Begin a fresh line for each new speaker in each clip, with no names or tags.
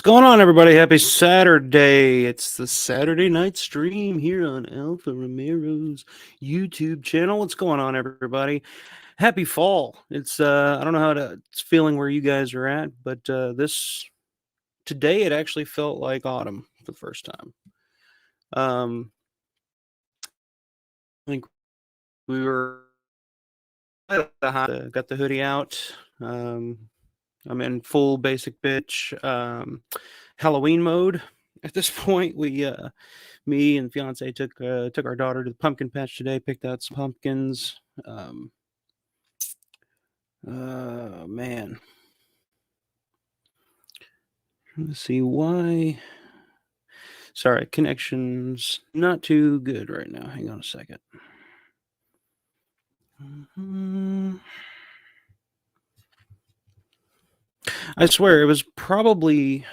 going on, everybody? Happy Saturday. It's the Saturday night stream here on Alpha Romero's YouTube channel. What's going on, everybody? Happy fall. It's I don't know how it's feeling where you guys are at, but today it actually felt like autumn for the first time. I think we were got the hoodie out. I'm in full basic bitch Halloween mode at this point. Me and fiance took our daughter to the pumpkin patch today, picked out some pumpkins. Man, let's see why. Sorry, connection's not too good right now. Hang on a second. I swear it was probably.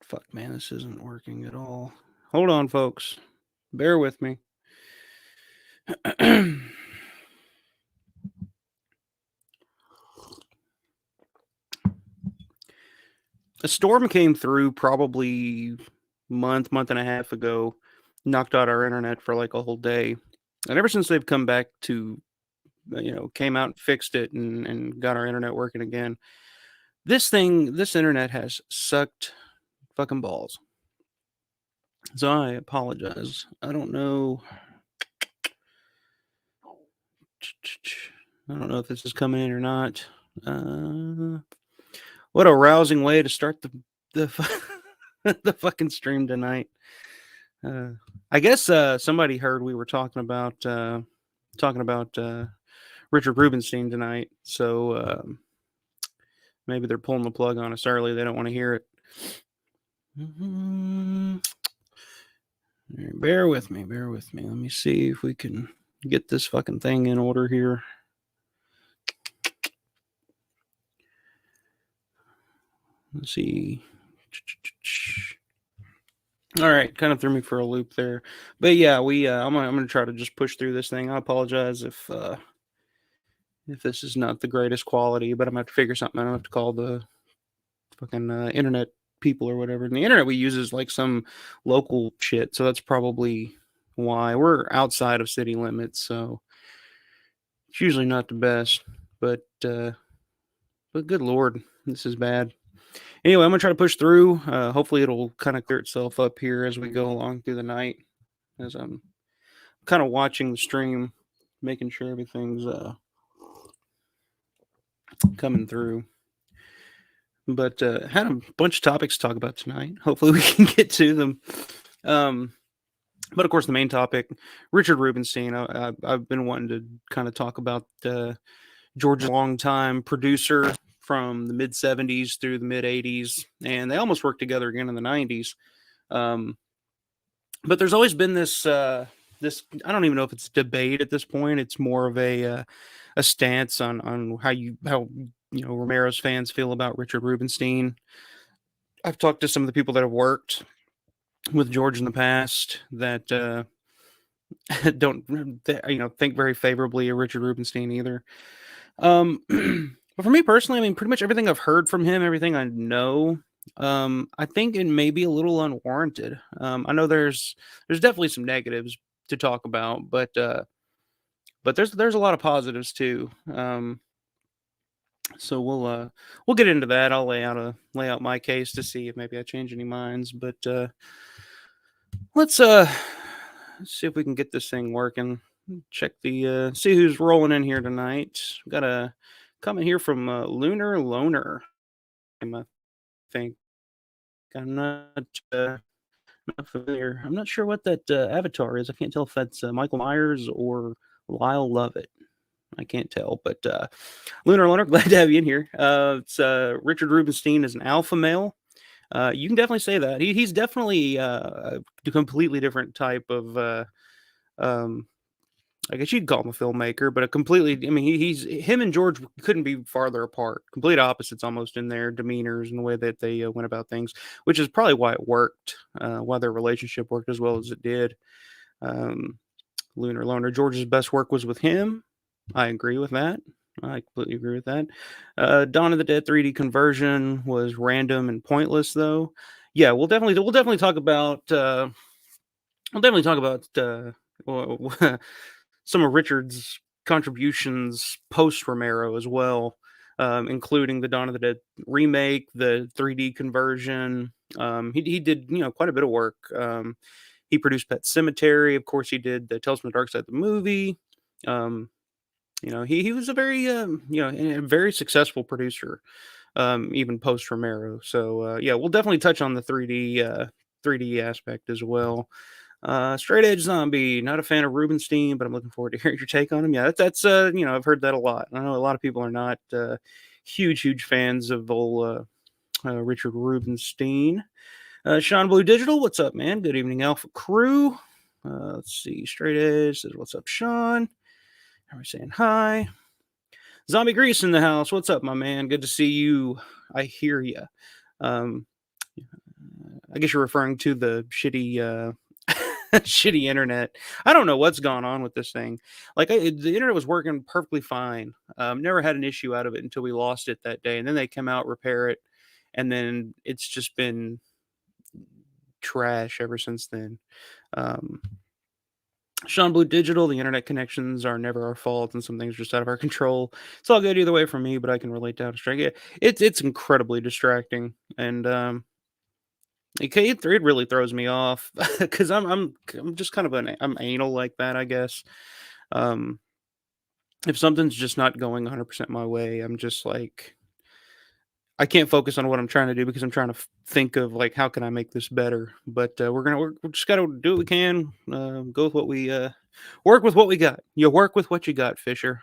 Fuck, man, this isn't working at all. Hold on, folks. Bear with me. A storm came through probably month and a half ago, knocked out our internet for like a whole day. And ever since they've come back to, came out and fixed it and got our internet working again, this internet has sucked fucking balls. So I apologize. I don't know. I don't know if this is coming in or not. What a rousing way to start the the fucking stream tonight. I guess somebody heard we were talking about Richard Rubinstein tonight, so maybe they're pulling the plug on us early. They don't want to hear it. Bear with me. Let me see if we can get this fucking thing in order here. Let's see. All right, kind of threw me for a loop there, but yeah, I'm gonna try to just push through this thing. I apologize if this is not the greatest quality, but I'm gonna have to figure something out. I have to call the fucking internet people or whatever. And the internet we use is like some local shit, so that's probably why. We're outside of city limits, so it's usually not the best. But good lord, this is bad. Anyway, I'm gonna try to push through. Hopefully it'll kind of clear itself up here as we go along through the night, as I'm kind of watching the stream, making sure everything's coming through. But had a bunch of topics to talk about tonight. Hopefully we can get to them. But of course, the main topic, Richard Rubinstein. I've been wanting to kind of talk about George's longtime producer from the mid 70s through the mid 80s, and they almost worked together again in the 90s. But there's always been this I don't even know if it's debate at this point. It's more of a stance on how Romero's fans feel about Richard Rubinstein. I've talked to some of the people that have worked with George in the past that don't think very favorably of Richard Rubinstein either. But for me personally, I mean, pretty much everything I've heard from him, everything I know, I think it may be a little unwarranted. I know there's definitely some negatives to talk about, but there's a lot of positives too. So we'll get into that. I'll lay out my case to see if maybe I change any minds. But let's see if we can get this thing working. Check the see who's rolling in here tonight. Got a comment here from Lunar Loner. I think I'm not familiar. I'm not sure what that avatar is. I can't tell if that's Michael Myers or Lyle Lovett. I can't tell, but Lunar Loner, glad to have you in here. It's Richard Rubinstein is an alpha male. You can definitely say that. He's definitely a completely different type of I guess you'd call him a filmmaker, but I mean, him and George couldn't be farther apart. Complete opposites almost in their demeanors and the way that they went about things, which is probably why it worked, why their relationship worked as well as it did. Lunar Loner, George's best work was with him. I agree with that. I completely agree with that. Dawn of the Dead 3D conversion was random and pointless, though. Yeah, we'll definitely talk about well, some of Richard's contributions post Romero as well, including the Dawn of the Dead remake, the 3D conversion. He did quite a bit of work. He produced Pet Cemetery, of course. He did the Tales from the Dark Side, the movie. Um, he was a very a very successful producer, even post Romero. So yeah, we'll definitely touch on the 3D aspect as well. Straight Edge Zombie, not a fan of Rubinstein, but I'm looking forward to hearing your take on him. Yeah, that's I've heard that a lot. I know a lot of people are not huge fans of old Richard Rubinstein. Sean Blue Digital, what's up, man? Good evening, Alpha Crew. Let's see. Straight Edge says, "What's up, Sean?" How are we saying hi? Zombie Grease in the house. What's up, my man? Good to see you. I hear you. Um, I guess you're referring to the shitty shitty internet. I don't know what's gone on with this thing. The internet was working perfectly fine. Never had an issue out of it until we lost it that day, and then they came out repair it, and then it's just been trash ever since then. Um, Sean Blue Digital, the internet connections are never our fault, and some things are just out of our control. It's all good either way for me, but I can relate to how distracting. It's incredibly distracting, and it really throws me off because I'm just kind of I'm anal like that, I guess. Um, if something's just not going 100% my way, I'm just like I can't focus on what I'm trying to do because I'm trying to think of like how can I make this better. But we're just gotta do what we can. Go with what we work with what we got. You work with what you got, Fisher.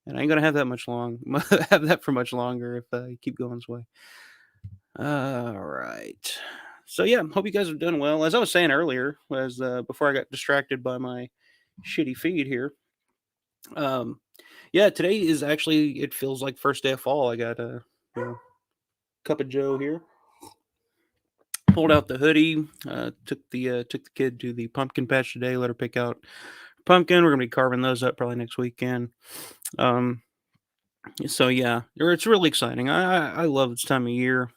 And I ain't gonna have that much long have that for much longer if you keep going this way. All right. So yeah, hope you guys have done well. As I was saying earlier, as before I got distracted by my shitty feed here. Um, yeah, today is actually it feels like first day of fall. I got a cup of Joe here. Pulled out the hoodie. Took the kid to the pumpkin patch today. Let her pick out pumpkin. We're gonna be carving those up probably next weekend. Um, so yeah, it's really exciting. I love this time of year.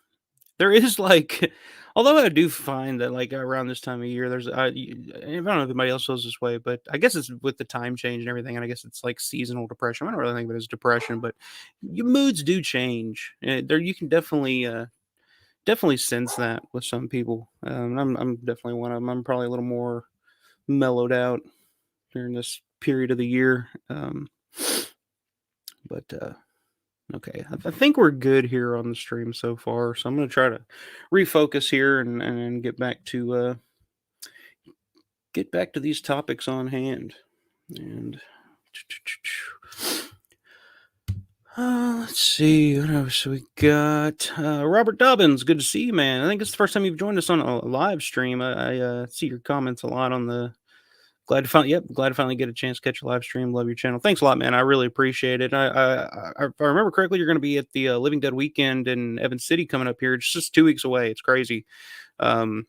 There is like, although I do find that like around this time of year, I don't know if anybody else feels this way, but I guess it's with the time change and everything, and I guess it's like seasonal depression. I don't really think of it as depression, but your moods do change. There, you can definitely sense that with some people. I'm definitely one of them. I'm probably a little more mellowed out during this period of the year. But okay, I think we're good here on the stream so far. So I'm going to try to refocus here and get back to these topics on hand. And let's see what else we got. Robert Dobbins, good to see you, man. I think it's the first time you've joined us on a live stream. I see your comments a lot on the. Glad to finally get a chance to catch a live stream. Love your channel. Thanks a lot, man. I really appreciate it. If I remember correctly, you're going to be at the Living Dead weekend in Evans City coming up here. It's just 2 weeks away. It's crazy. And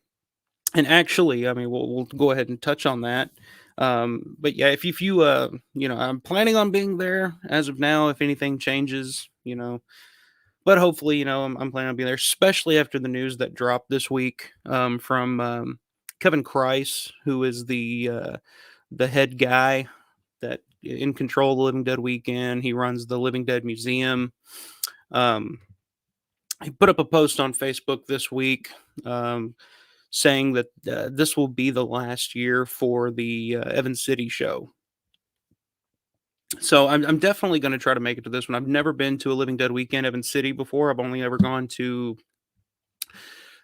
actually, I mean, we'll go ahead and touch on that. But yeah, if you I'm planning on being there as of now. If anything changes, but hopefully, I'm planning on being there, especially after the news that dropped this week from Kevin Kreis, who is the head guy that in control of the Living Dead weekend. He runs the Living Dead Museum. He put up a post on Facebook this week saying that this will be the last year for the Evans City show. So I'm definitely going to try to make it to this one. I've never been to a Living Dead weekend Evans City before. I've only ever gone to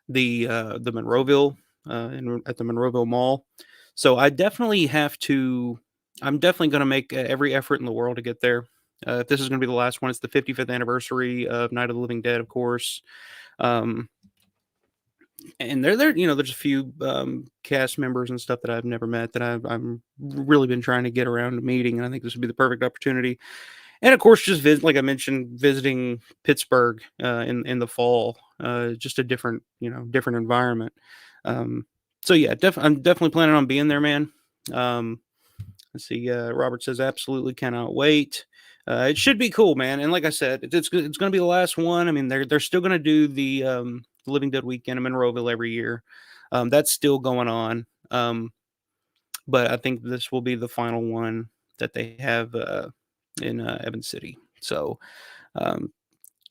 the Monroeville at the Monroeville Mall. So I definitely have to. I'm definitely going to make every effort in the world to get there. If this is going to be the last one, it's the 55th anniversary of Night of the Living Dead, of course. And they're there. There's a few cast members and stuff that I've never met that I'm really been trying to get around to meeting, and I think this would be the perfect opportunity. And of course, just like I mentioned, visiting Pittsburgh in the fall, just a different different environment. So yeah, I'm definitely planning on being there, man. Let's see. Robert says absolutely cannot wait. It should be cool, man. And like I said, it's going to be the last one. I mean, they're still going to do the Living Dead weekend in Monroeville every year. That's still going on. But I think this will be the final one that they have in Evans City. So um,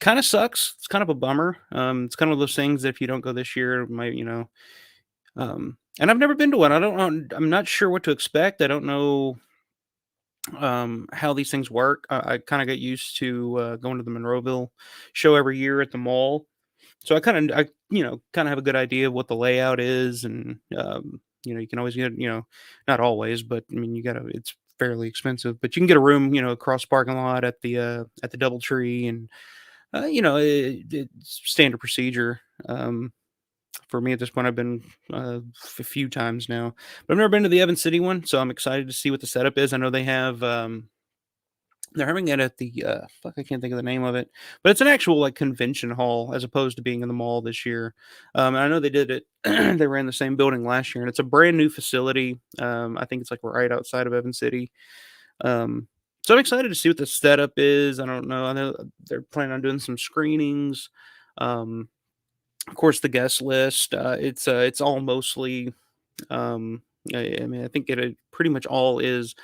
kind of sucks. It's kind of a bummer. It's kind of those things that if you don't go this year, it might and I've never been to one. I don't know. I'm not sure what to expect. I don't know how these things work. I kind of get used to going to the Monroeville show every year at the mall, so I kind of have a good idea of what the layout is, and you can always get not always, but I mean it's fairly expensive, but you can get a room across the parking lot at the DoubleTree, and it's standard procedure. For me at this point, I've been a few times now, but I've never been to the Evans City one, so I'm excited to see what the setup is. I know they have they're having it at the fuck, I can't think of the name of it, but it's an actual like convention hall as opposed to being in the mall this year. And I know they did it. They ran the same building last year, and it's a brand new facility. I think it's like right outside of Evans City. So I'm excited to see what the setup is. I don't know. I know they're planning on doing some screenings. Um, of course, the guest list. It's all mostly. I mean, I think pretty much all is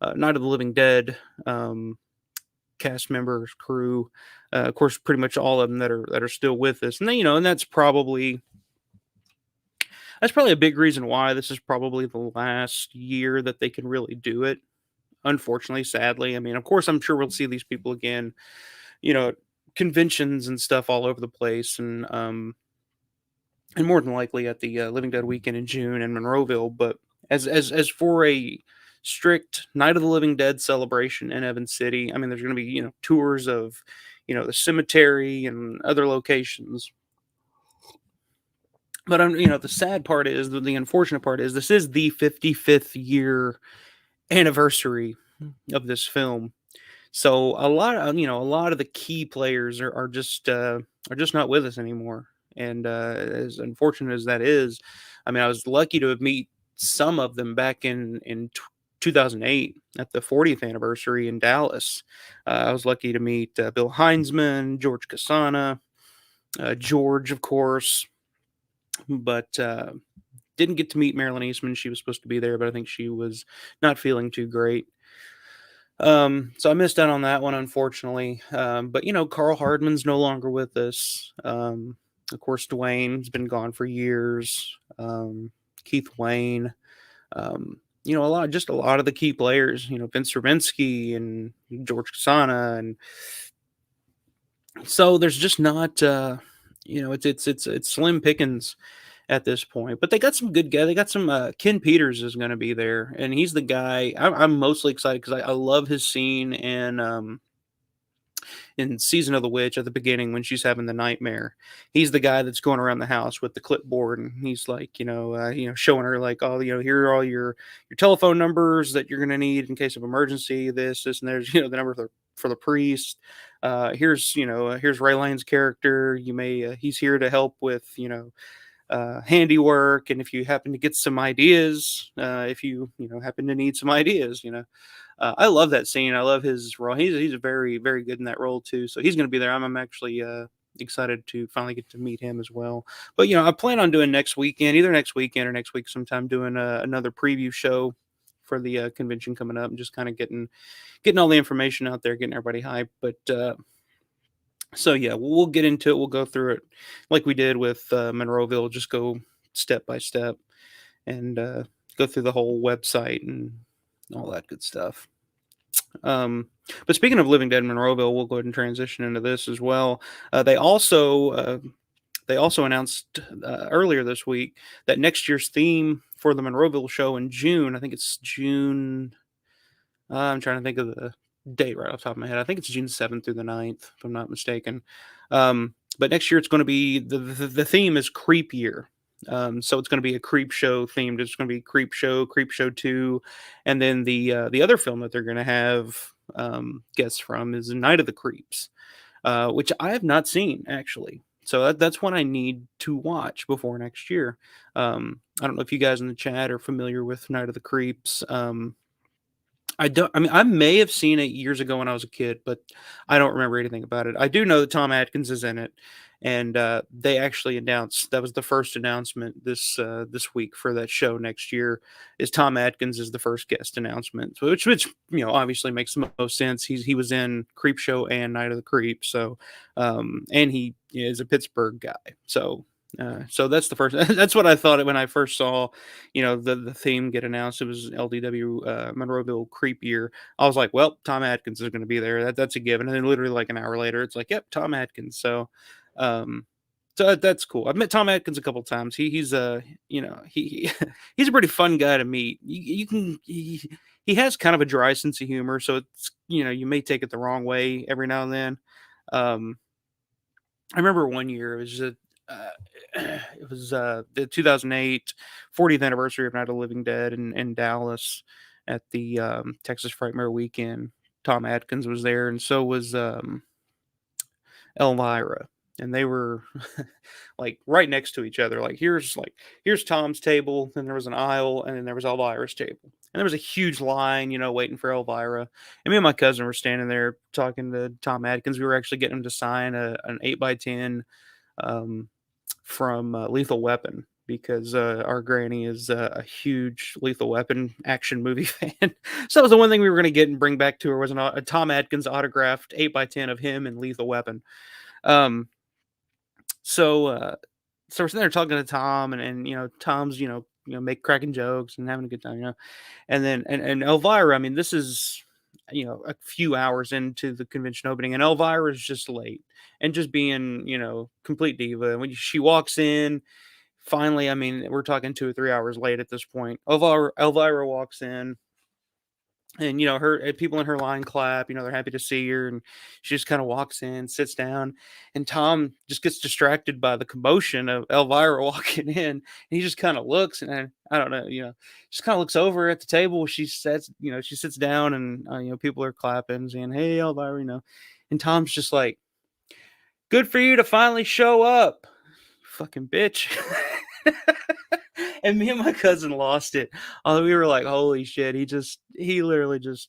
Night of the Living Dead. Cast members, crew, of course, pretty much all of them that are still with us, and then and that's probably a big reason why this is probably the last year that they can really do it. Unfortunately, sadly, I mean, of course, I'm sure we'll see these people again, you know, conventions and stuff all over the place, and more than likely at the Living Dead weekend in June in Monroeville. But as for a strict Night of the Living Dead celebration in Evans City, I mean, there's going to be tours of the cemetery and other locations. But the sad part is the unfortunate part is this is the 55th year anniversary of this film. So a lot of the key players are just not with us anymore. And as unfortunate as that is, I mean, I was lucky to have meet some of them back in 2008 at the 40th anniversary in Dallas. I was lucky to meet Bill Heinzman, George Casana, George, of course, but didn't get to meet Marilyn Eastman. She was supposed to be there, but I think she was not feeling too great. So I missed out on that one, unfortunately. But Carl Hardman's no longer with us. Of course, Dwayne's been gone for years. Keith Wayne. A lot of the key players. Vince Rubinsky and George Casana, and so there's just not. It's slim pickings at this point. But they got some good guys. They got some Ken Peters is going to be there, and he's the guy I'm mostly excited because I love his scene in Season of the Witch at the beginning when she's having the nightmare. He's the guy that's going around the house with the clipboard, and he's like, showing her like, oh, here are all your telephone numbers that you're going to need in case of emergency. This, and there's the number for the priest. Here's Ray Lane's character. He's here to help with handiwork, and if you happen to get some ideas, if you happen to need some ideas, I love that scene. I love his role. He's very very good in that role too. So he's going to be there. I'm actually excited to finally get to meet him as well. But I plan on doing next weekend, either next weekend or next week sometime, doing another preview show for the convention coming up, and just kind of getting all the information out there, getting everybody hyped. But so yeah, we'll get into it. We'll go through it like we did with Monroeville. Just go step by step and go through the whole website and all that good stuff. But speaking of Living Dead Monroeville, we'll go ahead and transition into this as well. They also announced earlier this week that next year's theme for the Monroeville show in June, I think it's June. I'm trying to think of the date right off the top of my head. I think it's June 7th through the 9th, if I'm not mistaken. But next year it's going to be the theme is Creep Year. So it's going to be a creep show themed. It's going to be Creep Show 2, and then the other film that they're going to have guests from is Night of the Creeps, which I have not seen actually. So that's one I need to watch before next year. I don't know if you guys in the chat are familiar with Night of the Creeps. I don't. I mean, I may have seen it years ago when I was a kid, but I don't remember anything about it. I do know that Tom Atkins is in it, and they actually announced that was the first announcement this week for that show next year. Is Tom Atkins is the first guest announcement, which obviously makes the most sense. He was in Creep Show and Night of the Creep, so and he is a Pittsburgh guy, so that's the first. That's what I thought when I first saw, the theme get announced. It was LDW Monroeville Creep Year. I was like, well, Tom Atkins is going to be there. That's a given. And then literally like an hour later, it's like, yep, Tom Atkins. Um, so that's cool. I've met Tom Atkins a couple times. He's a pretty fun guy to meet. He has kind of a dry sense of humor, so it's you may take it the wrong way every now and then. Um, I remember one year uh, it was the 2008 40th anniversary of Night of the Living Dead in Dallas at the Texas Frightmare weekend. Tom Atkins was there, and so was Elvira, and they were like right next to each other. Here's Tom's table, then there was an aisle, and then there was Elvira's table, and there was a huge line, waiting for Elvira. And me and my cousin were standing there talking to Tom Atkins. We were actually getting him to sign an 8x10 um, from Lethal Weapon because our granny is a huge Lethal Weapon action movie fan. So that was the one thing we were going to get and bring back to her was a Tom Atkins autographed 8x10 of him and Lethal Weapon. Um, so so we're sitting there talking to Tom, and Tom's make cracking jokes and having a good time, and then and Elvira. I mean, this is a few hours into the convention opening, and Elvira is just late and just being complete diva. And when she walks in, finally, I mean, we're talking 2 or 3 hours late at this point. Elvira walks in, and her people in her line clap, they're happy to see her, and she just kind of walks in, sits down, and Tom just gets distracted by the commotion of Elvira walking in, and he just kind of looks, and I don't know, just kind of looks over at the table. She sits down, and people are clapping, saying, "Hey, Elvira," and Tom's just like, "Good for you to finally show up, you fucking bitch." And me and my cousin lost it. We were like, "Holy shit!" He literally just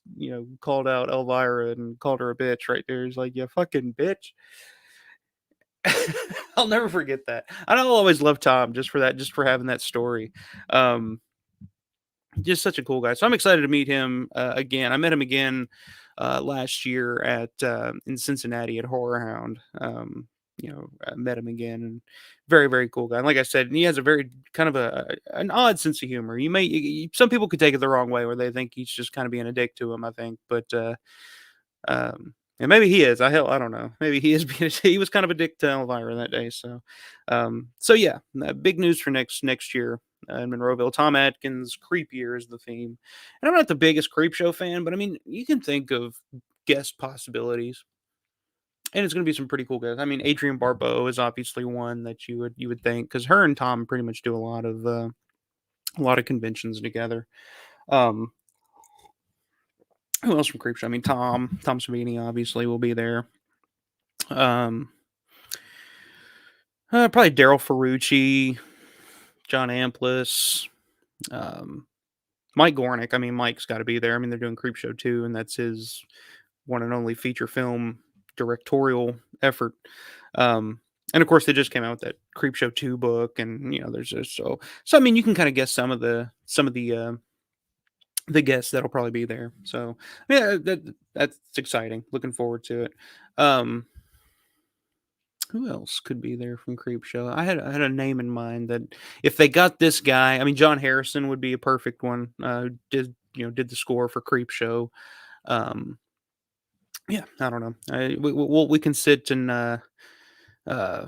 called out Elvira and called her a bitch right there. He's like, "You fucking bitch." I'll never forget that. I'll always love Tom just for that, just for having that story. Um, just such a cool guy. So I'm excited to meet him again. I met him again last year at in Cincinnati at Horror Hound. I met him again, and very very cool guy. And like I said, he has a very kind of an odd sense of humor. Some people could take it the wrong way, where they think he's just kind of being a dick to him. I think, but and maybe he is. I don't know. Maybe he is being. He was kind of a dick to Elvira that day. So yeah, big news for next year in Monroeville. Tom Atkins, Creep Year is the theme. And I'm not the biggest Creep Show fan, but I mean, you can think of guest possibilities, and it's going to be some pretty cool guys. I mean, Adrienne Barbeau is obviously one that you would think because her and Tom pretty much do a lot of conventions together. Um, who else from Creep Show? I mean, Tom Savini obviously will be there. Um, probably Daryl Ferrucci, John Amplis, um, Mike Gornick. I mean, Mike's got to be there. I mean, they're doing Creep Show too, and that's his one and only feature film directorial effort. And of course, they just came out with that Creep Show 2 book, and there's just so. I mean, you can kind of guess some of the guests that'll probably be there. So yeah, that's exciting. Looking forward to it. Um, who else could be there from Creep Show? I had a name in mind that if they got this guy, I mean, John Harrison would be a perfect one. Did the score for Creep Show. Um, yeah, I don't know. We can sit and uh,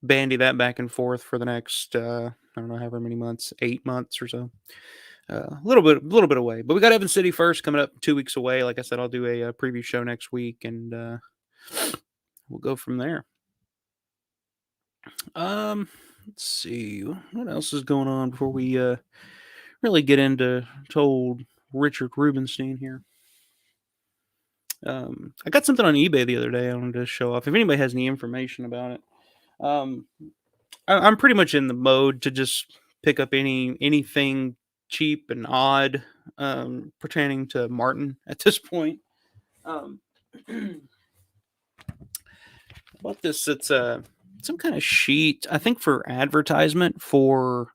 bandy that back and forth for the next I don't know however many months, 8 months or so. A little bit away, but we got Evan City first coming up 2 weeks away. Like I said, I'll do a preview show next week, and we'll go from there. Let's see what else is going on before we really get into old Richard Rubinstein here. I got something on eBay the other day I wanted to show off. If anybody has any information about it, um, I'm pretty much in the mode to just pick up anything cheap and odd pertaining to Martin at this point. Um, about this, it's some kind of sheet, I think, for advertisement for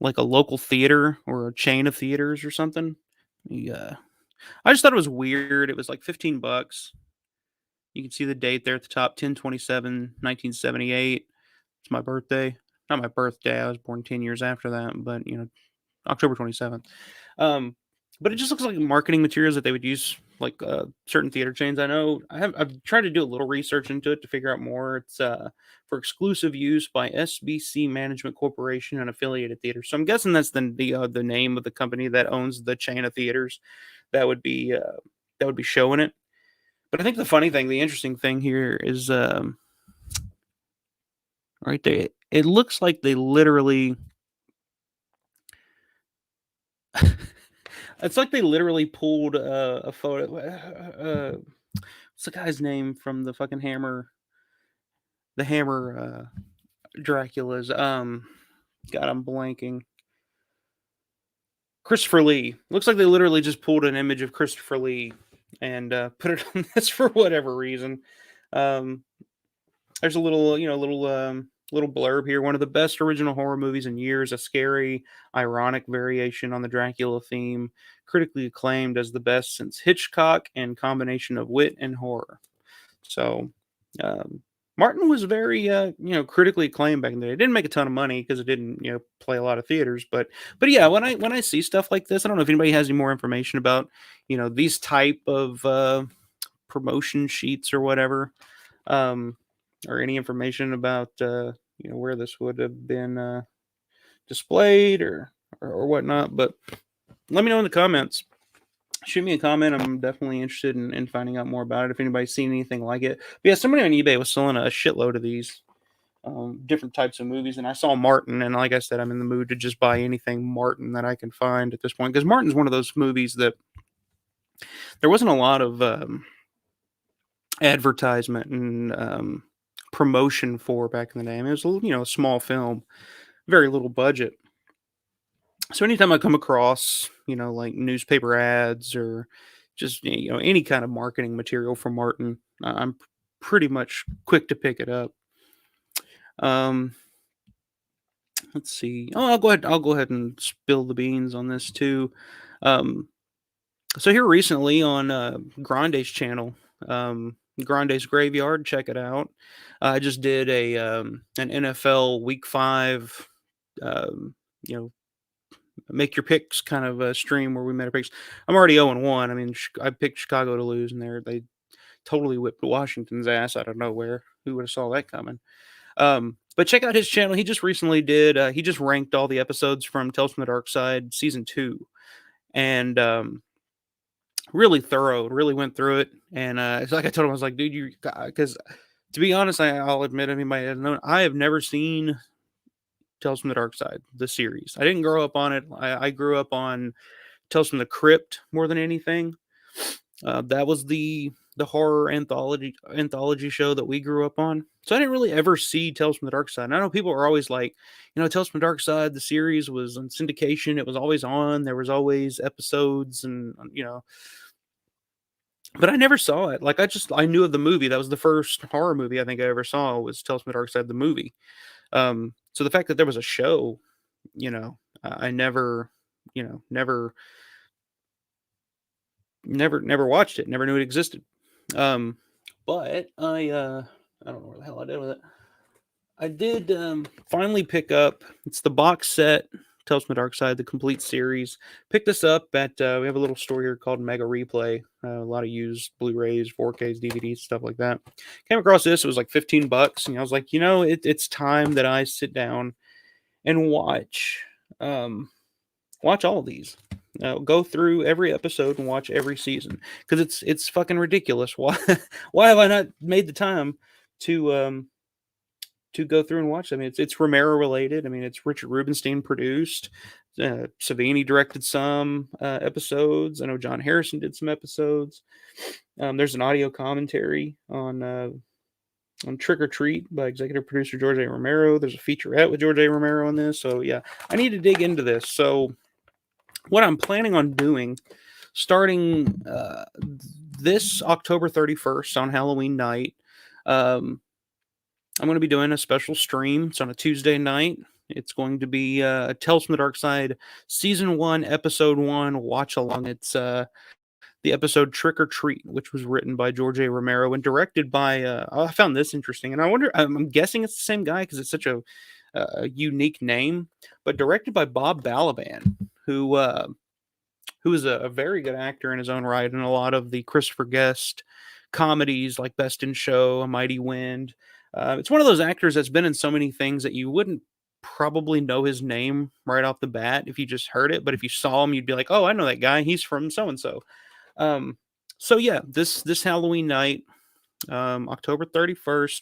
like a local theater or a chain of theaters or something. Yeah, I just thought it was weird. It was like $15. You can see the date there at the top, 10/27/1978. It's my birthday. Not my birthday. I was born 10 years after that, but October 27th. Um, but it just looks like marketing materials that they would use, like certain theater chains. I know I've tried to do a little research into it to figure out more. It's for exclusive use by SBC Management Corporation and affiliated theaters. So I'm guessing that's the name of the company that owns the chain of theaters that would be showing it. But I think the interesting thing here is right there. It looks like they literally it's like they literally pulled a photo. What's the guy's name from the fucking Hammer Dracula's? God, I'm blanking. Christopher Lee. Looks like they literally just pulled an image of Christopher Lee and put it on this for whatever reason. Um, there's a little blurb here. One of the best original horror movies in years, a scary, ironic variation on the Dracula theme, critically acclaimed as the best since Hitchcock, and combination of wit and horror. So, um, Martin was very, critically acclaimed back in the day. It didn't make a ton of money because it didn't, play a lot of theaters. But yeah, when I see stuff like this, I don't know if anybody has any more information about, these type of promotion sheets or whatever. Or any information about where this would have been displayed or whatnot. But let me know in the comments. Shoot me a comment. I'm definitely interested in finding out more about it. If anybody's seen anything like it. But yeah, somebody on eBay was selling a shitload of these different types of movies, and I saw Martin, and like I said, I'm in the mood to just buy anything Martin that I can find at this point, because Martin's one of those movies that there wasn't a lot of advertisement and promotion for back in the day. I mean, it was a small film, very little budget. So anytime I come across, like newspaper ads or just any kind of marketing material from Martin, I'm pretty much quick to pick it up. Um, let's see. Oh, I'll go ahead and spill the beans on this too. So here recently on Grande's channel, Grande's Graveyard, check it out. I just did an NFL Week 5, you know, make your picks kind of a stream where we made our picks. I'm already 0-1. I mean, I picked Chicago to lose, and they totally whipped Washington's ass out of nowhere. Who would have saw that coming? But check out his channel. He just recently did. He just ranked all the episodes from Tales from the Dark Side season 2, and really thorough. Really went through it, and it's like I told him, I was like, dude, because to be honest, I'll admit, anybody has known, I have never seen Tales from the Dark Side, the series. I didn't grow up on it. I grew up on Tales from the Crypt more than anything. That was the horror anthology show that we grew up on. So I didn't really ever see Tales from the Dark Side. And I know people are always like, Tales from the Dark Side, the series was on syndication. It was always on. There was always episodes and, but I never saw it. Like, I knew of the movie. That was the first horror movie I think I ever saw, was Tales from the Dark Side, the movie. So the fact that there was a show, I never, never watched it, never knew it existed. But I don't know where the hell I did with it. I did finally pick up, it's the box set, Tales from the Dark Side, the complete series. Picked this up at, we have a little store here called Mega Replay. A lot of used Blu-rays, 4Ks, DVDs, stuff like that. Came across this, it was like $15. And I was like, it's time that I sit down and watch all of these. Go through every episode and watch every season, because it's fucking ridiculous. Why have I not made the time to go through and watch them? It's Romero related. I mean, it's Richard Rubinstein produced. Savini directed some episodes. I know John Harrison did some episodes. There's an audio commentary on Trick or Treat by executive producer George A. Romero. There's a featurette with George A. Romero on this. So yeah, I need to dig into this. So what I'm planning on doing starting this October 31st on Halloween night. Um, I'm going to be doing a special stream. It's on a Tuesday night. It's going to be Tales from the Dark Side, Season 1, Episode 1, watch along. It's the episode Trick or Treat, which was written by George A. Romero and directed by. I found this interesting, and I wonder. I'm guessing it's the same guy because it's such a unique name, but directed by Bob Balaban, who is a very good actor in his own right in a lot of the Christopher Guest comedies like Best in Show, A Mighty Wind. It's one of those actors that's been in so many things that you wouldn't probably know his name right off the bat if you just heard it, but if you saw him, you'd be like, "Oh, I know that guy. He's from so and so." Um, so yeah, this Halloween night, October 31st,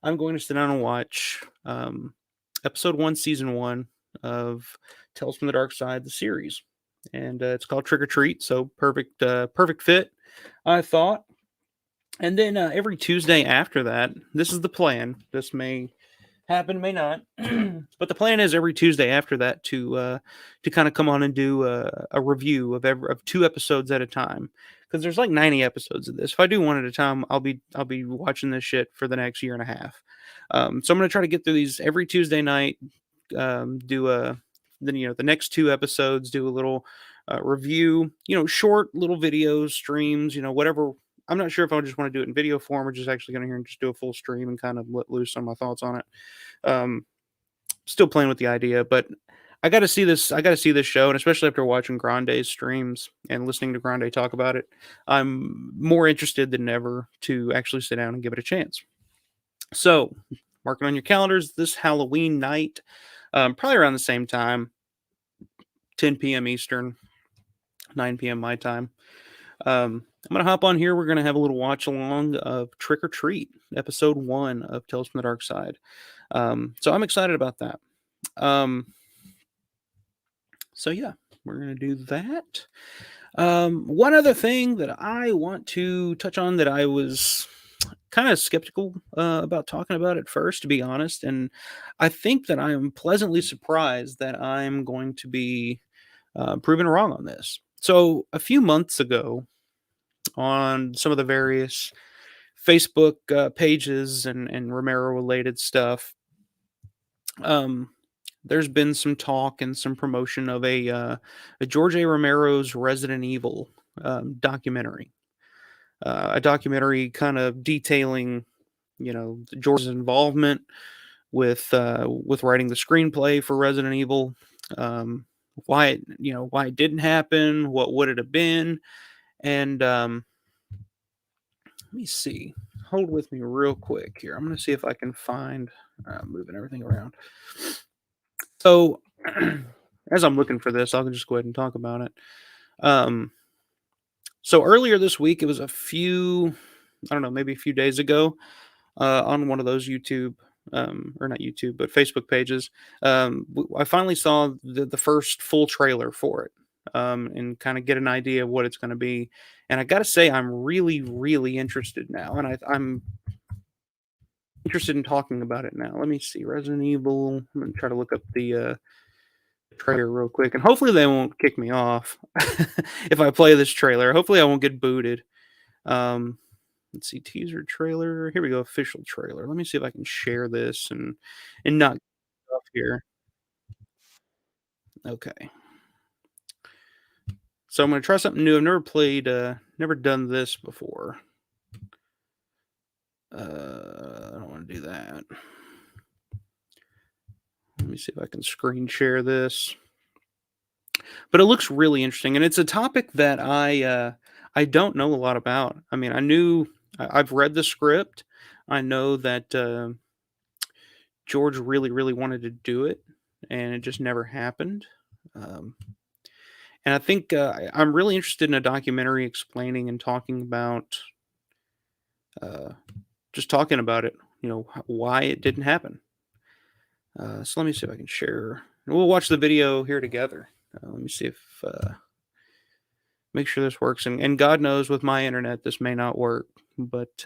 I'm going to sit down and watch episode 1, season 1 of Tales from the Dark Side, the series, and it's called Trick or Treat. So perfect fit, I thought. And then every Tuesday after that, this is the plan. This may happen, may not, but the plan is every Tuesday after that to kind of come on and do a review of 2 episodes at a time, because there's like 90 episodes of this. If I do one at a time, I'll be watching this shit for the next year and a half. So I'm gonna try to get through these every Tuesday night. Do a then the next 2 episodes, do a little review. Short little videos, streams. Whatever. I'm not sure if I just want to do it in video form or just actually going to here and just do a full stream and kind of let loose on my thoughts on it. Um, Still playing with the idea, but I got to see this. I got to see this show, and especially after watching Grande's streams and listening to Grande talk about it, I'm more interested than ever to actually sit down and give it a chance. So, mark it on your calendars this Halloween night, probably around the same time, 10 p.m. Eastern, 9 p.m. my time. I'm gonna hop on here. We're gonna have a little watch along of Trick or Treat, episode 1 of Tales from the Dark Side. So I'm excited about that. Um, so yeah, we're gonna do that. One other thing that I want to touch on that I was kind of skeptical about talking about at first, to be honest, and I think that I am pleasantly surprised that I'm going to be proven wrong on this. So a few months ago, on some of the various Facebook pages and Romero related stuff, um, there's been some talk and some promotion of a George A. Romero's Resident Evil documentary, a documentary kind of detailing, George's involvement with writing the screenplay for Resident Evil, why it didn't happen, what would it have been, and let me see. Hold with me real quick here. I'm going to see if I can find. Moving everything around. So, as I'm looking for this, I'll just go ahead and talk about it. Um, so earlier this week, it was I don't know, maybe a few days ago, on one of those YouTube, or not YouTube, but Facebook pages. I finally saw the first full trailer for it, and kind of get an idea of what it's going to be. And I got to say, I'm really, really interested now, and I'm interested in talking about it now. Let me see, Resident Evil. I'm gonna try to look up the trailer real quick, and hopefully they won't kick me off if I play this trailer. Hopefully I won't get booted. Um, let's see, teaser trailer. Here we go, official trailer. Let me see if I can share this and not get off here. Okay, so I'm gonna try something new. I've never done this before. I don't want to do that. Let me see if I can screen share this. But it looks really interesting, and it's a topic that I don't know a lot about. I mean, I've read the script. I know that George really, really wanted to do it, and it just never happened. Um, and I think I'm really interested in a documentary explaining and talking about, uh, just talking about it. Why it didn't happen. So let me see if I can share. We'll watch the video here together. Let me see if make sure this works. And God knows with my internet this may not work, but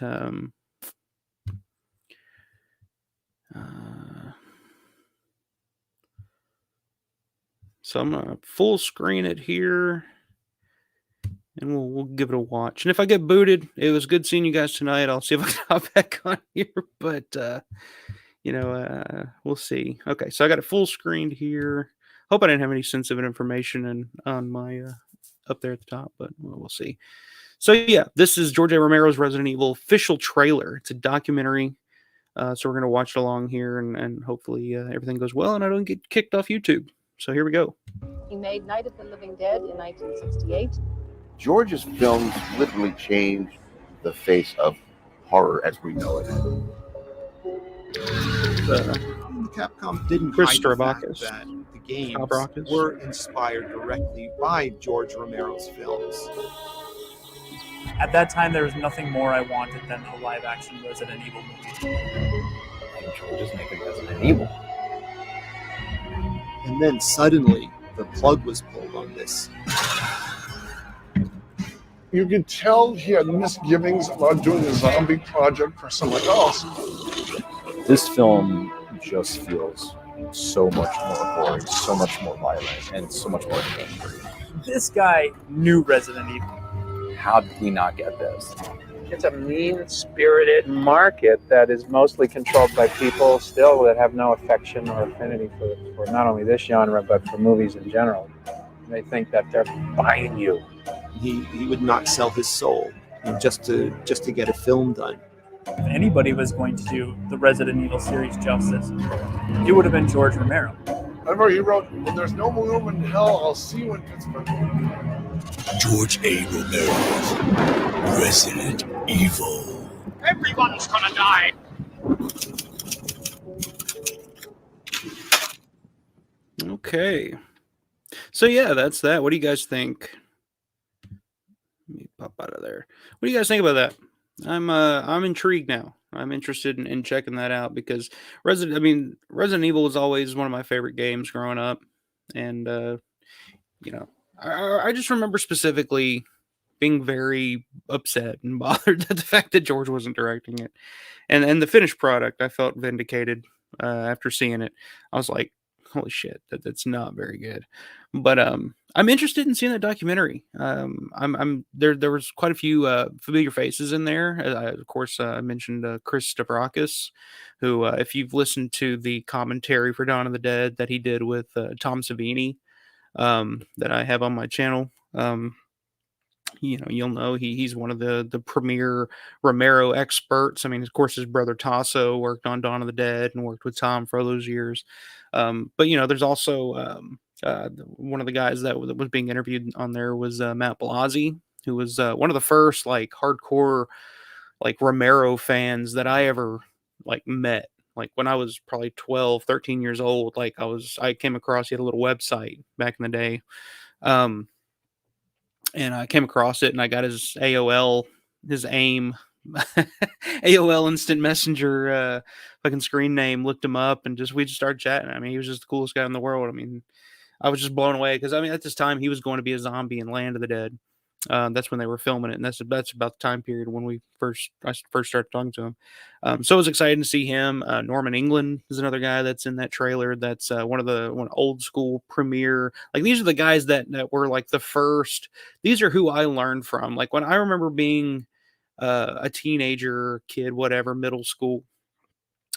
So I'm gonna full screen it here, and we'll give it a watch. And if I get booted, it was good seeing you guys tonight. I'll see if I can hop back on here, but we'll see. Okay, so I got it full screened here. Hope I didn't have any sensitive information on my up there at the top, but we'll see. So yeah, this is George A. Romero's Resident Evil official trailer. It's a documentary. So we're going to watch it along here, and hopefully everything goes well and I don't get kicked off YouTube. So here we go.
He made Night of the Living Dead in 1968.
George's films literally changed the face of horror as we know it.
Capcom didn't hide the fact that the games were inspired directly by George Romero's films.
At that time, there was nothing more I wanted than a live-action Resident Evil movie.
And George is making Resident Evil.
And then suddenly, the plug was pulled on this.
You could tell he had misgivings about doing a zombie project for someone else.
This film just feels so much more gory, so much more violent, and so much more adventurous.
This guy knew Resident Evil.
How did we not get this?
It's a mean-spirited market that is mostly controlled by people still that have no affection or affinity for not only this genre, but for movies in general. They think that they're buying you.
He would not sell his soul just to get a film done.
If anybody was going to do the Resident Evil series justice, it would have been George Romero.
Remember, he wrote, "When there's no room in hell, I'll see you in Pittsburgh."
George A. Romero's Resident Evil.
Everyone's gonna die.
Okay. So yeah, that's that. What do you guys think? Let me pop out of there. What do you guys think about that? I'm intrigued now. I'm interested in checking that out because Resident Evil was always one of my favorite games growing up, and I just remember specifically being very upset and bothered at the fact that George wasn't directing it, and the finished product. I felt vindicated after seeing it. I was like, holy shit, that's not very good. But I'm interested in seeing that documentary. I'm there. There was quite a few familiar faces in there. Of course, I mentioned Chris Stavrakis, who, if you've listened to the commentary for Dawn of the Dead that he did with Tom Savini, that I have on my channel, you'll know he's one of the premier Romero experts. I mean, of course, his brother Tasso worked on Dawn of the Dead and worked with Tom for all those years. But there's also one of the guys that was being interviewed on there was Matt Blasey, who was one of the first like hardcore like Romero fans that I ever like met. Like when I was probably 12, 13 years old, like I came across, he had a little website back in the day. And I came across it and I got his AOL, his AIM, AOL Instant Messenger fucking screen name, looked him up and we just started chatting. I mean, he was just the coolest guy in the world. I mean, I was just blown away because at this time he was going to be a zombie in Land of the Dead. That's when they were filming it, and that's about the time period when I first started talking to him. So it was exciting to see him. Norman England is another guy that's in that trailer. That's one old school premier. Like these are the guys that were like the first. These are who I learned from. Like when I remember being a teenager, kid, whatever, middle school,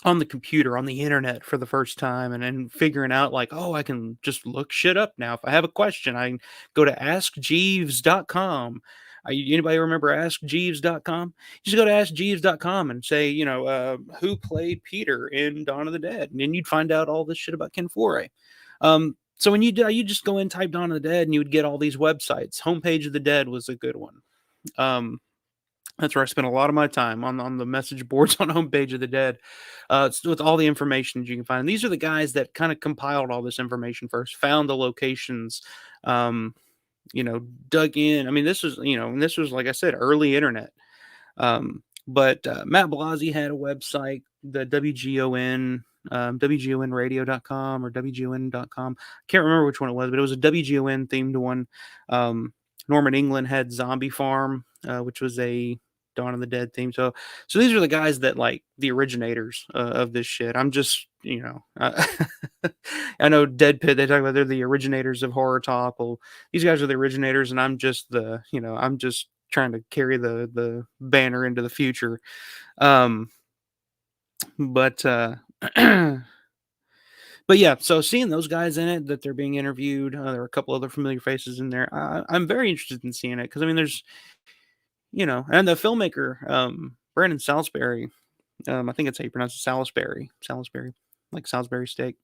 on the computer, on the internet for the first time, and then figuring out like, oh, I can just look shit up now. If I have a question, I can go to askjeeves.com. Anybody remember askjeeves.com? You just go to askjeeves.com and say, who played Peter in Dawn of the Dead? And then you'd find out all this shit about Ken Foray. So when you just go in, type Dawn of the Dead, and you would get all these websites. Homepage of the Dead was a good one. That's where I spent a lot of my time on the message boards on Homepage of the Dead. It's with all the information you can find. And these are the guys that kind of compiled all this information first, found the locations, dug in. I mean, this was like I said, early internet. But Matt Blasey had a website, the WGON, WGONradio.com or WGON.com. I can't remember which one it was, but it was a WGON themed one. Norman England had Zombie Farm, which was a Dawn of the Dead theme. So these are the guys that like the originators of this shit. I'm just, I know Dead Pit, they talk about they're the originators of horror talk. Well, these guys are the originators, and I'm just I'm just trying to carry the banner into the future. But but yeah, so seeing those guys in it, that they're being interviewed, there are a couple other familiar faces in there. I'm very interested in seeing it because I mean, there's and the filmmaker, Brandon Salisbury, I think it's how you pronounce it, Salisbury, like Salisbury steak.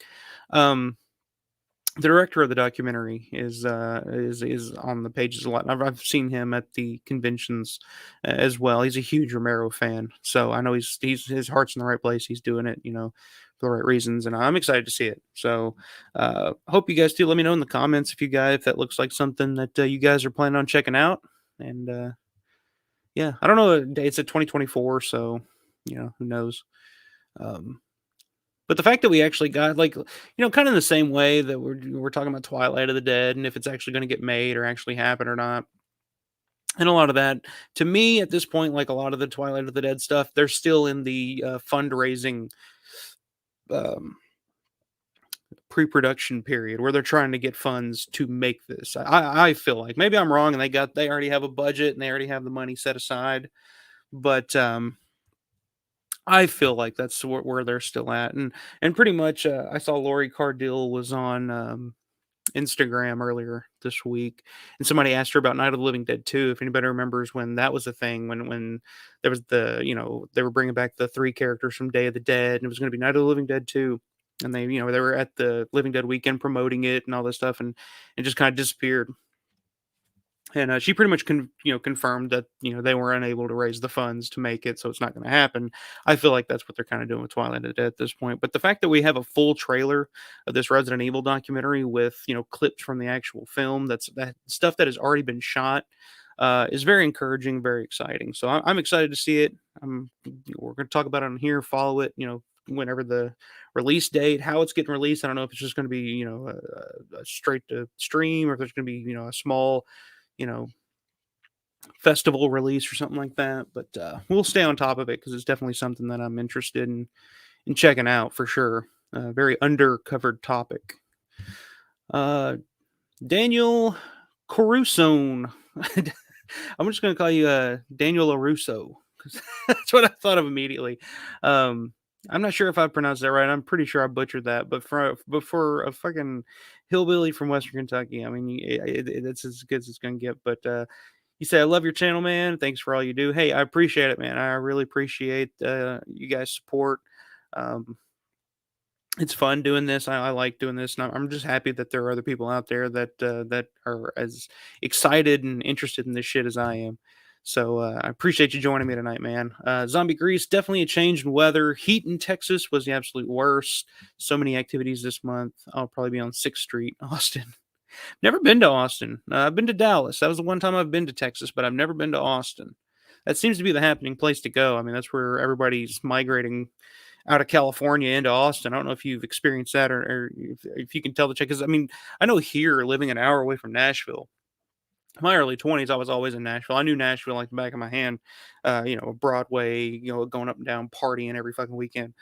The director of the documentary is on the pages a lot. I've seen him at the conventions as well. He's a huge Romero fan, so I know he's his heart's in the right place. He's doing it, for the right reasons, and I'm excited to see it. So, hope you guys do. Let me know in the comments if that looks like something that you guys are planning on checking out. And yeah, I don't know. It's at 2024, so who knows. But the fact that we actually got kind of the same way that we're talking about Twilight of the Dead and if it's actually going to get made or actually happen or not. And a lot of that, to me, at this point, like a lot of the Twilight of the Dead stuff, they're still in the fundraising pre-production period where they're trying to get funds to make this. I feel like maybe I'm wrong and they already have a budget and they already have the money set aside, but I feel like that's where they're still at, and pretty much I saw Lori Cardille was on Instagram earlier this week, and somebody asked her about Night of the Living Dead 2. If anybody remembers when that was a thing, when there was they were bringing back the 3 characters from Day of the Dead, and it was going to be Night of the Living Dead 2, and they were at the Living Dead weekend promoting it and all this stuff, and it just kind of disappeared. And she pretty much confirmed that they were unable to raise the funds to make it, so it's not going to happen. I feel like that's what they're kind of doing with Twilight of the Dead at this point. But the fact that we have a full trailer of this Resident Evil documentary with clips from the actual film, that stuff that has already been shot, is very encouraging, very exciting. So I'm excited to see it. We're going to talk about it on here, follow it. Whenever the release date, how it's getting released. I don't know if it's just going to be a straight to stream or if there's going to be a small festival release or something like that, but we'll stay on top of it because it's definitely something that I'm interested in checking out for sure. Very undercovered topic. Daniel Corusone. I'm just going to call you Daniel LaRusso because that's what I thought of immediately. I'm not sure if I pronounced that right. I'm pretty sure I butchered that, but for a fucking hillbilly from Western Kentucky, I mean, it's as good as it's gonna get. But you say, I love your channel, man. Thanks for all you do. Hey, I appreciate it, man. I really appreciate you guys' support. It's fun doing this. I like doing this, and I'm just happy that there are other people out there that are as excited and interested in this shit as I am. So I appreciate you joining me tonight, man. Zombie Grease, definitely a change in weather. Heat in Texas was the absolute worst. So many activities this month. I'll probably be on 6th Street, Austin. Never been to Austin. I've been to Dallas. That was the one time I've been to Texas, but I've never been to Austin. That seems to be the happening place to go. I mean, that's where everybody's migrating out of California into Austin. I don't know if you've experienced that or if you can tell the check. Because, I mean, I know here, living an hour away from Nashville, my early 20s, I was always in Nashville. I knew Nashville like the back of my hand, Broadway, going up and down, partying every fucking weekend.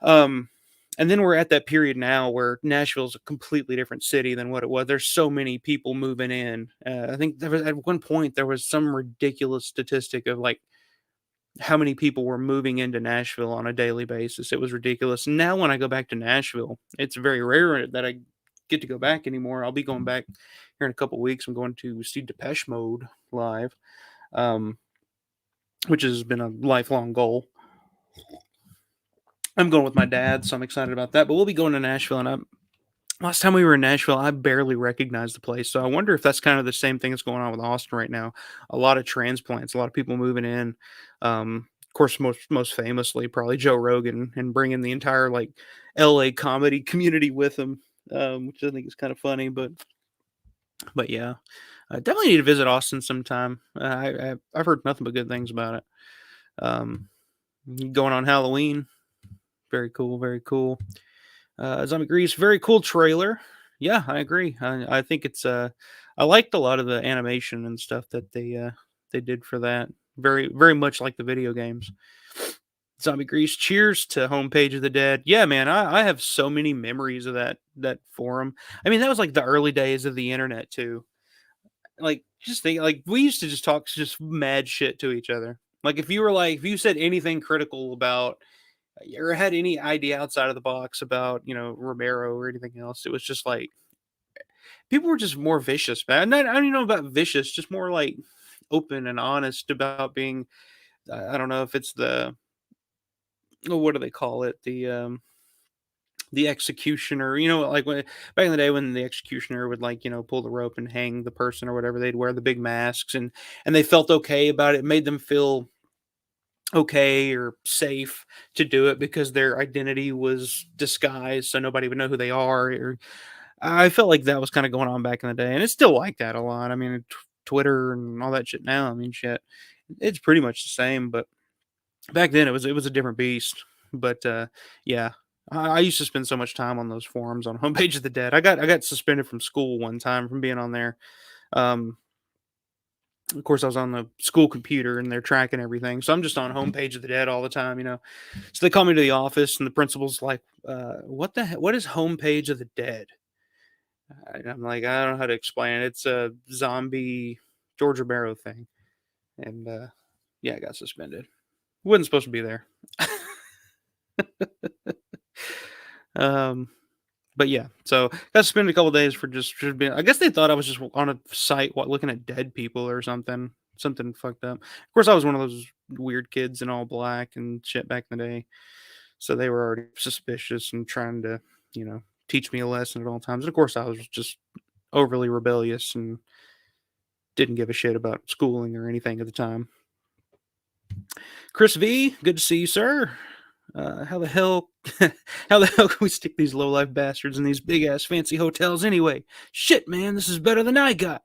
And then we're at that period now where Nashville's a completely different city than what it was. There's so many people moving in. I think there was at one point, there was some ridiculous statistic of like how many people were moving into Nashville on a daily basis. It was ridiculous. Now, when I go back to Nashville, it's very rare that I get to go back anymore. I'll be going back here in a couple weeks. I'm going to see Depeche Mode live, which has been a lifelong goal. I'm going with my dad, so I'm excited about that. But we'll be going to Nashville, and last time we were in Nashville, I barely recognized the place. So I wonder if that's kind of the same thing that's going on with Austin right now. A lot of transplants, a lot of people moving in. Of course, most famously, probably Joe Rogan, and bringing the entire like LA comedy community with him, which I think is kind of funny. But yeah, I definitely need to visit Austin sometime. I've heard nothing but good things about it. Going on Halloween. Very cool, very cool. Zombie Grease, very cool trailer. Yeah, I agree. I think it's I liked a lot of the animation and stuff that they did for that. very, very much like the video games. Zombie Grease, cheers to Homepage of the Dead. Yeah, man, I have so many memories of that forum. I mean, that was like the early days of the internet too. Like, just think, like, we used to just talk just mad shit to each other. Like, if you said anything critical about, or had any idea outside of the box about, Romero or anything else, it was just like, people were just more vicious, man. I don't even know about vicious, just more like open and honest about being, I don't know if it's what do they call it? The executioner, like when back in the day when the executioner would like, pull the rope and hang the person or whatever, they'd wear the big masks and they felt okay about it. It made them feel okay or safe to do it because their identity was disguised so nobody would know who they are. Or I felt like that was kind of going on back in the day, and it's still like that a lot. I mean, Twitter and all that shit now, I mean, shit, it's pretty much the same, but back then it was a different beast. But yeah, I used to spend so much time on those forums on Homepage of the Dead. I got suspended from school one time from being on there. Of course, I was on the school computer and they're tracking everything, so I'm just on Homepage of the Dead all the time. So they call me to the office and the principal's like, "What the heck? What is Homepage of the Dead?" And I'm like, I don't know how to explain it. It's a zombie George Romero thing, and yeah, I got suspended. Wasn't supposed to be there. But yeah, so got suspended a couple days for just being. I guess they thought I was just on a site looking at dead people or something fucked up. Of course, I was one of those weird kids in all black and shit back in the day, so they were already suspicious and trying to, teach me a lesson at all times. And of course, I was just overly rebellious and didn't give a shit about schooling or anything at the time. Chris V, good to see you, sir. How the hell can we stick these low life bastards in these big ass fancy hotels anyway? Shit, man, this is better than I got.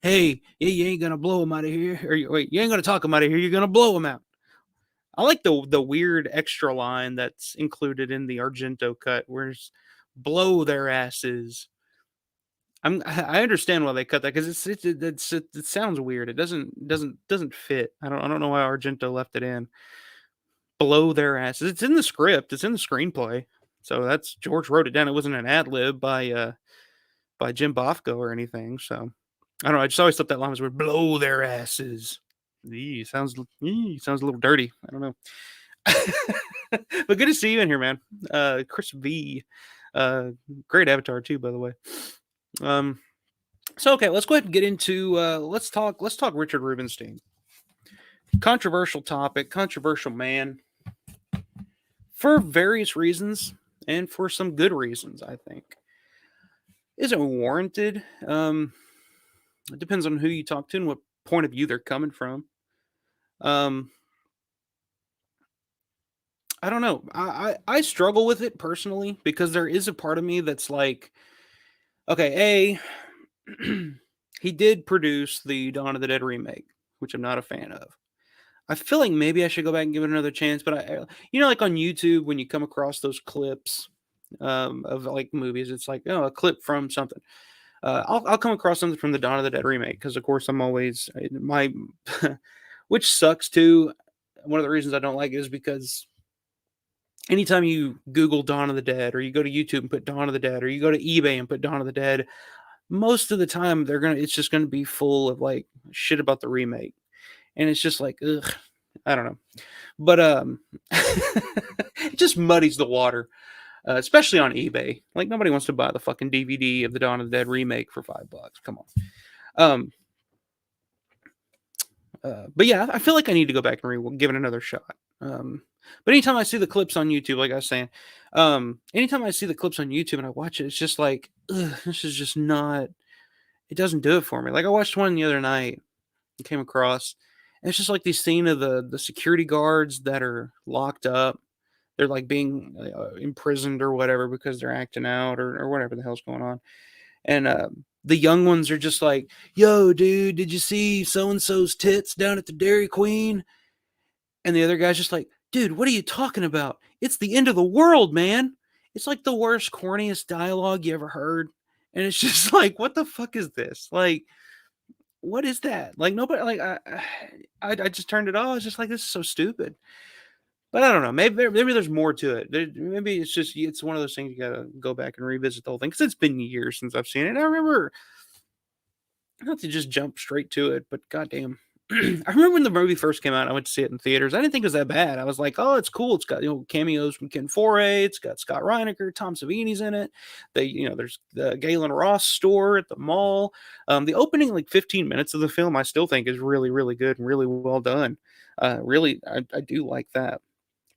Hey, you ain't gonna blow them out of here, wait, you ain't gonna talk them out of here. You're gonna blow them out. I like the weird extra line that's included in the Argento cut, where it's blow their asses. I understand why they cut that because it sounds weird. It doesn't fit. I don't know why Argento left it in. Blow their asses. It's in the script. It's in the screenplay. So that's George wrote it down. It wasn't an ad lib by Jim Bofko or anything. So I don't know. I just always thought that line was weird. Blow their asses. Sounds a little dirty. I don't know. But good to see you in here, man. Chris V. Great avatar too, by the way. So okay, let's go ahead and get into let's talk Richard Rubinstein. Controversial topic, controversial man, for various reasons and for some good reasons, I think. Isn't warranted. It depends on who you talk to and what point of view they're coming from. I don't know. I struggle with it personally because there is a part of me that's like, okay, he did produce the Dawn of the Dead remake, which I'm not a fan of. I feel like maybe I should go back and give it another chance, but like on YouTube, when you come across those clips of like movies, it's like, a clip from something. I'll come across something from the Dawn of the Dead remake because, of course, I'm always which sucks too. One of the reasons I don't like it is because anytime you Google Dawn of the Dead, or you go to YouTube and put Dawn of the Dead, or you go to eBay and put Dawn of the Dead, most of the time it's just gonna be full of like shit about the remake. And it's just like, ugh, I don't know. But it just muddies the water, especially on eBay. Like, nobody wants to buy the fucking DVD of the Dawn of the Dead remake for $5. Come on. But yeah, I feel like I need to go back and give it another shot. But anytime I see the clips on YouTube, like I was saying, anytime I see the clips on YouTube and I watch it, it's just like, ugh, this is just not, it doesn't do it for me. Like, I watched one the other night and came across, and it's just like the scene of the security guards that are locked up. They're like being imprisoned or whatever because they're acting out or whatever the hell's going on. And the young ones are just like, yo, dude, did you see so-and-so's tits down at the Dairy Queen? And the other guy's just like, dude, what are you talking about? It's the end of the world, man. It's like the worst, corniest dialogue you ever heard. And it's just like, what the fuck is this? Like, what is that? Like nobody, like I just turned it off. I was just like, this is so stupid. But I don't know. Maybe there's more to it. Maybe it's one of those things you gotta go back and revisit the whole thing because it's been years since I've seen it. And I remember not to just jump straight to it, but goddamn. I remember when the movie first came out, I went to see it in theaters. I didn't think it was that bad. I was like, oh, it's cool. It's got cameos from Ken Foray. It's got Scott Reiniger, Tom Savini's in it. There's the Galen Ross store at the mall. The opening 15 minutes of the film, I still think is really, really good and really well done. Really, I do like that.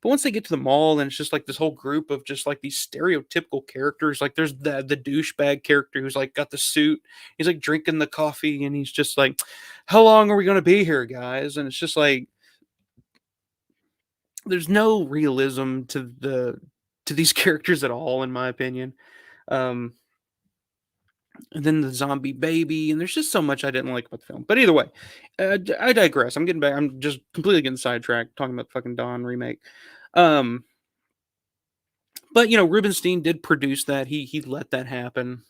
But once they get to the mall, and it's just like this whole group of just like these stereotypical characters. Like there's the douchebag character who's like got the suit. He's like drinking the coffee, and he's just like, "How long are we going to be here, guys?" And it's just like there's no realism to these characters at all, in my opinion. And then the zombie baby, and there's just so much I didn't like about the film. But either way, I digress. I'm getting back. I'm just completely getting sidetracked talking about the fucking Dawn remake. But Rubinstein did produce that. He let that happen.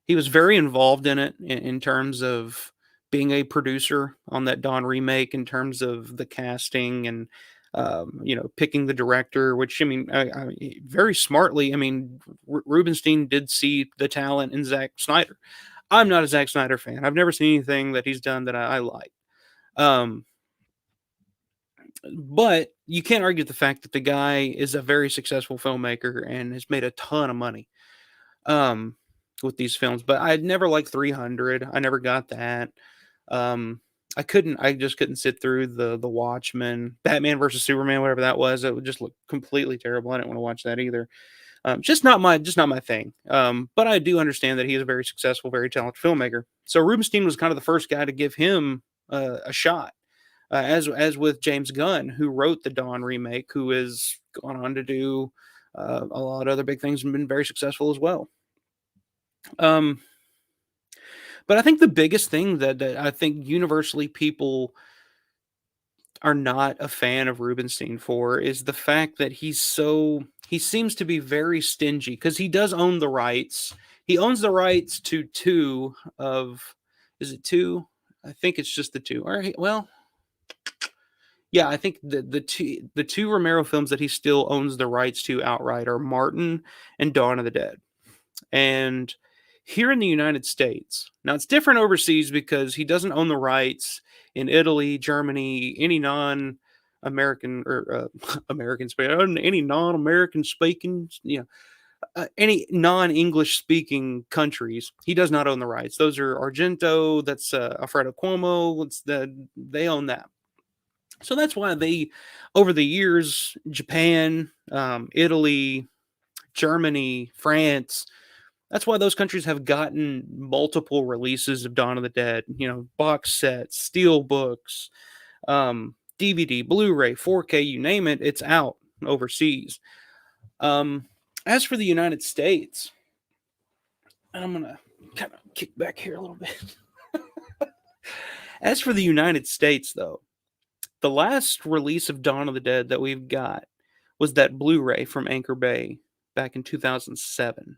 He was very involved in it in terms of being a producer on that Dawn remake, in terms of the casting and picking the director. Which I very smartly. Rubinstein did see the talent in Zack Snyder. I'm not a Zack Snyder fan. I've never seen anything that he's done that I like. But you can't argue the fact that the guy is a very successful filmmaker and has made a ton of money with these films. But I never liked 300. I never got that. I just couldn't sit through the Watchmen, Batman versus Superman, whatever that was. It would just look completely terrible. I didn't want to watch that either. Just not my thing. But I do understand that he is a very successful, very talented filmmaker. So Rubinstein was kind of the first guy to give him a shot. As with James Gunn, who wrote the Dawn remake, who has gone on to do a lot of other big things and been very successful as well. But I think the biggest thing that I think universally people are not a fan of Rubinstein for is the fact that he seems to be very stingy, because he does own the rights. He owns the rights to two of, is it two? I think it's just the two. All right, well. Yeah, I think the two Romero films that he still owns the rights to outright are Martin and Dawn of the Dead. And here in the United States, now it's different overseas because he doesn't own the rights in Italy, Germany, any non-American or American speaking, any non-American speaking, any non-English speaking countries. He does not own the rights. Those are Argento. That's Alfredo Cuomo. They own that. So that's why over the years, Japan, Italy, Germany, France, that's why those countries have gotten multiple releases of Dawn of the Dead, box sets, steel books, DVD, Blu-ray, 4K, you name it, it's out overseas. As for the United States, I'm going to kind of kick back here a little bit. As for the United States, though, the last release of Dawn of the Dead that we've got was that Blu-ray from Anchor Bay back in 2007.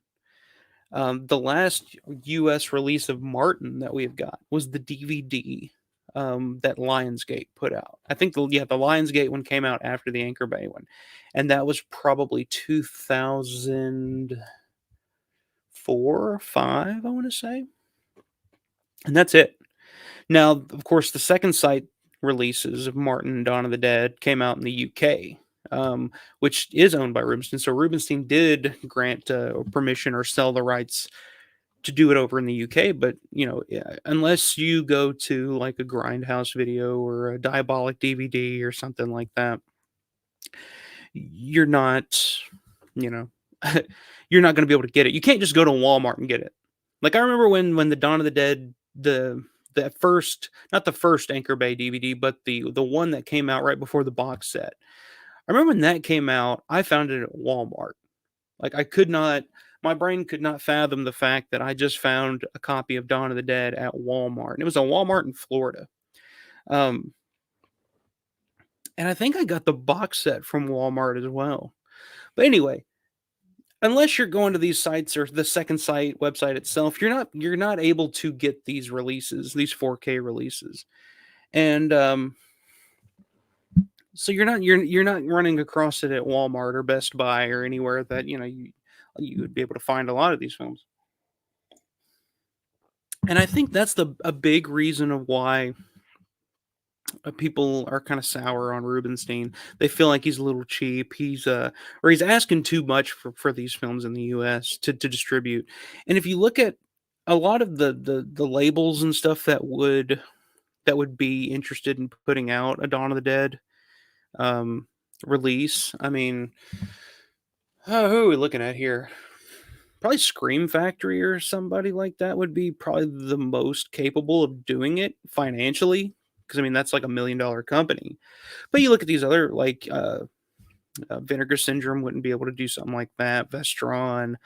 The last U.S. release of Martin that we've got was the DVD that Lionsgate put out. I think the Lionsgate one came out after the Anchor Bay one, and that was probably 2004 or 5, I want to say. And that's it. Now, of course, the second site releases of Martin and Dawn of the Dead came out in the UK, which is owned by Rubinstein. So Rubinstein did grant permission or sell the rights to do it over in the UK. But, unless you go to like a Grindhouse video or a Diabolic DVD or something like that, you're not, you're not going to be able to get it. You can't just go to Walmart and get it. Like I remember when the Dawn of the Dead, not the first Anchor Bay DVD, but the one that came out right before the box set. I remember when that came out, I found it at Walmart. Like my brain could not fathom the fact that I just found a copy of Dawn of the Dead at Walmart. And it was a Walmart in Florida. And I think I got the box set from Walmart as well. But anyway, unless you're going to these sites or the second site website itself, you're not able to get these releases, these 4K releases. And so you're not running across it at Walmart or Best Buy or anywhere that, you would be able to find a lot of these films. And I think that's a big reason of why people are kind of sour on Rubinstein. They feel like he's a little cheap. Or he's asking too much for these films in the US to distribute. And if you look at a lot of the labels and stuff that would be interested in putting out a Dawn of the Dead release, I mean, who are we looking at here? Probably Scream Factory or somebody like that would be probably the most capable of doing it financially, because I mean that's like $1 million company. But you look at these other like Vinegar Syndrome wouldn't be able to do something like that. Vestron,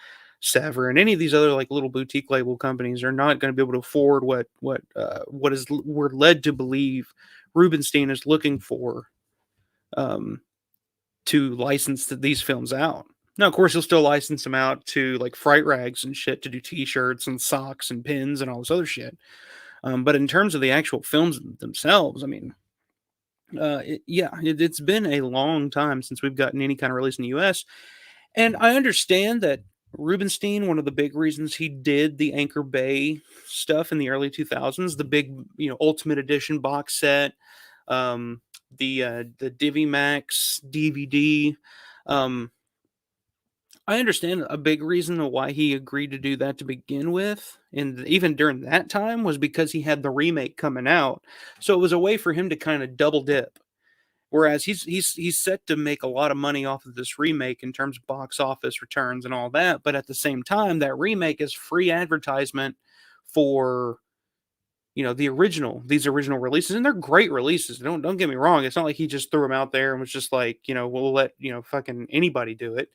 Severin, any of these other like little boutique label companies are not going to be able to afford what we're led to believe Rubinstein is looking for to license these films out. Now, of course, he'll still license them out to like Fright Rags and shit to do T-shirts and socks and pins and all this other shit. But in terms of the actual films themselves, I mean, it's been a long time since we've gotten any kind of release in the U.S. And I understand that Rubinstein, one of the big reasons he did the Anchor Bay stuff in the early 2000s, the big, Ultimate Edition box set, the DiviMax DVD. I understand a big reason why he agreed to do that to begin with, and even during that time, was because he had the remake coming out. So it was a way for him to kind of double dip. Whereas he's set to make a lot of money off of this remake in terms of box office returns and all that, but at the same time, that remake is free advertisement for these original releases, and they're great releases. Don't get me wrong. It's not like he just threw them out there and was just like, we'll let fucking anybody do it.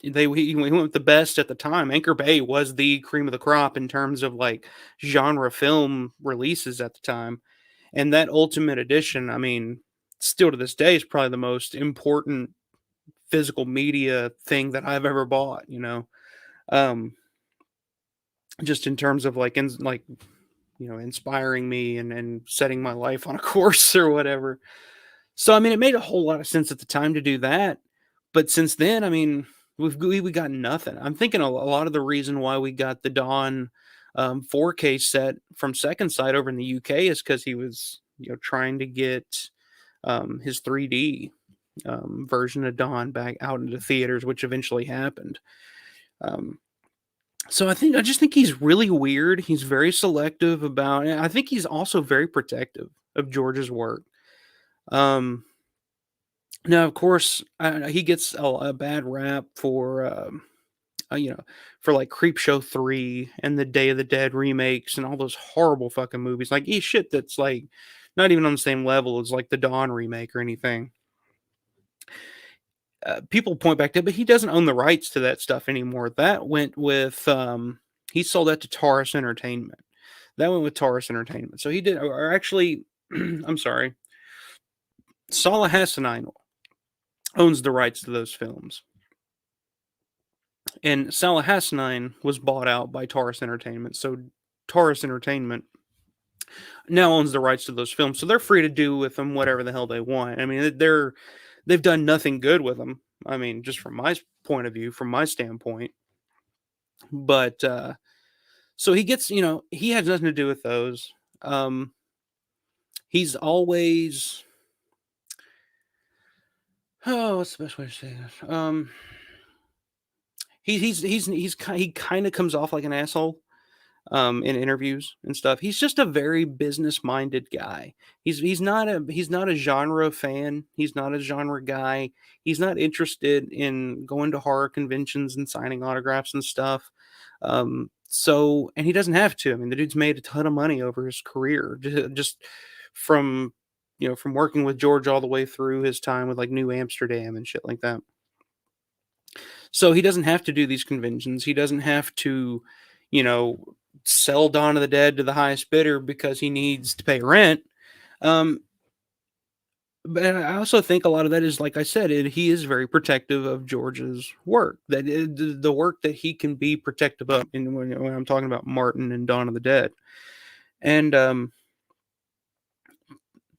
He went with the best at the time. Anchor Bay was the cream of the crop in terms of like genre film releases at the time. And that Ultimate Edition, I mean, still to this day is probably the most important physical media thing that I've ever bought, just in terms of like inspiring me and setting my life on a course or whatever. So, I mean, it made a whole lot of sense at the time to do that. But since then, I mean, we got nothing. I'm thinking a lot of the reason why we got the Dawn 4K set from Second Sight over in the UK is because he was, trying to get his 3D version of Dawn back out into theaters, which eventually happened. So I just think he's really weird. He's very selective about it. I think he's also very protective of George's work. Now, of course, he gets a bad rap for, for like Creepshow 3 and the Day of the Dead remakes and all those horrible fucking movies. Like, he's shit that's like not even on the same level as like the Dawn remake or anything. People point back to it, but he doesn't own the rights to that stuff anymore. That went with, he sold that to Taurus Entertainment. So he did, or actually, I'm sorry, Salah Hassanine owns the rights to those films. And Salah Hassanine was bought out by Taurus Entertainment. So Taurus Entertainment now owns the rights to those films. So they're free to do with them whatever the hell they want. I mean, they've done nothing good with them. I mean, just from my point of view, from my standpoint. But so he gets, he has nothing to do with those. He's always, what's the best way to say this? He kind of comes off like an asshole in interviews and stuff. He's just a very business-minded guy. He's not a genre fan. He's not a genre guy. He's not interested in going to horror conventions and signing autographs and stuff. And he doesn't have to. I mean, the dude's made a ton of money over his career, just from working with George all the way through his time with like New Amsterdam and shit like that. So he doesn't have to do these conventions. He doesn't have to, sell Dawn of the Dead to the highest bidder because he needs to pay rent. But I also think a lot of that is, like I said, he is very protective of George's work. That the work that he can be protective of. And when I'm talking about Martin and Dawn of the Dead, and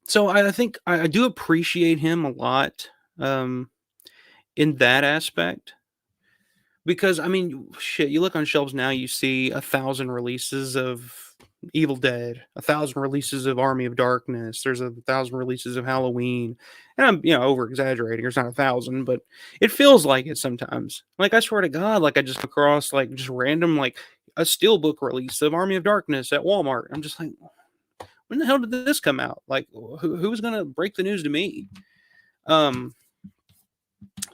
so I think I do appreciate him a lot in that aspect. Because I mean, shit, you look on shelves now, you see 1,000 releases of Evil Dead, 1,000 releases of Army of Darkness. There's 1,000 releases of Halloween, and I'm over exaggerating. It's not 1,000, but it feels like it sometimes. Like I swear to God, like I just come across like just random like a steelbook release of Army of Darkness at Walmart. I'm just like, when the hell did this come out? Like, who's gonna break the news to me?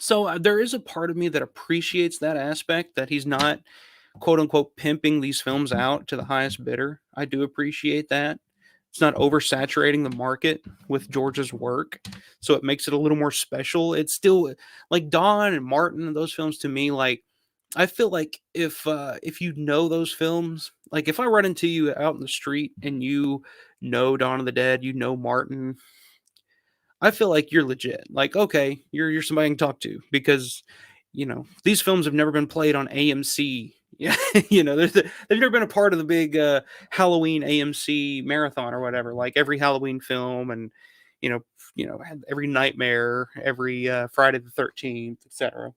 So there is a part of me that appreciates that aspect, that he's not quote unquote pimping these films out to the highest bidder. I do appreciate that. It's not oversaturating the market with George's work, so it makes it a little more special. It's still like Dawn and Martin and those films to me. Like I feel like if you know those films, like if I run into you out in the street and you know Dawn of the Dead, you know Martin, I feel like you're legit. Like, okay, you're somebody I can talk to, because these films have never been played on AMC. Yeah, they've never been a part of the big Halloween AMC marathon or whatever. Like every Halloween film, and every Nightmare, every Friday the 13th, etc.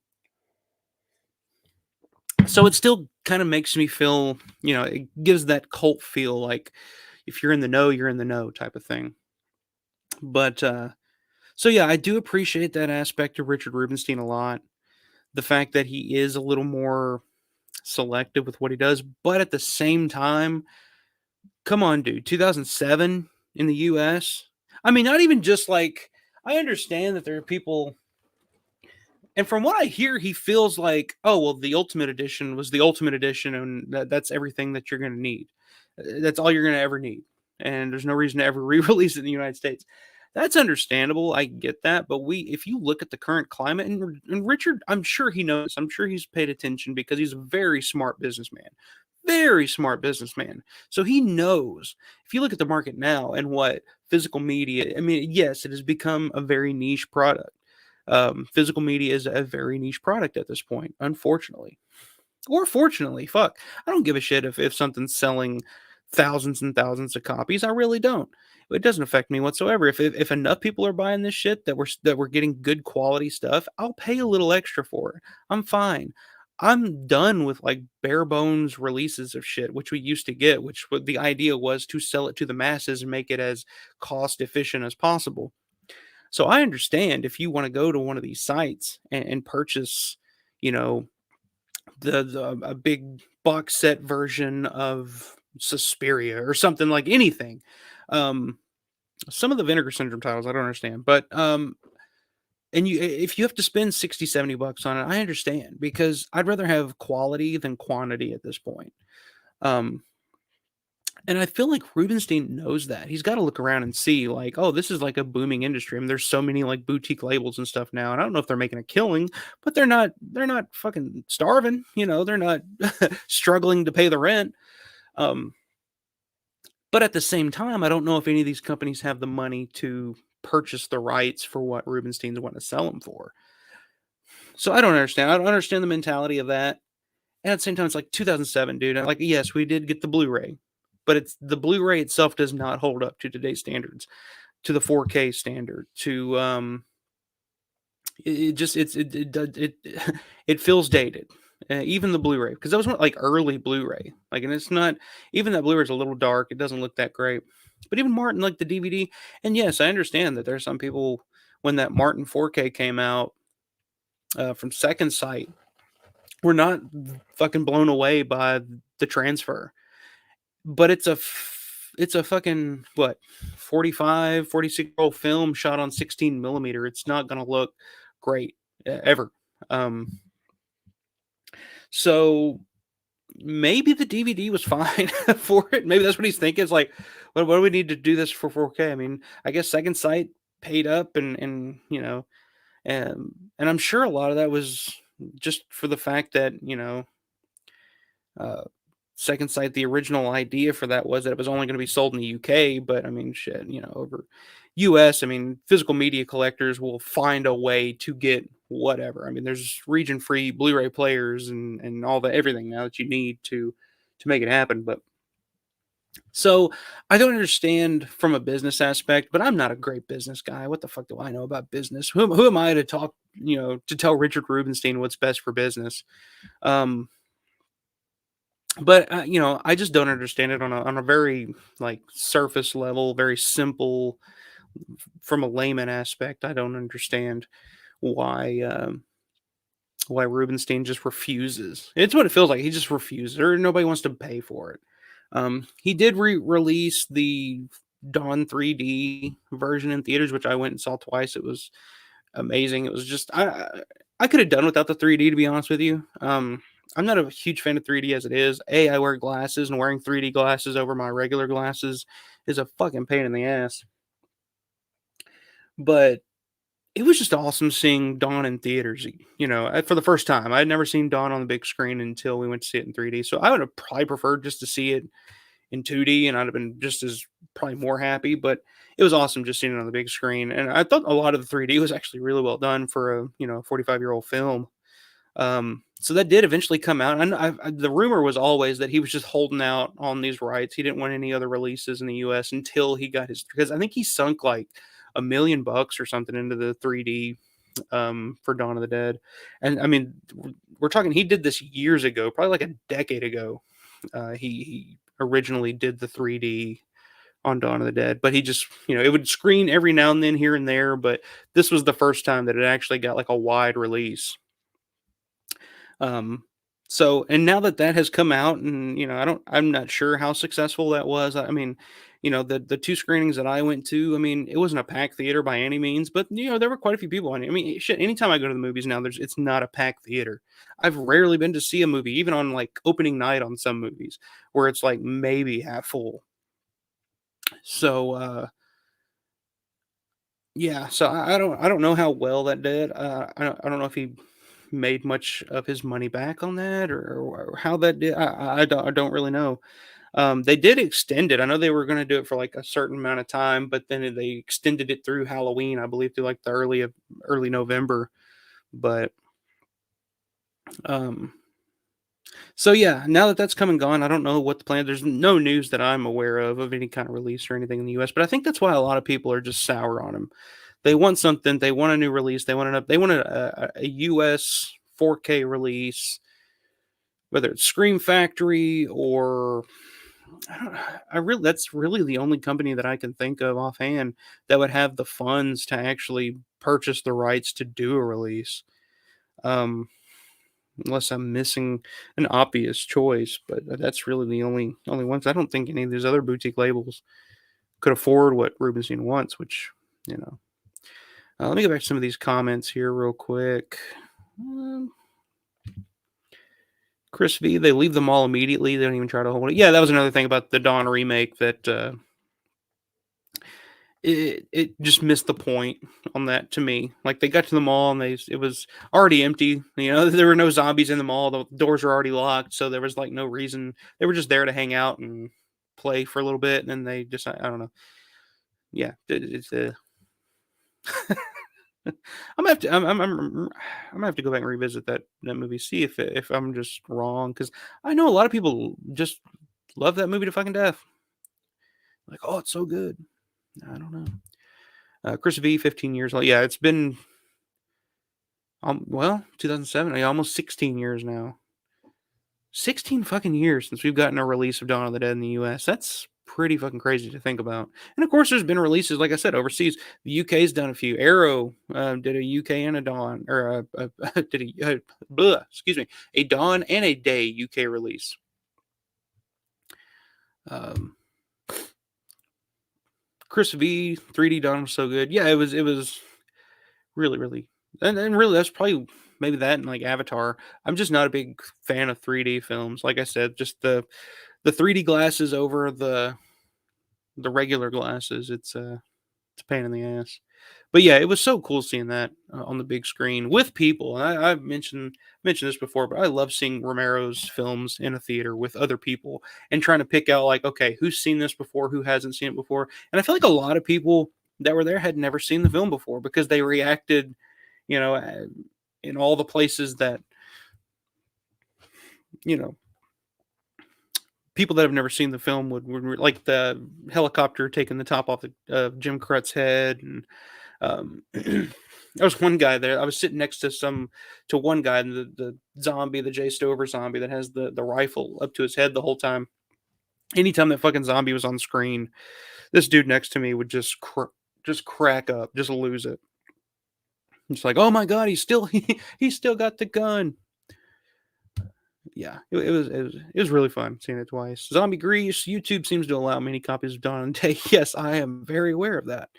So it still kind of makes me feel, it gives that cult feel, like if you're in the know, you're in the know type of thing. But so yeah, I do appreciate that aspect of Richard Rubinstein a lot. The fact that he is a little more selective with what he does, but at the same time, come on, dude, 2007 in the US. I mean, not even just like, I understand that there are people, and from what I hear, he feels like, oh, well, the Ultimate Edition was the Ultimate Edition, and that's everything that you're going to need. That's all you're going to ever need. And there's no reason to ever re-release it in the United States. That's understandable. I get that. But if you look at the current climate, and Richard, I'm sure he knows, I'm sure he's paid attention, because he's a very smart businessman. Very smart businessman. So he knows, if you look at the market now and what physical media, I mean, yes, it has become a very niche product. Physical media is a very niche product at this point, unfortunately. Or fortunately, fuck. I don't give a shit if something's selling thousands and thousands of copies. I really don't. It doesn't affect me whatsoever. If enough people are buying this shit that we're getting good quality stuff, I'll pay a little extra for it. I'm fine. I'm done with like bare bones releases of shit, which we used to get, which the idea was to sell it to the masses and make it as cost efficient as possible. So I understand if you want to go to one of these sites and purchase, a big box set version of Suspiria or something, like anything. Some of the Vinegar Syndrome titles I don't understand, but and if you have to spend 60, 70 bucks on it, I understand, because I'd rather have quality than quantity at this point. And I feel like Rubinstein knows that. He's got to look around and see, like, oh, this is like a booming industry. I mean, there's so many like boutique labels and stuff now, and I don't know if they're making a killing, but they're not fucking starving. They're not struggling to pay the rent. But at the same time, I don't know if any of these companies have the money to purchase the rights for what Rubinstein's wanting to sell them for. So I don't understand. I don't understand the mentality of that. And at the same time, it's like 2007, dude. Like, yes, we did get the Blu-ray, but the Blu-ray itself does not hold up to today's standards, to the 4K standard, to it feels dated. Even the Blu-ray, because that was like early Blu-ray, like, and it's not even that Blu-ray is a little dark. It doesn't look that great. But even Martin, like the DVD, and yes, I understand that there's some people, when that Martin 4K came out from Second Sight, were not fucking blown away by the transfer. But it's a fucking, what, 46-year-old film shot on 16 millimeter. It's not going to look great ever. So maybe the DVD was fine for it. Maybe that's what he's thinking. It's like, what do we need to do this for 4K? I mean, I guess Second Sight paid up, and I'm sure a lot of that was just for the fact that, Second Sight, the original idea for that was that it was only going to be sold in the UK, but I mean, shit, over US, I mean, physical media collectors will find a way to get whatever. I mean, there's region-free Blu-ray players and all the everything now that you need to make it happen. But so I don't understand from a business aspect, but I'm not a great business guy. What the fuck do I know about business? Who am I to talk, to tell Richard Rubinstein what's best for business? Um, but I just don't understand it on a very like surface level, very simple from a layman aspect. I don't understand why Rubinstein just refuses. It's what it feels like. He just refuses, or nobody wants to pay for it. He did release the Dawn 3D version in theaters, which I went and saw twice. It was amazing. It was just I could have done without the 3D, to be honest with you. I'm not a huge fan of 3D as it is. I wear glasses, and wearing 3D glasses over my regular glasses is a fucking pain in the ass. But it was just awesome seeing Dawn in theaters, for the first time. I'd never seen Dawn on the big screen until we went to see it in 3D. So I would have probably preferred just to see it in 2D, and I'd have been just as probably more happy. But it was awesome just seeing it on the big screen. And I thought a lot of the 3D was actually really well done for a 45-year-old film. So that did eventually come out. And the rumor was always that he was just holding out on these rights. He didn't want any other releases in the US until he got his, because I think he sunk like $1 million or something into the 3D for Dawn of the Dead. And I mean, we're talking, he did this years ago, probably like a decade ago. He originally did the 3D on Dawn of the Dead, but he just, it would screen every now and then here and there, but this was the first time that it actually got like a wide release. So, and now that has come out, and I'm not sure how successful that was. I mean, the two screenings that I went to, I mean, it wasn't a packed theater by any means, but there were quite a few people on it. I mean, shit, anytime I go to the movies now, it's not a packed theater. I've rarely been to see a movie, even on like opening night on some movies, where it's like maybe half full. So, yeah, so I don't know how well that did. I don't know if he made much of his money back on that, or how that did. I don't really know. They did extend it. I know they were going to do it for like a certain amount of time, but then they extended it through Halloween, I believe, through like the early November. But so yeah, now that that's come and gone, I don't know what the plan. There's no news that I'm aware of any kind of release or anything in the U.S. But I think that's why a lot of people are just sour on him. They want something. They want a new release. They want a U.S. 4K release, whether it's Scream Factory or that's really the only company that I can think of offhand that would have the funds to actually purchase the rights to do a release. Unless I'm missing an obvious choice, but that's really the only ones. I don't think any of these other boutique labels could afford what Rubinstein wants, which, let me go back to some of these comments here real quick. Chris V, they leave them all immediately. They don't even try to hold it. Yeah, that was another thing about the Dawn remake, that it just missed the point on that to me. Like, they got to the mall and it was already empty. There were no zombies in the mall. The doors were already locked, so there was like no reason. They were just there to hang out and play for a little bit, and then they just, I don't know. Yeah, it's I'm gonna have to go back and revisit that movie, see if I'm just wrong, because I know a lot of people just love that movie to fucking death. Like, oh, it's so good. I don't know. Chris V, 15 years old. Yeah, it's been 2007. Almost 16 years now. 16 fucking years since we've gotten a release of Dawn of the Dead in the U.S. That's pretty fucking crazy to think about. And of course, there's been releases, like I said, overseas. The UK's done a few. Arrow did a UK and a Dawn, or a Dawn and a Day UK release. Chris V, 3D Dawn was so good. Yeah, it was really, really, and really, that's probably maybe that and like Avatar. I'm just not a big fan of 3D films. Like I said, just the 3D glasses over the regular glasses. It's a pain in the ass. But yeah, it was so cool seeing that on the big screen with people. And I've mentioned this before, but I love seeing Romero's films in a theater with other people and trying to pick out like, okay, who's seen this before, who hasn't seen it before. And I feel like a lot of people that were there had never seen the film before because they reacted, you know, in all the places that, you know, people that have never seen the film would like the helicopter taking the top off the Jim Crut's head. And there was one guy there. I was sitting next to one guy, and the zombie, the Jay Stover zombie that has the rifle up to his head the whole time. Anytime that fucking zombie was on screen, this dude next to me would just crack up, just lose it. It's like, oh my god, he's still got the gun. Yeah, it was really fun seeing it twice. Zombie Grease. YouTube seems to allow many copies of Dawn of the Day. Yes, I am very aware of that.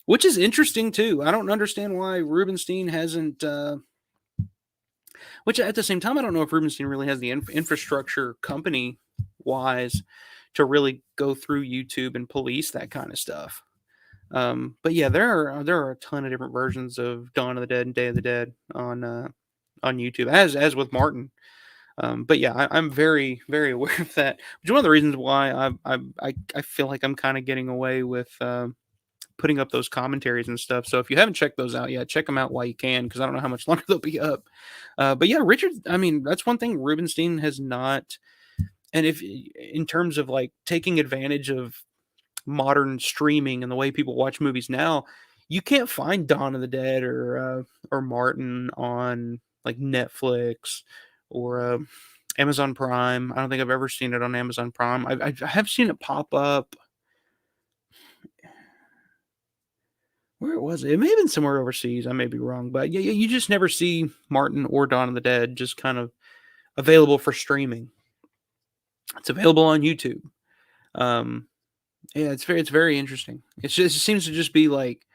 Which is interesting too. I don't understand why Rubinstein hasn't. Which at the same time, I don't know if Rubinstein really has the infrastructure company wise to really go through YouTube and police that kind of stuff. But yeah, there are a ton of different versions of Dawn of the Dead and Day of the Dead on YouTube, as with Martin. But yeah, I'm very, very aware of that. Which is one of the reasons why I feel like I'm kind of getting away with putting up those commentaries and stuff. So if you haven't checked those out yet, check them out while you can, because I don't know how much longer they'll be up. But yeah, Richard, I mean, that's one thing Rubinstein has not. And if in terms of like taking advantage of modern streaming and the way people watch movies now, you can't find Dawn of the Dead or Martin on like Netflix or Amazon Prime. I don't think I've ever seen it on Amazon Prime. I have seen it pop up. Where was it? It may have been somewhere overseas. I may be wrong, but yeah, you just never see Martin or Dawn of the Dead just kind of available for streaming. It's available on YouTube. Yeah, it's very interesting. It seems to just be like,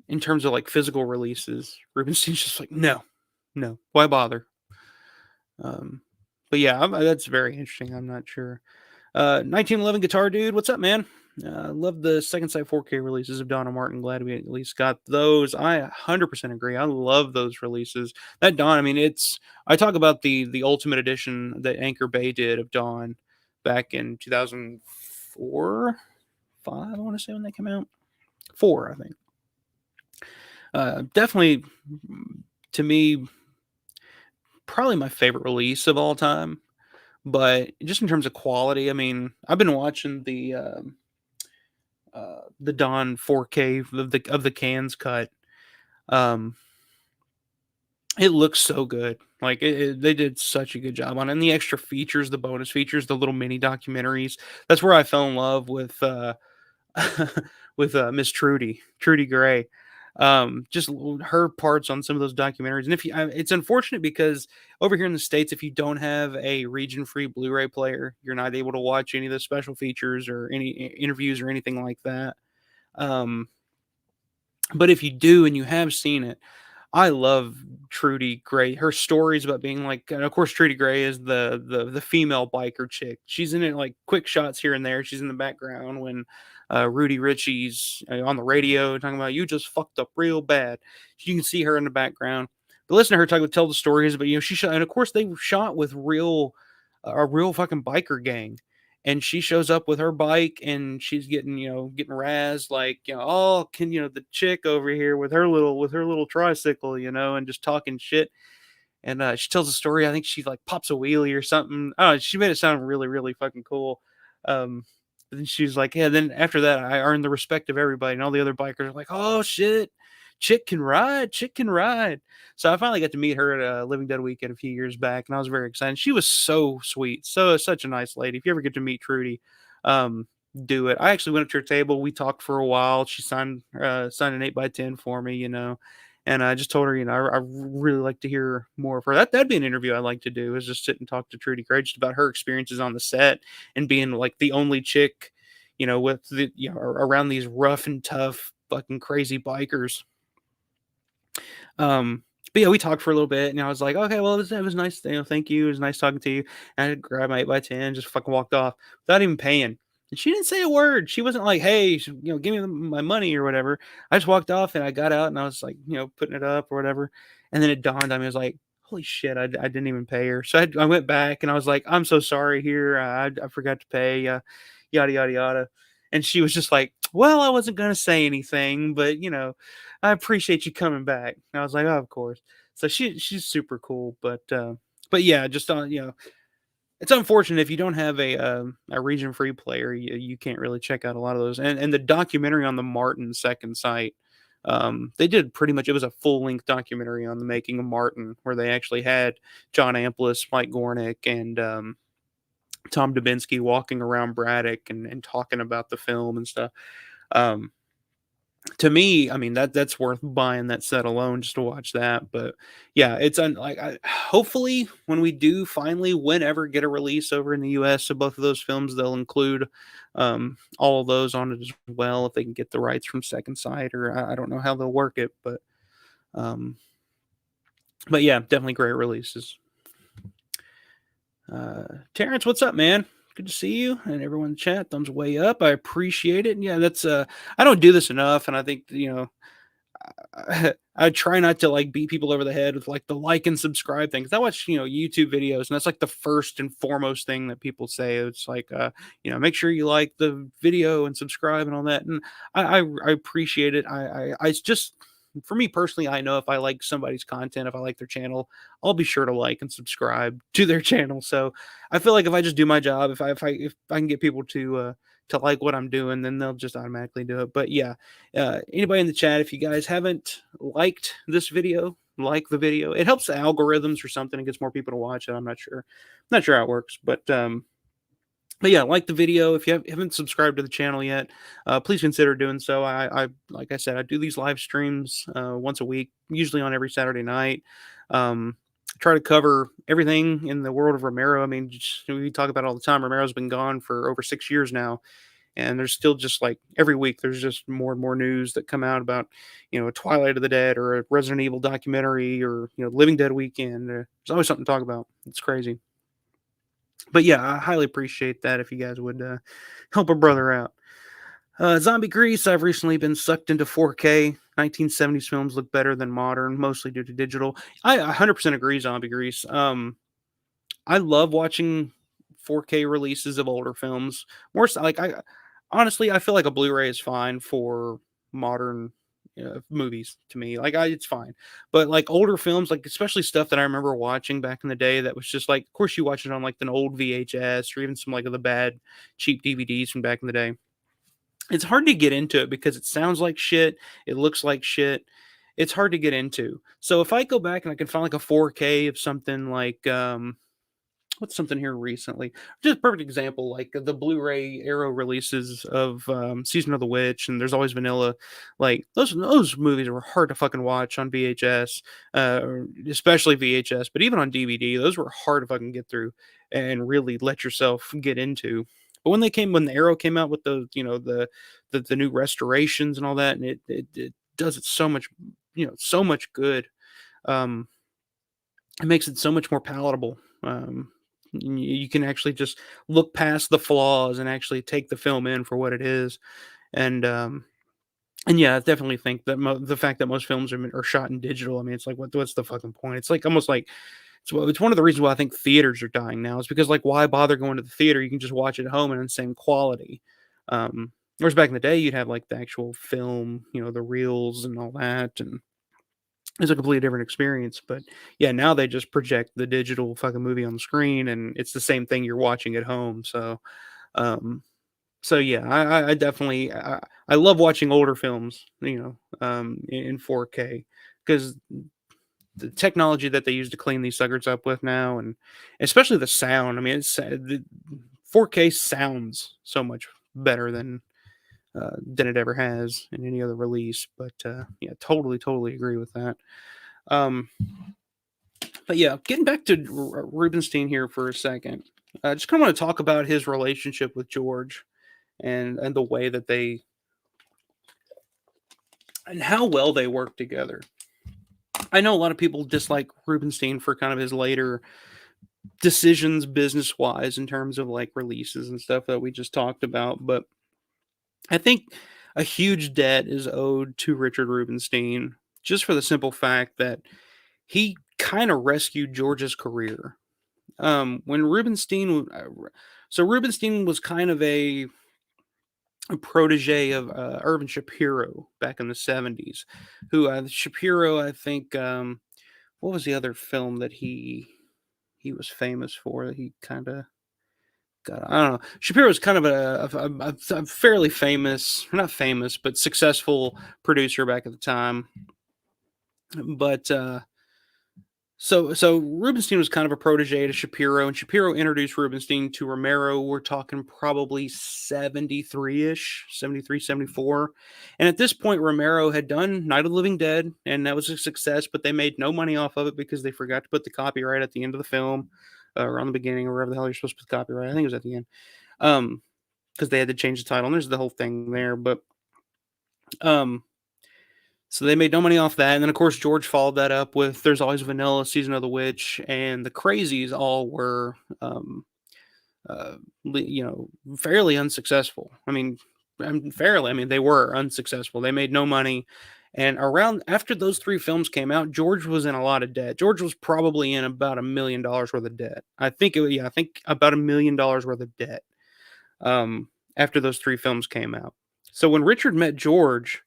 in terms of like physical releases, Rubinstein's just like, no, why bother? But yeah, that's very interesting. I'm not sure. 1911 Guitar Dude, what's up, man? Love the second sight 4K releases of Dawn and Martin. Glad we at least got those. I 100% agree. I love those releases. That Dawn, I mean, I talk about the Ultimate Edition that Anchor Bay did of Dawn back in 2004, 5. I want to say when they came out. 4, I think. Definitely, to me, probably my favorite release of all time. But just in terms of quality, I mean, I've been watching the Dawn 4K of the cans cut. It looks so good. Like they did such a good job on it. And the extra features, the bonus features, the little mini documentaries. That's where I fell in love with with Miss Trudy Gray. Just her parts on some of those documentaries. And it's unfortunate because over here in the States, if you don't have a region-free Blu-ray player, you're not able to watch any of the special features or any interviews or anything like that. But if you do and you have seen it, I love Trudy Gray. Her stories about being like, and of course, Trudy Gray is the female biker chick. She's in it like quick shots here and there. She's in the background when Rudy Ritchie's on the radio talking about, you just fucked up real bad. You can see her in the background. But listen to her tell the stories. But she shot, and of course they shot with a real fucking biker gang. And she shows up with her bike, and she's getting razzed, like, oh, can the chick over here with her little tricycle, and just talking shit. And she tells a story. I think she like pops a wheelie or something. Oh, she made it sound really, really fucking cool. But then she's like, yeah. Then after that, I earned the respect of everybody, and all the other bikers are like, oh shit, chick can ride. So I finally got to meet her at a Living Dead weekend a few years back, and I was very excited. She was so sweet, such a nice lady. If you ever get to meet Trudy, do it. I actually went up to her table. We talked for a while. She signed an 8x10 for me, and I just told her, I really like to hear more of her. That'd be an interview I'd like to do, is just sit and talk to Trudy Gray just about her experiences on the set and being like the only chick, with the around these rough and tough fucking crazy bikers. But yeah, we talked for a little bit, and I was like, okay, well, it was nice. Thank you. It was nice talking to you. And I grabbed my 8x10, just fucking walked off without even paying. And she didn't say a word. She wasn't like, hey, give me my money or whatever. I just walked off, and I got out, and I was like, putting it up or whatever. And then it dawned on me, I was like, holy shit, I didn't even pay her. So I went back, and I was like, I'm so sorry here. I forgot to pay, yada, yada, yada. And she was just like, well, I wasn't going to say anything, but I appreciate you coming back. And I was like, oh, of course. So she's super cool, but yeah, just on it's unfortunate if you don't have a region free player, you can't really check out a lot of those. And the documentary on the Martin second site, they did pretty much, it was a full length documentary on the making of Martin, where they actually had John Amplis, Mike Gornick, and Tom Dubinsky walking around Braddock and talking about the film and stuff. To me, I mean that's worth buying that set alone just to watch that. But yeah, it's hopefully when we do finally, whenever, get a release over in the U.S. of both of those films, they'll include all of those on it as well if they can get the rights from Second Sight, or I don't know how they'll work it, but yeah, definitely great releases. Terrence, what's up, man? Good to see you, and everyone in the chat. Thumbs way up. I appreciate it. And yeah, that's I don't do this enough, and I think I try not to like beat people over the head with like the like and subscribe thing. Cause I watch YouTube videos, and that's like the first and foremost thing that people say. It's like make sure you like the video and subscribe and all that. And I appreciate it. I just, for me personally, I know if I like somebody's content, if I like their channel, I'll be sure to like and subscribe to their channel. So I feel like if I just do my job, if I can get people to like what I'm doing, then they'll just automatically do it. But yeah, anybody in the chat, if you guys haven't liked this video, like the video. It helps the algorithms or something. It gets more people to watch it. I'm not sure how it works, but yeah, like the video. If you haven't subscribed to the channel yet, please consider doing so. I like I said, I do these live streams once a week, usually on every Saturday night. Try to cover everything in the world of Romero. I mean, we talk about it all the time. Romero's been gone for over 6 years now, and there's still just like every week there's just more and more news that come out about a Twilight of the Dead or a Resident Evil documentary or Living Dead weekend. There's always something to talk about. It's crazy. But yeah, I highly appreciate that if you guys would help a brother out. Zombie Grease, I've recently been sucked into 4K. 1970s films look better than modern, mostly due to digital. I 100% agree, Zombie Grease. I love watching 4K releases of older films. More so, like honestly, I feel like a Blu-ray is fine for modern movies to me. Like it's fine, but like older films, like especially stuff that I remember watching back in the day, that was just like, of course you watch it on like an old VHS or even some like of the bad cheap DVDs from back in the day. It's hard to get into it because it sounds like shit, it looks like shit. It's hard to get into. So if I go back and I can find like a 4K of something like what's something here recently? Just a perfect example, like the Blu-ray Arrow releases of Season of the Witch, and There's Always Vanilla. Like those movies were hard to fucking watch on VHS, especially VHS, but even on DVD, those were hard to fucking get through and really let yourself get into. But when the Arrow came out with the the new restorations and all that, and it does it so much, so much good. It makes it so much more palatable. You can actually just look past the flaws and actually take the film in for what it is. And yeah, I definitely think that the fact that most films are shot in digital, I mean, it's like, what's the fucking point? It's like almost like it's one of the reasons why I think theaters are dying now. Is because, like, why bother going to the theater? You can just watch it at home and in the same quality. Whereas back in the day, you'd have like the actual film, the reels and all that, and it's a completely different experience. But yeah, now they just project the digital fucking movie on the screen, and it's the same thing you're watching at home. So, yeah, I definitely I love watching older films, in 4K, because the technology that they use to clean these suckers up with now, and especially the sound. I mean, the 4K sounds so much better than it ever has in any other release. But yeah, totally agree with that. But yeah, getting back to Rubinstein here for a second, I just kind of want to talk about his relationship with George and the way that they and how well they work together. I know a lot of people dislike Rubinstein for kind of his later decisions business wise in terms of like releases and stuff that we just talked about, but I think a huge debt is owed to Richard Rubinstein just for the simple fact that he kind of rescued George's career. When Rubinstein was kind of a protege of Irvin Shapiro back in the 70s. Who Shapiro, I think, what was the other film that he was famous for? He kind of got, I don't know. Shapiro was kind of a fairly famous, not famous, but successful producer back at the time. But so Rubinstein was kind of a protege to Shapiro, and Shapiro introduced Rubinstein to Romero. We're talking probably 73-ish, 73, 74. And at this point, Romero had done Night of the Living Dead, and that was a success, but they made no money off of it because they forgot to put the copyright at the end of the film, or on the beginning, or wherever the hell you're supposed to put the copyright. I think it was at the end. Because they had to change the title, and there's the whole thing there. But so they made no money off that. And then, of course, George followed that up with There's Always Vanilla, Season of the Witch, and The Crazies all were, fairly unsuccessful. I mean, they were unsuccessful. They made no money. And after those three films came out, George was in a lot of debt. George was probably in about $1 million worth of debt. I think about $1 million worth of debt. After those three films came out. So when Richard met George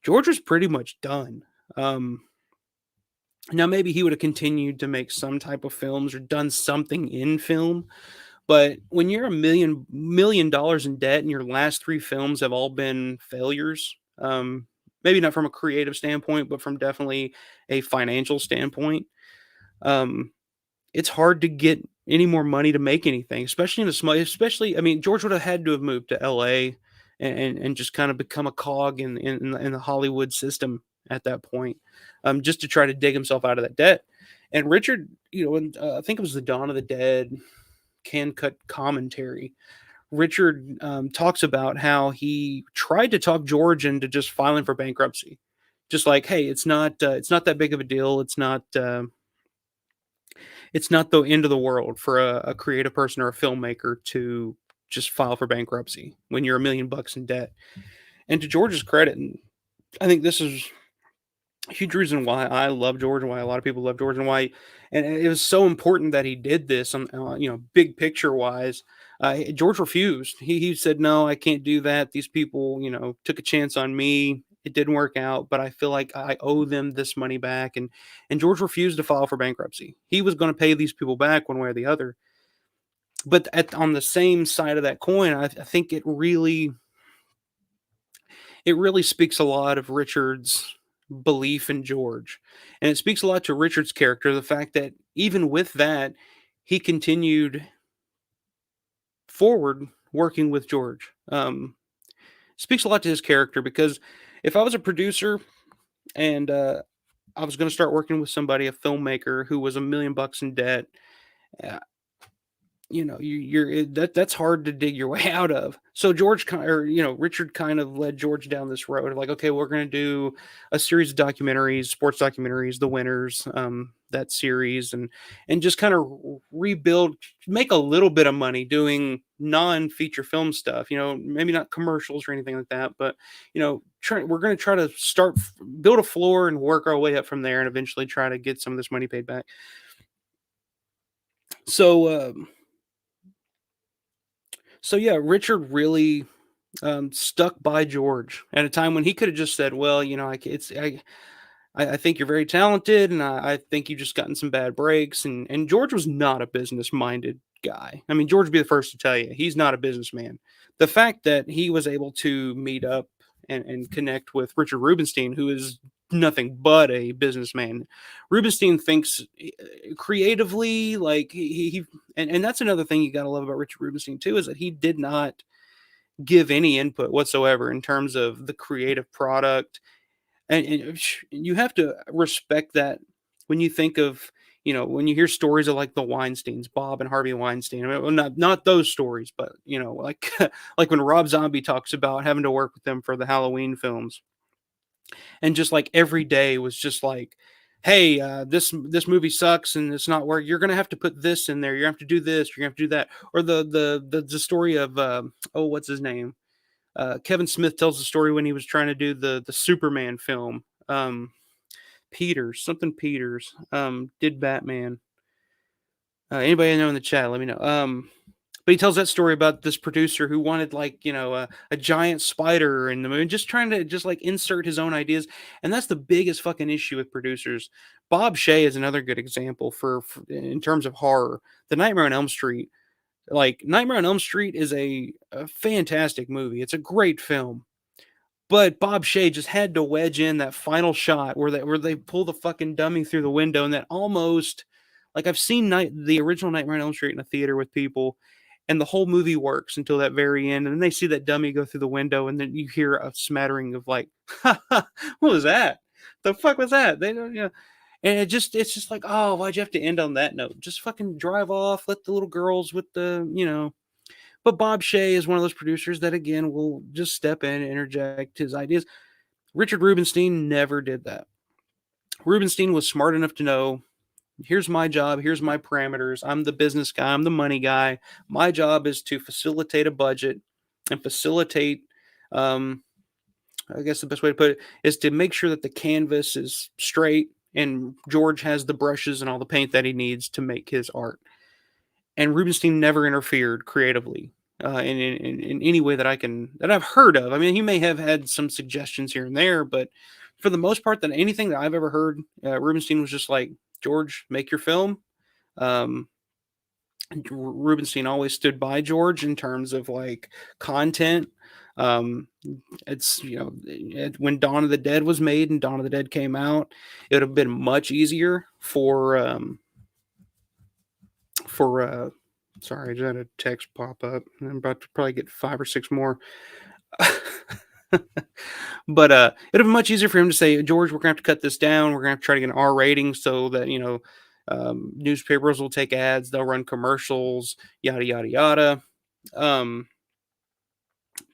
was pretty much done. Now maybe he would have continued to make some type of films or done something in film, but when you're $1 million in debt and your last three films have all been failures, maybe not from a creative standpoint, but from definitely a financial standpoint, it's hard to get any more money to make anything, especially in a small. I mean, George would have had to have moved to L.A. and just kind of become a cog in the Hollywood system at that point, just to try to dig himself out of that debt. And Richard, I think it was the Dawn of the Dead Can Cut commentary. Richard talks about how he tried to talk George into just filing for bankruptcy, just like, hey, it's not that big of a deal. It's not the end of the world for a creative person or a filmmaker to just file for bankruptcy when you're $1 million in debt. And to George's credit, and I think this is a huge reason why I love George and why a lot of people love George, and it was so important that he did this on, big picture wise. George refused. He said, no, I can't do that. These people, took a chance on me. It didn't work out, but I feel like I owe them this money back. And George refused to file for bankruptcy. He was going to pay these people back one way or the other. But on the same side of that coin, I think it really speaks a lot of Richard's belief in George. And it speaks a lot to Richard's character, the fact that even with that, he continued forward working with George. Speaks a lot to his character, because if I was a producer and I was going to start working with somebody, a filmmaker who was $1 million in debt, that's hard to dig your way out of. So Richard kind of led George down this road of like, okay, we're going to do a series of documentaries, sports documentaries, The Winners, that series, and just kind of rebuild, make a little bit of money doing non-feature film stuff, maybe not commercials or anything like that, but we're going to try to build a floor and work our way up from there, and eventually try to get some of this money paid back. So yeah, Richard really stuck by George at a time when he could have just said, well, I think you're very talented, and I think you've just gotten some bad breaks. And George was not a business-minded guy. I mean, George would be the first to tell you, he's not a businessman. The fact that he was able to meet up and connect with Richard Rubinstein, who is nothing but a businessman. Rubinstein thinks creatively, like and that's another thing you got to love about Richard Rubinstein too, is that he did not give any input whatsoever in terms of the creative product. And you have to respect that when you think of, when you hear stories of like the Weinsteins, Bob and Harvey Weinstein. I mean, not those stories, but like like when Rob Zombie talks about having to work with them for the Halloween films, and just like every day was just like, hey, this movie sucks and it's not work. You're gonna have to put this in there. You're gonna have to do this. You're gonna have to do that. Or the story of what's his name? Kevin Smith tells the story when he was trying to do the Superman film. Peters did Batman. Anybody know in the chat? Let me know. But he tells that story about this producer who wanted like, a giant spider in the movie, just trying to just like insert his own ideas. And that's the biggest fucking issue with producers. Bob Shaye is another good example for in terms of horror. The Nightmare on Elm Street, like Nightmare on Elm Street is a fantastic movie. It's a great film. But Bob Shaye just had to wedge in that final shot where they pull the fucking dummy through the window, and that almost, like, I've seen the original Nightmare on Elm Street in a theater with people, and the whole movie works until that very end, and then they see that dummy go through the window, and then you hear a smattering of like, what was that? The fuck was that? They don't, and it's just like, oh, why'd you have to end on that note? Just fucking drive off, let the little girls with the. But Bob Shaye is one of those producers that, again, will just step in and interject his ideas. Richard Rubinstein never did that. Rubinstein was smart enough to know, here's my job, here's my parameters. I'm the business guy, I'm the money guy. My job is to facilitate a budget and facilitate, I guess the best way to put it is to make sure that the canvas is straight and George has the brushes and all the paint that he needs to make his art. And Rubinstein never interfered creatively in any way that I've heard of. I mean, he may have had some suggestions here and there, but for the most part, anything that I've ever heard, Rubinstein was just like, George, make your film. Rubinstein always stood by George in terms of like content. It's when Dawn of the Dead was made and Dawn of the Dead came out, it would have been much easier for sorry, I just had a text pop up. I'm about to probably get 5 or 6 more. But it'd be much easier for him to say, George, we're gonna have to cut this down. We're gonna have to try to get an R rating so that newspapers will take ads, they'll run commercials, yada yada yada.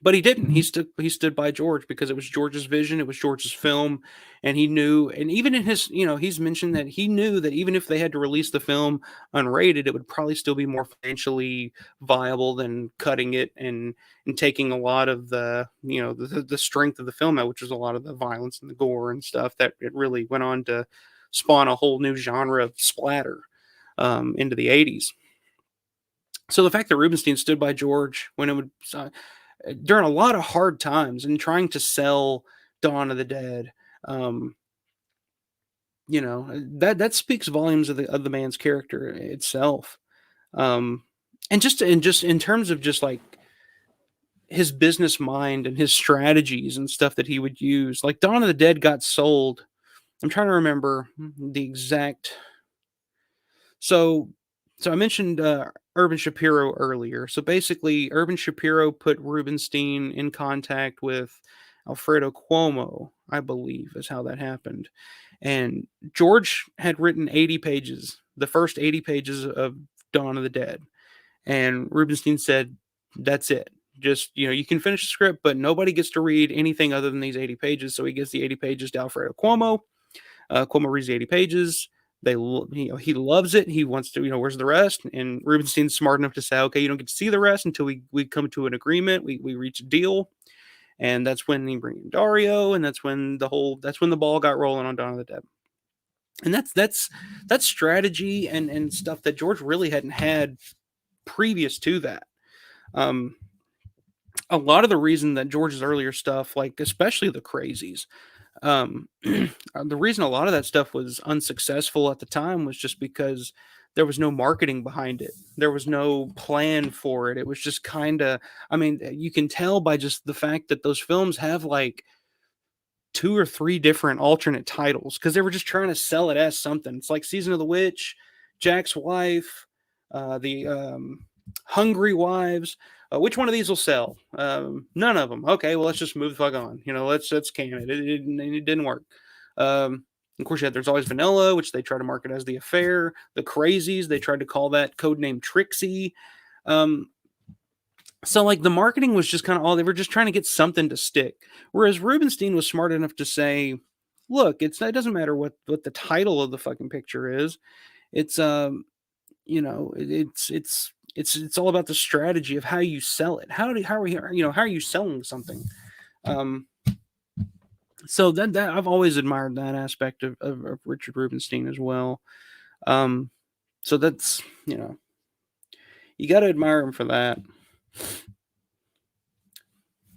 But he didn't. He stood by George because it was George's vision, it was George's film, and he knew. And even in his, he's mentioned that he knew that even if they had to release the film unrated, it would probably still be more financially viable than cutting it and taking a lot of the the strength of the film out, which was a lot of the violence and the gore and stuff that it really went on to spawn a whole new genre of splatter into the 80s. So the fact that Rubinstein stood by George when it would. During a lot of hard times and trying to sell Dawn of the Dead, that speaks volumes of the man's character itself. And just in terms of just like his business mind and his strategies and stuff that he would use, like Dawn of the Dead got sold. I'm trying to remember the exact. So I mentioned Urban Shapiro earlier. So basically, Urban Shapiro put Rubinstein in contact with Alfredo Cuomo, I believe, is how that happened. And George had written 80 pages, the first 80 pages of Dawn of the Dead. And Rubinstein said, that's it. Just, you can finish the script, but nobody gets to read anything other than these 80 pages. So he gives the 80 pages to Alfredo Cuomo. Cuomo reads the 80 pages. He loves it. He wants to, where's the rest? And Rubinstein's smart enough to say, okay, you don't get to see the rest until we come to an agreement. We reach a deal. And that's when he brings in Dario. And that's when the ball got rolling on Dawn of the Dead. And that's strategy and stuff that George really hadn't had previous to that. A lot of the reason that George's earlier stuff, like especially the Crazies, the reason a lot of that stuff was unsuccessful at the time was just because there was no marketing behind it. There was no plan for it. It was just kind of, you can tell by just the fact that those films have like 2 or 3 different alternate titles because they were just trying to sell it as something. It's like Season of the Witch, Jack's Wife, the Hungry Wives. Which one of these will sell? None of them. Okay, well, let's just move the fuck on. Let's can it. It didn't work. Of course, there's always Vanilla, which they try to market as The Affair. The Crazies, they tried to call that codename Trixie. So, like, the marketing was just kind of all, they were just trying to get something to stick. Whereas Rubinstein was smart enough to say, look, it doesn't matter what the title of the fucking picture is. It's, it's all about the strategy of how you sell it. How are you selling something? So that I've always admired that aspect of Richard Rubinstein as well. So that's, you got to admire him for that.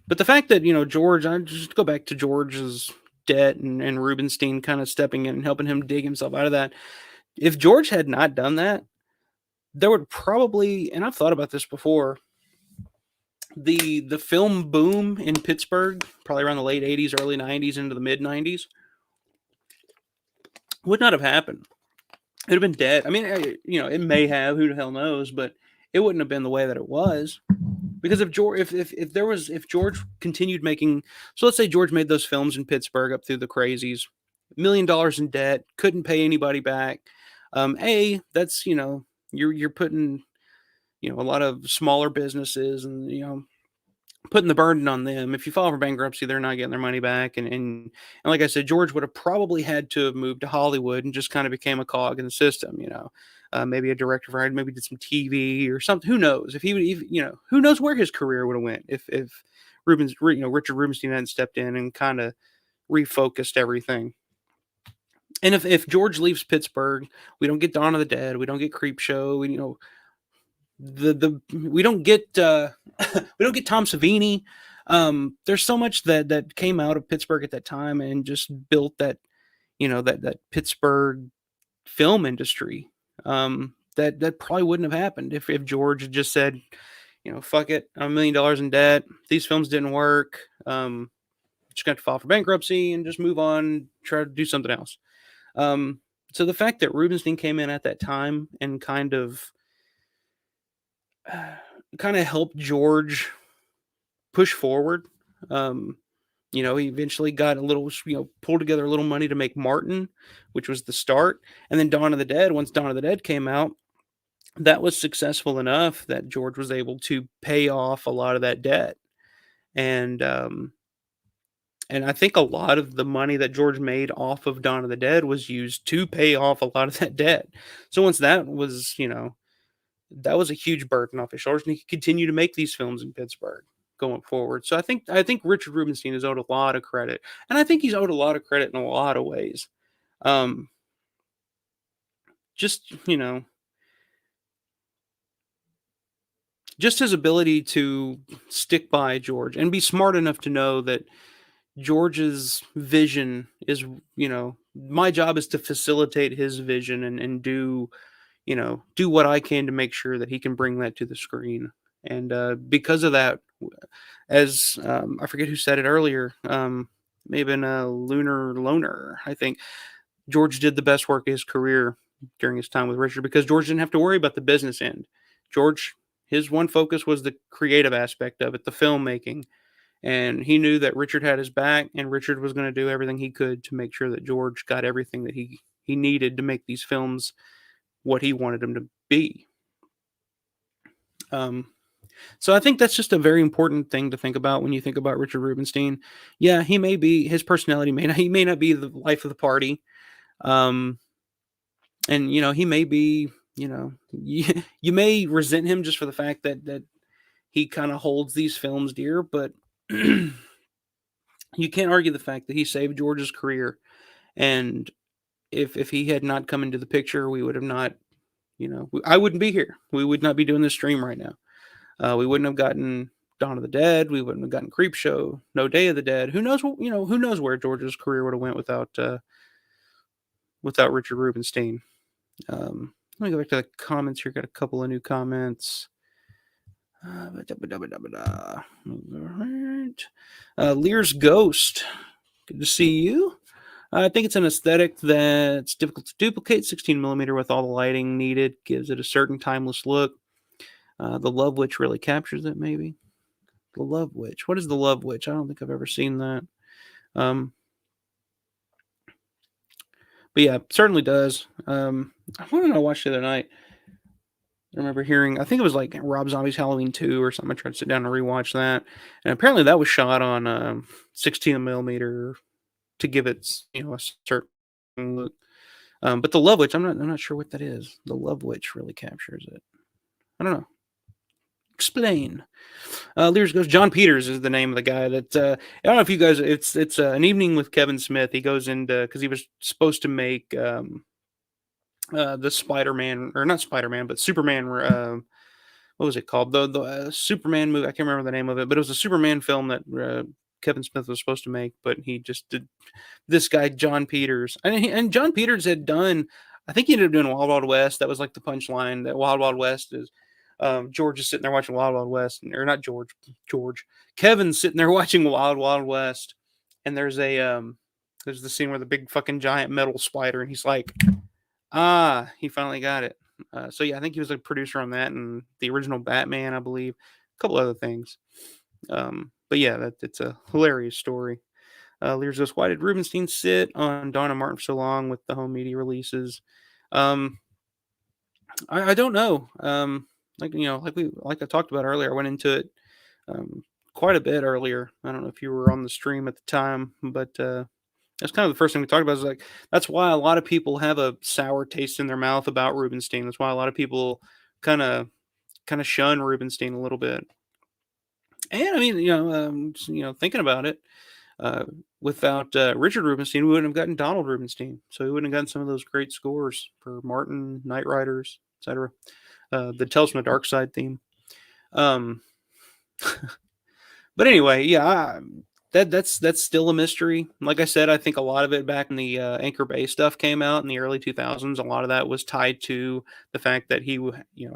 But the fact that, George, I just go back to George's debt and Rubinstein kind of stepping in and helping him dig himself out of that. If George had not done that, there would probably, and I've thought about this before, the film boom in Pittsburgh, probably around the late 80s, early 90s into the mid 90s, would not have happened. It would have been dead. I mean, it may have, who the hell knows, but it wouldn't have been the way that it was. Because if George continued making, so let's say George made those films in Pittsburgh up through the crazies, $1 million in debt, couldn't pay anybody back. That's, you're putting, a lot of smaller businesses and, putting the burden on them. If you file for bankruptcy, they're not getting their money back. And like I said, George would have probably had to have moved to Hollywood and just kind of became a cog in the system, maybe a director for maybe did some TV or something. Who knows if he would even, who knows where his career would have went if Richard Rubinstein hadn't stepped in and kind of refocused everything. And if George leaves Pittsburgh, we don't get Dawn of the Dead, we don't get Creepshow, we don't get we don't get Tom Savini. There's so much that came out of Pittsburgh at that time and just built that that Pittsburgh film industry. That probably wouldn't have happened if George had just said, fuck it, I'm $1 million in debt, these films didn't work, just got to file for bankruptcy and just move on, try to do something else. So the fact that Rubinstein came in at that time and kind of helped George push forward. He eventually got a little, pulled together a little money to make Martin, which was the start. And then Dawn of the Dead, once Dawn of the Dead came out, that was successful enough that George was able to pay off a lot of that debt. And I think a lot of the money that George made off of Dawn of the Dead was used to pay off a lot of that debt. So once that was, that was a huge burden off his shoulders, and he could continue to make these films in Pittsburgh going forward. So I think Richard Rubinstein is owed a lot of credit, and I think he's owed a lot of credit in a lot of ways. Just his ability to stick by George and be smart enough to know that George's vision is, my job is to facilitate his vision and do what I can to make sure that he can bring that to the screen. And because of that, as I forget who said it earlier, maybe in a Lunar Loner, I think George did the best work of his career during his time with Richard because George didn't have to worry about the business end. George, his one focus was the creative aspect of it, the filmmaking. And he knew that Richard had his back, and Richard was going to do everything he could to make sure that George got everything that he needed to make these films what he wanted them to be. So I think that's just a very important thing to think about when you think about Richard Rubinstein. Yeah, his personality may not be the life of the party. And he may be, you may resent him just for the fact that he kind of holds these films dear, but you can't argue the fact that he saved George's career. And if he had not come into the picture, we would have not, I wouldn't be here. We would not be doing this stream right now. We wouldn't have gotten Dawn of the Dead. We wouldn't have gotten Creepshow, No Day of the Dead. Who knows? Who knows where George's career would have went without Richard Rubinstein. Let me go back to the comments here. Got a couple of new comments. Lear's Ghost. Good to see you. I think it's an aesthetic that's difficult to duplicate. 16mm with all the lighting needed gives it a certain timeless look. The Love Witch really captures it, maybe. The Love Witch. What is the Love Witch? I don't think I've ever seen that. But yeah, certainly does. What did I watch the other night? I remember hearing, I think it was like Rob Zombie's Halloween 2 or something. I tried to sit down and rewatch that. And apparently that was shot on 16mm to give it, a certain look. But the Love Witch, I'm not sure what that is. The Love Witch really captures it. I don't know. Explain. Lears goes. John Peters is the name of the guy that I don't know if you guys. It's An Evening with Kevin Smith. He goes into because he was supposed to make the Spider-Man, or not Spider-Man, but Superman what was it called? The Superman movie. I can't remember the name of it, but it was a Superman film that Kevin Smith was supposed to make, but he just did this guy John Peters, and John Peters had done. I think he ended up doing Wild Wild West. That was like the punchline. That Wild Wild West is George is sitting there watching Wild Wild West, or not George. Kevin's sitting there watching Wild Wild West, and there's the scene where the big fucking giant metal spider, and he's like, he finally got it. So yeah, I think he was a producer on that and the original Batman, I believe, a couple other things. But yeah, it's a hilarious story. Lears goes, why did Rubinstein sit on Dawn and Martin for so long with the home media releases? I don't know. Like I talked about earlier, I went into it quite a bit earlier. I don't know if you were on the stream at the time, but that's kind of the first thing we talked about. Is like that's why a lot of people have a sour taste in their mouth about Rubinstein. That's why a lot of people kind of shun Rubinstein a little bit. And I mean, thinking about it, without Richard Rubinstein, we wouldn't have gotten Donald Rubinstein. So we wouldn't have gotten some of those great scores for Martin, Knight Riders, etc. The Tales from the Dark Side theme. But anyway, yeah, that's still a mystery. Like I said, I think a lot of it back when the Anchor Bay stuff came out in the early 2000s, a lot of that was tied to the fact that he,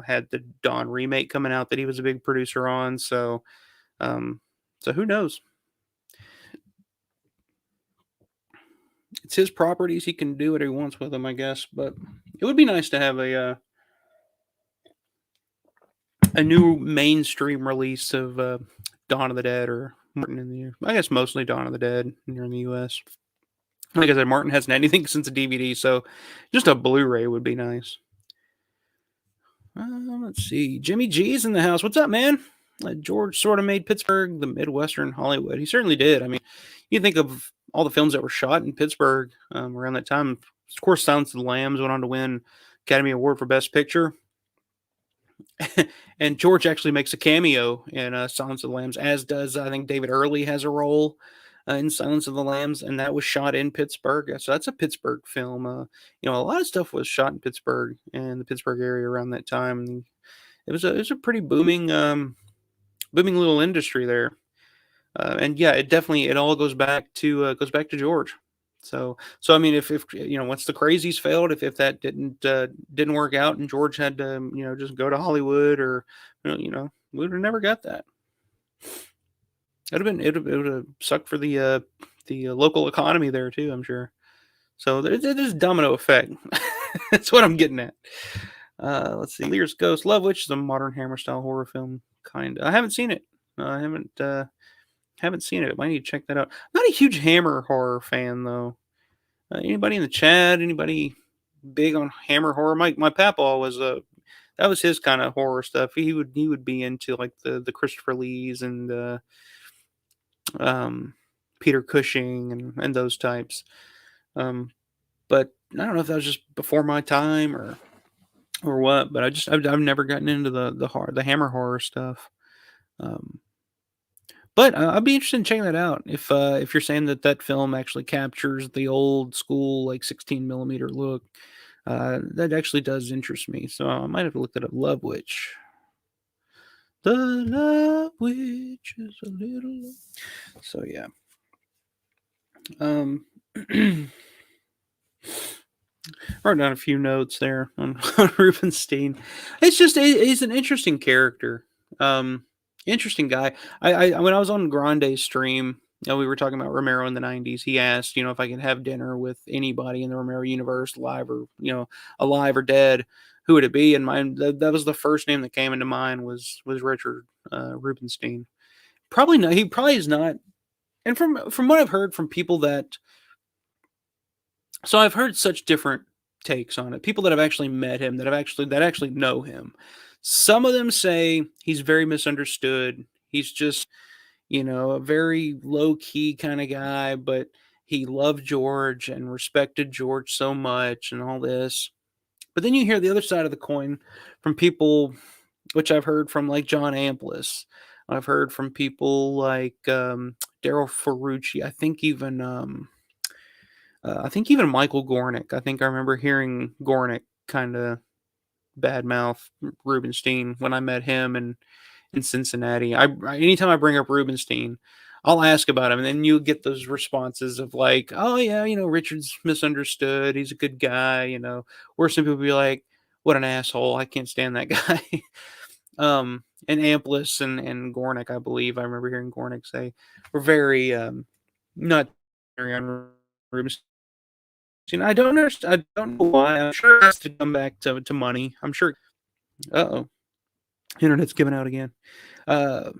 had the Dawn remake coming out that he was a big producer on. So who knows? It's his properties. He can do what he wants with them, I guess. But it would be nice to have a new mainstream release of Dawn of the Dead or Martin in the, I guess mostly Dawn of the Dead here in the U.S. Like I said, Martin hasn't had anything since a DVD, so just a Blu-ray would be nice. Let's see. Jimmy G's in the house. What's up, man? George sort of made Pittsburgh the Midwestern Hollywood. He certainly did. I mean, you think of all the films that were shot in Pittsburgh around that time. Of course, Silence of the Lambs went on to win Academy Award for Best Picture. And George actually makes a cameo in Silence of the Lambs, as does, I think, David Early has a role in Silence of the Lambs, and that was shot in Pittsburgh. So that's a Pittsburgh film. A lot of stuff was shot in Pittsburgh and the Pittsburgh area around that time. It was a pretty booming little industry there. And yeah, it all goes back to George. So I mean, if once the Crazies failed, if that didn't work out, and George had to just go to Hollywood, or we would have never got that. It would have sucked for the local economy there too, I'm sure. So there's a domino effect. That's what I'm getting at. Let's see. Lear's Ghost, Love Witch is a modern Hammer style horror film. I haven't seen it. I haven't seen it. I might need to check that out. I'm not a huge Hammer horror fan though. Anybody in the chat? Anybody big on Hammer horror? My papa was that was his kind of horror stuff. He would be into like the Christopher Lees and Peter Cushing and those types. But I don't know if that was just before my time or what. But I've never gotten into the Hammer horror stuff. But I'd be interested in checking that out. If you're saying that film actually captures the old school like 16 millimeter look, that actually does interest me. So I might have to look that up. Love Witch. The Love Witch is a little. So yeah. Wrote down a few notes there on Rubinstein. He's an interesting character. Interesting guy. I when I was on Grande's stream, we were talking about Romero in the 90s. He asked, if I could have dinner with anybody in the Romero universe, alive or dead, who would it be? And that was the first name that came into mind was Richard Rubinstein. Probably not. He probably is not. And from what I've heard from people so I've heard such different takes on it. People that have actually met him, that actually know him. Some of them say he's very misunderstood. He's just, a very low-key kind of guy, but he loved George and respected George so much and all this. But then you hear the other side of the coin from people, which I've heard from like John Amplis. I've heard from people like Daryl Ferrucci. I think even Michael Gornick. I think I remember hearing Gornick kind of badmouth Rubinstein when I met him in Cincinnati. Anytime I bring up Rubinstein, I'll ask about him, and then you get those responses of like, "Oh yeah, Richard's misunderstood. He's a good guy," Or some people be like, "What an asshole! I can't stand that guy." And Amplis and Gornick, I believe I remember hearing Gornick say, were very not very on Rubinstein. I don't understand. I don't know why. I'm sure it has to come back to money. I'm sure. Uh-oh. Internet's giving out again. I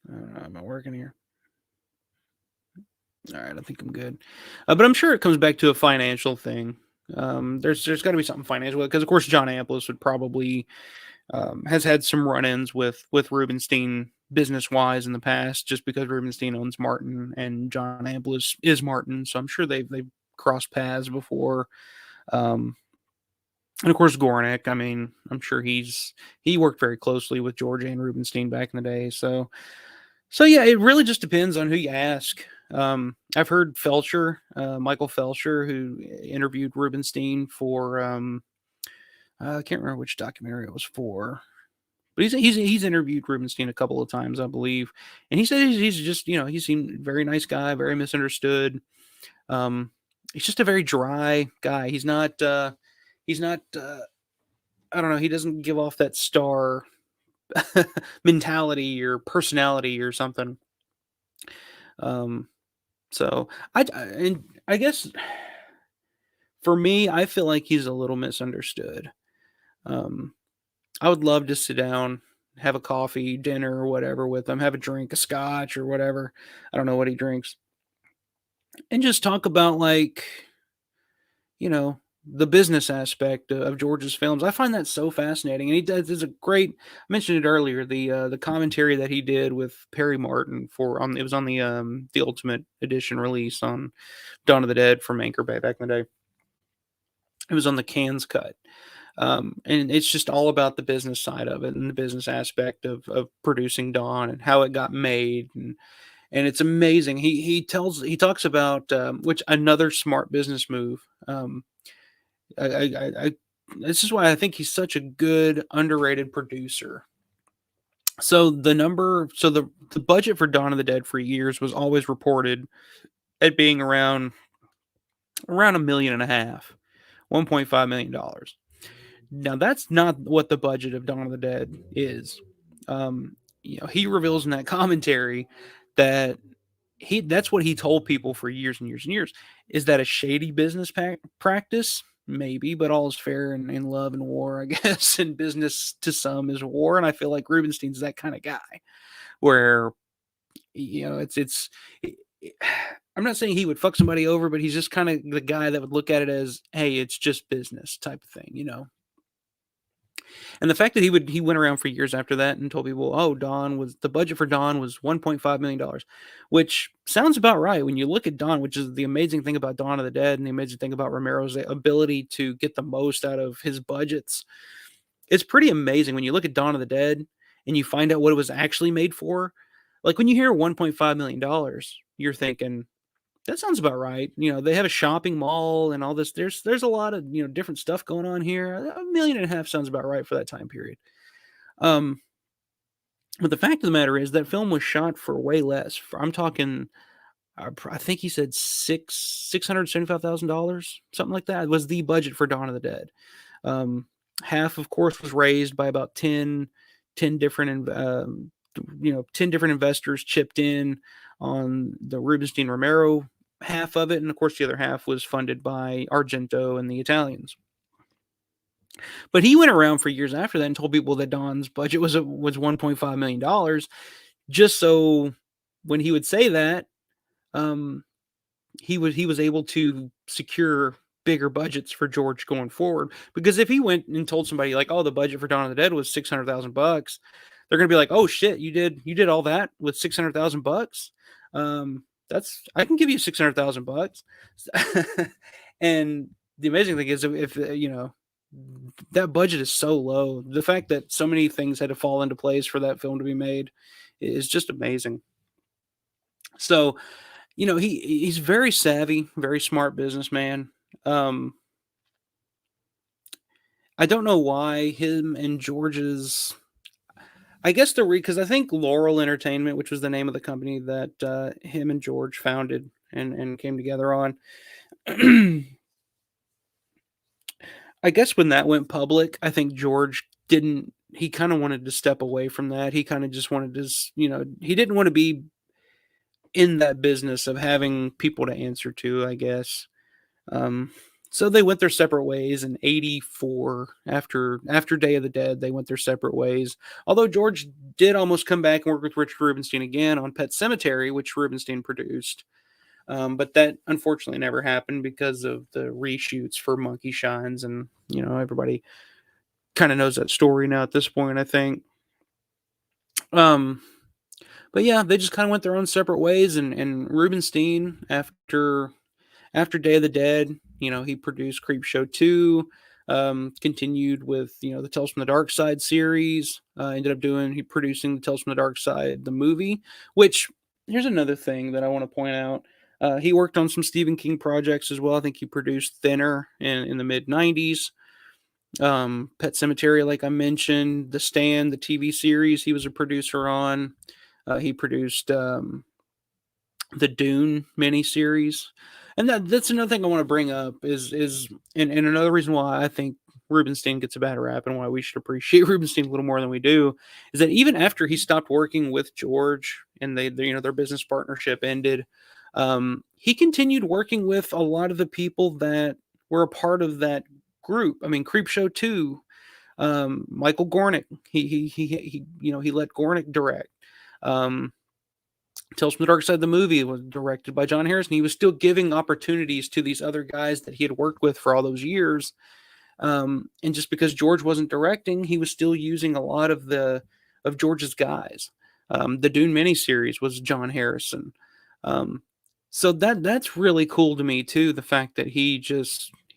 don't know. Am I working here? All right, I think I'm good. But I'm sure it comes back to a financial thing. There's got to be something financial, because of course John Amplis would probably has had some run-ins with Rubinstein business-wise in the past, just because Rubinstein owns Martin and John Amplis is Martin, so I'm sure they've crossed paths before. And of course Gornick, I mean, I'm sure he worked very closely with George and Rubinstein back in the day. So yeah, it really just depends on who you ask. I've heard Felcher, Michael Felcher, who interviewed Rubinstein for I can't remember which documentary it was for, but he's interviewed Rubinstein a couple of times, I believe, and he said he's just he seemed very nice guy, very misunderstood. He's just a very dry guy. He's not I don't know. He doesn't give off that star mentality or personality or something. So I guess for me, I feel like he's a little misunderstood. I would love to sit down, have a coffee, dinner, or whatever with him, have a drink, a scotch or whatever. I don't know what he drinks, and just talk about the business aspect of George's films. I find that so fascinating, and he does a great. I mentioned it earlier, the commentary that he did with Perry Martin it was on the Ultimate Edition release on Dawn of the Dead from Anchor Bay back in the day. It was on the Cannes cut. And it's just all about the business side of it and the business aspect of producing Dawn and how it got made. And it's amazing. He talks about, which another smart business move. This is why I think he's such a good, underrated producer. So the budget for Dawn of the Dead for years was always reported at being around $1.5 million, $1.5 million. Now that's not what the budget of Dawn of the Dead is. He reveals in that commentary that that's what he told people for years and years and years. Is that a shady business practice? Maybe, but all is fair in love and war, I guess. And business to some is war, and I feel like Rubinstein's that kind of guy, where it's. I'm not saying he would fuck somebody over, but he's just kind of the guy that would look at it as, hey, it's just business type of thing, And the fact that he went around for years after that and told people, oh, the budget for Dawn was $1.5 million, which sounds about right when you look at Dawn, which is the amazing thing about Dawn of the Dead and the amazing thing about Romero's ability to get the most out of his budgets. It's pretty amazing when you look at Dawn of the Dead and you find out what it was actually made for. Like when you hear $1.5 million, you're thinking, that sounds about right. They have a shopping mall and all this. There's a lot of, different stuff going on here. $1.5 million sounds about right for that time period. But the fact of the matter is that film was shot for way less. I'm talking, I think he said $675,000, something like that. It was the budget for Dawn of the Dead. Half, of course, was raised by about 10 different 10 different investors chipped in on the Rubinstein Romero half of it, and of course the other half was funded by Argento and the Italians. But he went around for years after that and told people that Dawn's budget was $1.5 million, just so when he would say that, he was able to secure bigger budgets for George going forward. Because if he went and told somebody like, oh, the budget for Dawn of the Dead was $600,000, they're gonna be like, oh shit, you did all that with $600,000. I can give you $600,000. And the amazing thing is, if that budget is so low, the fact that so many things had to fall into place for that film to be made is just amazing. So, he's very savvy, very smart businessman. I don't know why him and George's. I guess because I think Laurel Entertainment, which was the name of the company that him and George founded and came together on. I guess when that went public, I think George didn't. He kind of wanted to step away from that. He kind of just wanted to, he didn't want to be in that business of having people to answer to, I guess. Um, so they went their separate ways in '84. After Day of the Dead, they went their separate ways. Although George did almost come back and work with Richard Rubinstein again on Pet Sematary, which Rubinstein produced. But that unfortunately never happened because of the reshoots for Monkey Shines, and everybody kind of knows that story now at this point, I think. But yeah, they just kind of went their own separate ways, and Rubinstein after Day of the Dead, he produced Creepshow 2, continued with, the Tales from the Dark Side series, ended up producing the Tales from the Dark Side, the movie, which, here's another thing that I want to point out. He worked on some Stephen King projects as well. I think he produced Thinner in the mid-90s. Pet Sematary, like I mentioned, The Stand, the TV series, he was a producer on. He produced the Dune miniseries. And that's another thing I want to bring up is and another reason why I think Rubinstein gets a bad rap and why we should appreciate Rubinstein a little more than we do is that even after he stopped working with George and their business partnership ended, he continued working with a lot of the people that were a part of that group. I mean, Creepshow 2, Michael Gornick, he let Gornick direct. Tales from the Dark Side of the movie was directed by John Harrison. He was still giving opportunities to these other guys that he had worked with for all those years. And just because George wasn't directing, he was still using a lot of George's guys. The Dune miniseries was John Harrison. So that's really cool to me too. The fact that he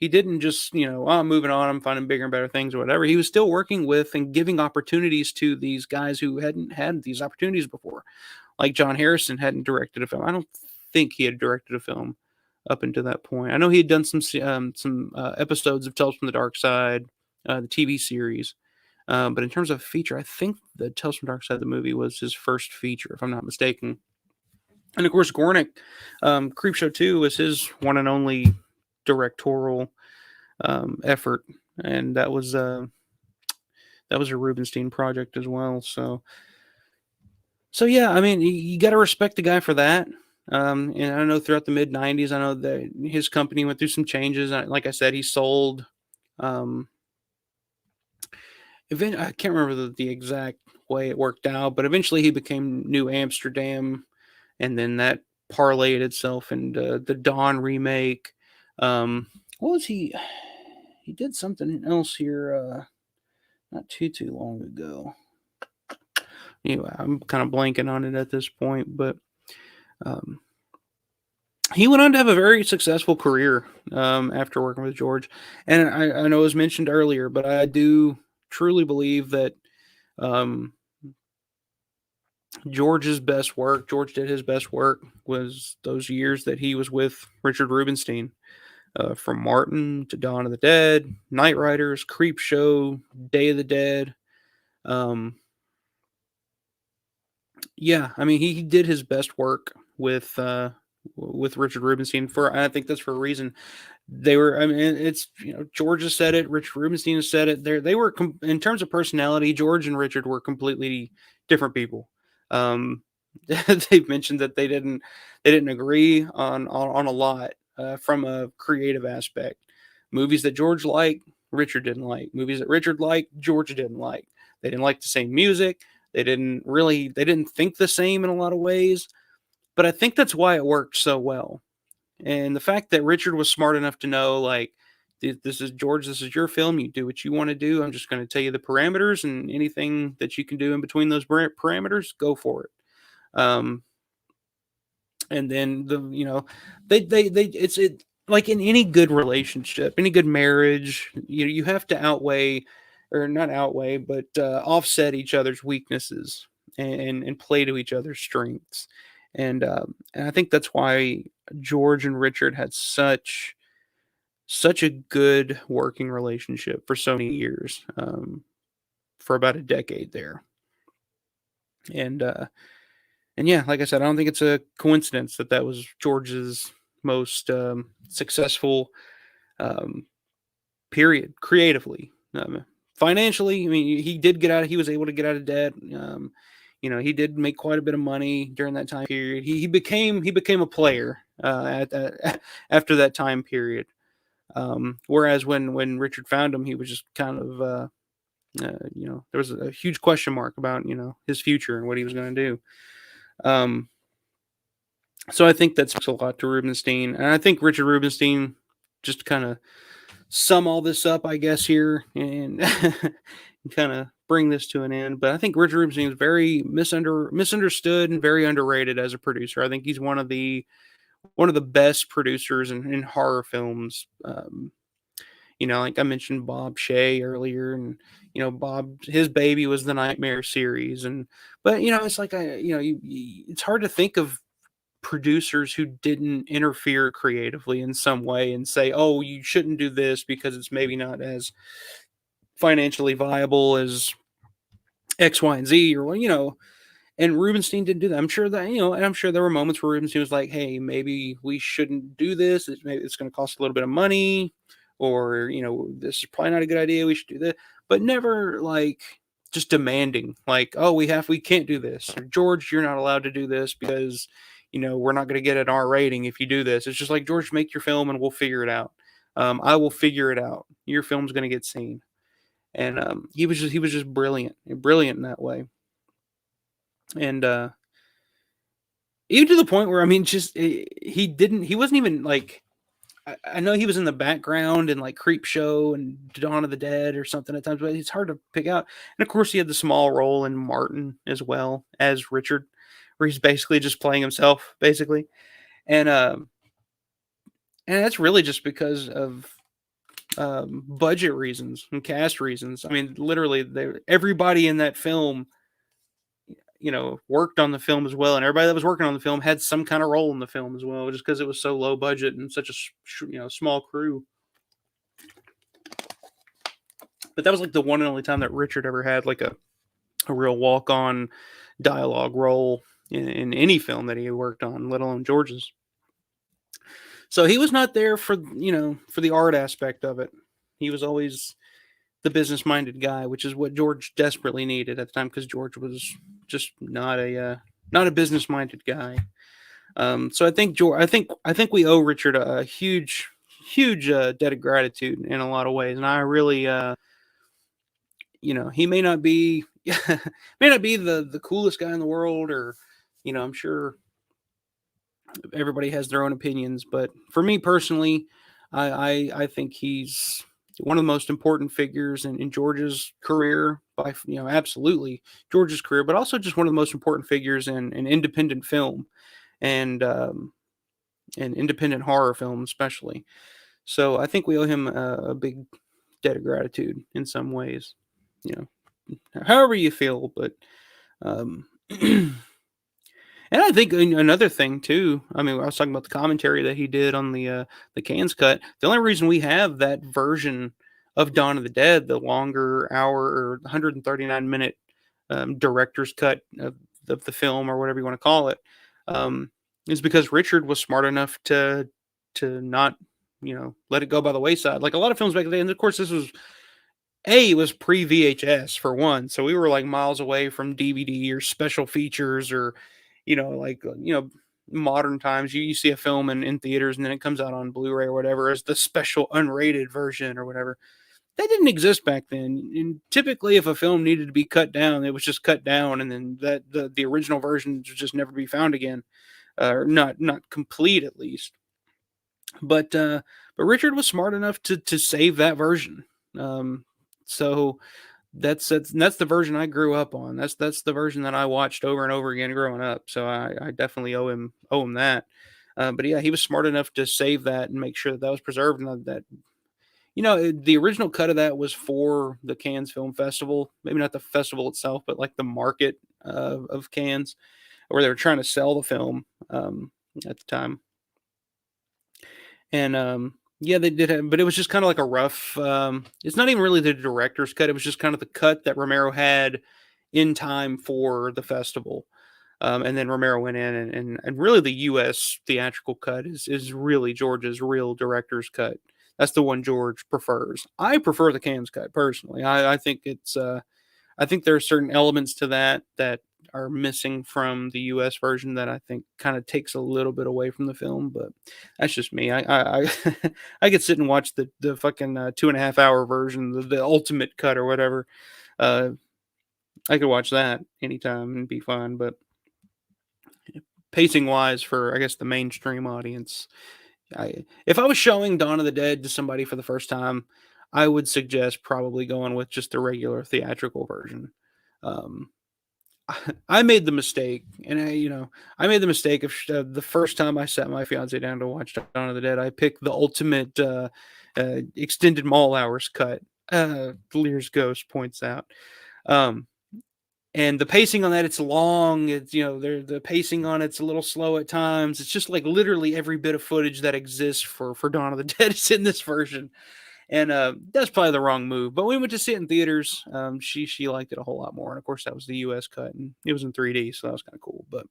didn't just, I'm moving on, I'm finding bigger and better things or whatever. He was still working with and giving opportunities to these guys who hadn't had these opportunities before. Like John Harrison hadn't directed a film. I don't think he had directed a film up until that point. I know he had done some episodes of Tales from the Dark Side, the TV series. But in terms of feature, I think the Tales from the Dark Side of the movie was his first feature, if I'm not mistaken. And of course, Gornick, Creepshow 2 was his one and only directorial effort, and that was a Rubinstein project as well. So yeah, I mean, you got to respect the guy for that. And I know throughout the mid '90s, I know that his company went through some changes. Like I said, he sold. I can't remember the exact way it worked out, but eventually he became New Amsterdam, and then that parlayed itself into the Dawn remake. What was he? He did something else here not too long ago. Anyway, I'm kind of blanking on it at this point, but he went on to have a very successful career after working with George. And I know it was mentioned earlier, but I do truly believe that George did his best work was those years that he was with Richard Rubinstein. From Martin to Dawn of the Dead, Night Riders, Creepshow, Day of the Dead. Yeah, I mean, he did his best work with Richard Rubinstein I think that's for a reason. They were, I mean, it's, George has said it, Richard Rubinstein has said it. They were, in terms of personality, George and Richard were completely different people. They've mentioned that they didn't agree on a lot from a creative aspect. Movies that George liked, Richard didn't like. Movies that Richard liked, George didn't like. They didn't like the same music. They didn't think the same in a lot of ways, but I think that's why it worked so well. And the fact that Richard was smart enough to know, like, this is George, this is your film. You do what you want to do. I'm just going to tell you the parameters, and anything that you can do in between those parameters, go for it. And then it's like in any good relationship, any good marriage, you have to offset each other's weaknesses and play to each other's strengths. And I think that's why George and Richard had such such a good working relationship for so many years, for about a decade there. And yeah, like I said, I don't think it's a coincidence that that was George's most successful um, period creatively. Financially, I mean, he did get out. He was able to get out of debt. He did make quite a bit of money during that time period. He became a player at that after that time period. Whereas when Richard found him, he was just kind of there was a huge question mark about his future and what he was going to do. So I think that speaks a lot to Rubinstein, and I think Richard Rubinstein, just to kind of sum all this up, I guess here and kind of bring this to an end. But I think Richard Rubinstein is very misunderstood and very underrated as a producer. I think he's one of the best producers in horror films. Like I mentioned Bob Shea earlier, and Bob, his baby was the Nightmare series, but it's like it's hard to think of producers who didn't interfere creatively in some way and say, oh, you shouldn't do this because it's maybe not as financially viable as X, Y, and Z, or and Rubinstein didn't do that. I'm sure that, and I'm sure there were moments where Rubinstein was like, hey, maybe we shouldn't do this. Maybe it's going to cost a little bit of money, or, this is probably not a good idea. We should do this, but never like just demanding like, oh, we can't do this. Or, George, you're not allowed to do this because, we're not going to get an R rating if you do this. It's just like, George, make your film and we'll figure it out. I will figure it out. Your film's going to get seen. And he was just brilliant in that way. And even to the point where, I mean, just he wasn't even like, I know he was in the background in like Creep Show and Dawn of the Dead or something at times, but it's hard to pick out. And of course, he had the small role in Martin as well as Richard, where he's basically just playing himself, basically. And that's really just because of budget reasons and cast reasons. I mean, literally, everybody in that film, worked on the film as well, and everybody that was working on the film had some kind of role in the film as well, just because it was so low budget and such a small crew. But that was like the one and only time that Richard ever had like a real walk-on dialogue role in any film that he worked on, let alone George's. So he was not there for the art aspect of it. He was always the business-minded guy, which is what George desperately needed at the time, because George was just not a business-minded guy. So I think we owe Richard a huge debt of gratitude in a lot of ways, and I really, he may not be the coolest guy in the world, or I'm sure everybody has their own opinions, but for me personally, I think he's one of the most important figures in George's career, by absolutely George's career, but also just one of the most important figures in independent film and independent horror film, especially. So I think we owe him a big debt of gratitude in some ways, however you feel, but and I think another thing too, I mean, I was talking about the commentary that he did on the Cannes cut. The only reason we have that version of Dawn of the Dead, the longer hour or 139-minute director's cut of the film, or whatever you want to call it, is because Richard was smart enough to not, let it go by the wayside. Like a lot of films back then, and of course this was it was pre-VHS for one, so we were like miles away from DVD or special features, or modern times you see a film in theaters and then it comes out on Blu-ray or whatever as the special unrated version or whatever. That didn't exist back then. And typically if a film needed to be cut down, it was just cut down, and then that the original version would just never be found again, or not complete at least. But Richard was smart enough to save that version. So that's the version I grew up on. That's the version that I watched over and over again growing up. So I definitely owe him that. But yeah, he was smart enough to save that and make sure that was preserved, and that the original cut of that was for the Cannes Film Festival. Maybe not the festival itself, but like the market of Cannes, where they were trying to sell the film at the time. And Yeah, they did have, but it was just kind of like a rough. It's not even really the director's cut. It was just kind of the cut that Romero had in time for the festival. And then Romero went in and really the U.S. theatrical cut is really George's real director's cut. That's the one George prefers. I prefer the Cannes cut personally. I think it's I think there are certain elements to that are missing from the U.S. version that I think kind of takes a little bit away from the film. But that's just me. I could sit and watch the fucking 2.5 hour version, the ultimate cut or whatever. I could watch that anytime and be fun. But pacing wise, for I guess the mainstream audience, if I was showing Dawn of the Dead to somebody for the first time, I would suggest probably going with just the regular theatrical version. Um, I made the mistake, and I made the mistake of the first time I sat my fiance down to watch Dawn of the Dead. I picked the ultimate extended mall hours cut. Lear's Ghost points out. And the pacing on that, it's long. It's the pacing on it's a little slow at times. It's just like literally every bit of footage that exists for Dawn of the Dead is in this version, and that's probably the wrong move. But we went to see it in theaters. She liked it a whole lot more, and of course that was the U.S. cut, and it was in 3D, so that was kind of cool. But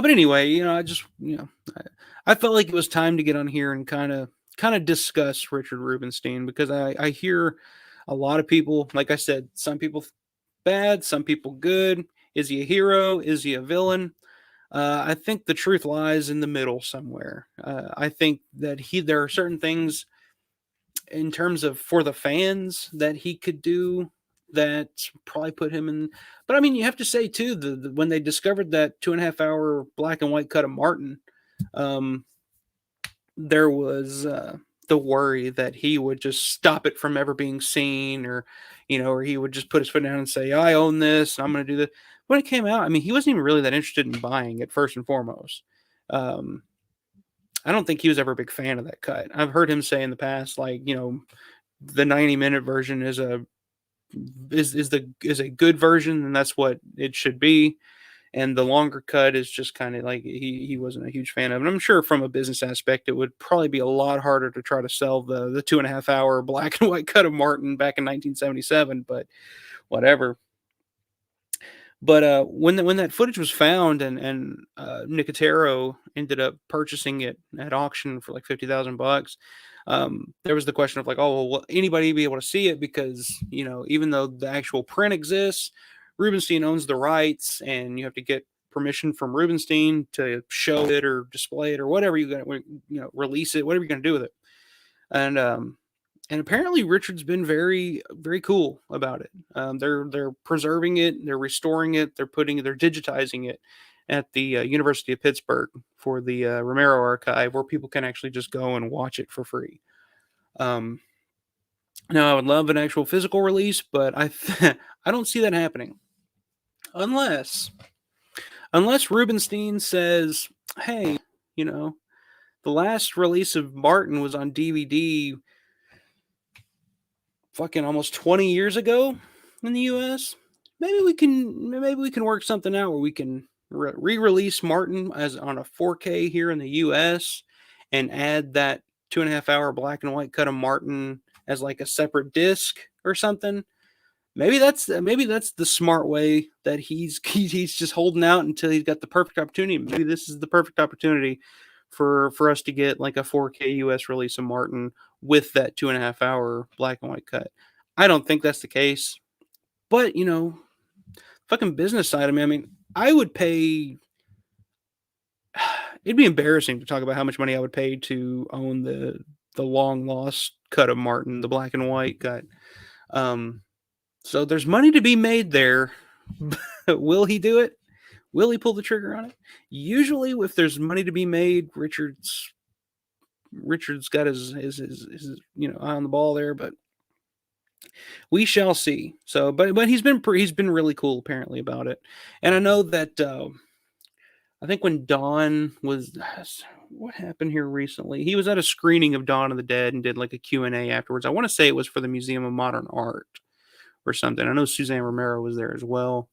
anyway, I just I felt like it was time to get on here and kind of discuss Richard Rubinstein, because I hear a lot of people, like I said, some people bad, some people good. Is he a hero? Is he a villain? I think the truth lies in the middle somewhere. I think that there are certain things in terms of for the fans that he could do that probably put him in. But I mean, you have to say too, when they discovered that 2.5 hour black and white cut of Martin, there was the worry that he would just stop it from ever being seen, or he would just put his foot down and say, I own this, I'm going to do this. When it came out, I mean, he wasn't even really that interested in buying it, first and foremost. I don't think he was ever a big fan of that cut. I've heard him say in the past, like, the 90-minute version is a good version, and that's what it should be. And the longer cut is just kind of like he wasn't a huge fan of. And I'm sure from a business aspect, it would probably be a lot harder to try to sell the 2.5 hour black and white cut of Martin back in 1977, but whatever. But when that footage was found, and Nicotero ended up purchasing it at auction for like $50,000, there was the question of like, oh, well, will anybody be able to see it? Because even though the actual print exists, Rubinstein owns the rights, and you have to get permission from Rubinstein to show it or display it or whatever you're going to release it, whatever you're going to do with it. And apparently Richard's been very, very cool about it. They're preserving it, they're restoring it, they're digitizing it at the University of Pittsburgh for the Romero archive, where people can actually just go and watch it for free. Now, I would love an actual physical release, but I don't see that happening unless Rubinstein says, hey, the last release of Martin was on DVD fucking almost 20 years ago in the US. Maybe we can work something out where we can re-release Martin as on a 4K here in the US, and add that 2.5 hour black and white cut of Martin as like a separate disc or something. Maybe that's the smart way that he's just holding out until he's got the perfect opportunity. Maybe this is the perfect opportunity for us to get like a 4K US release of Martin with that 2.5 hour black and white cut. I don't think that's the case, but fucking business side of me, I mean, I would pay. It'd be embarrassing to talk about how much money I would pay to own the long lost cut of Martin, the black and white cut. So there's money to be made there. Will he do it? Will he pull the trigger on it? Usually, if there's money to be made, Richard's got his eye on the ball there, but we shall see. So, but he's been really cool apparently about it, and I know that I think when Dawn was, what happened here recently? He was at a screening of Dawn of the Dead and did like a Q&A afterwards. I want to say it was for the Museum of Modern Art or something. I know Suzanne Romero was there as well.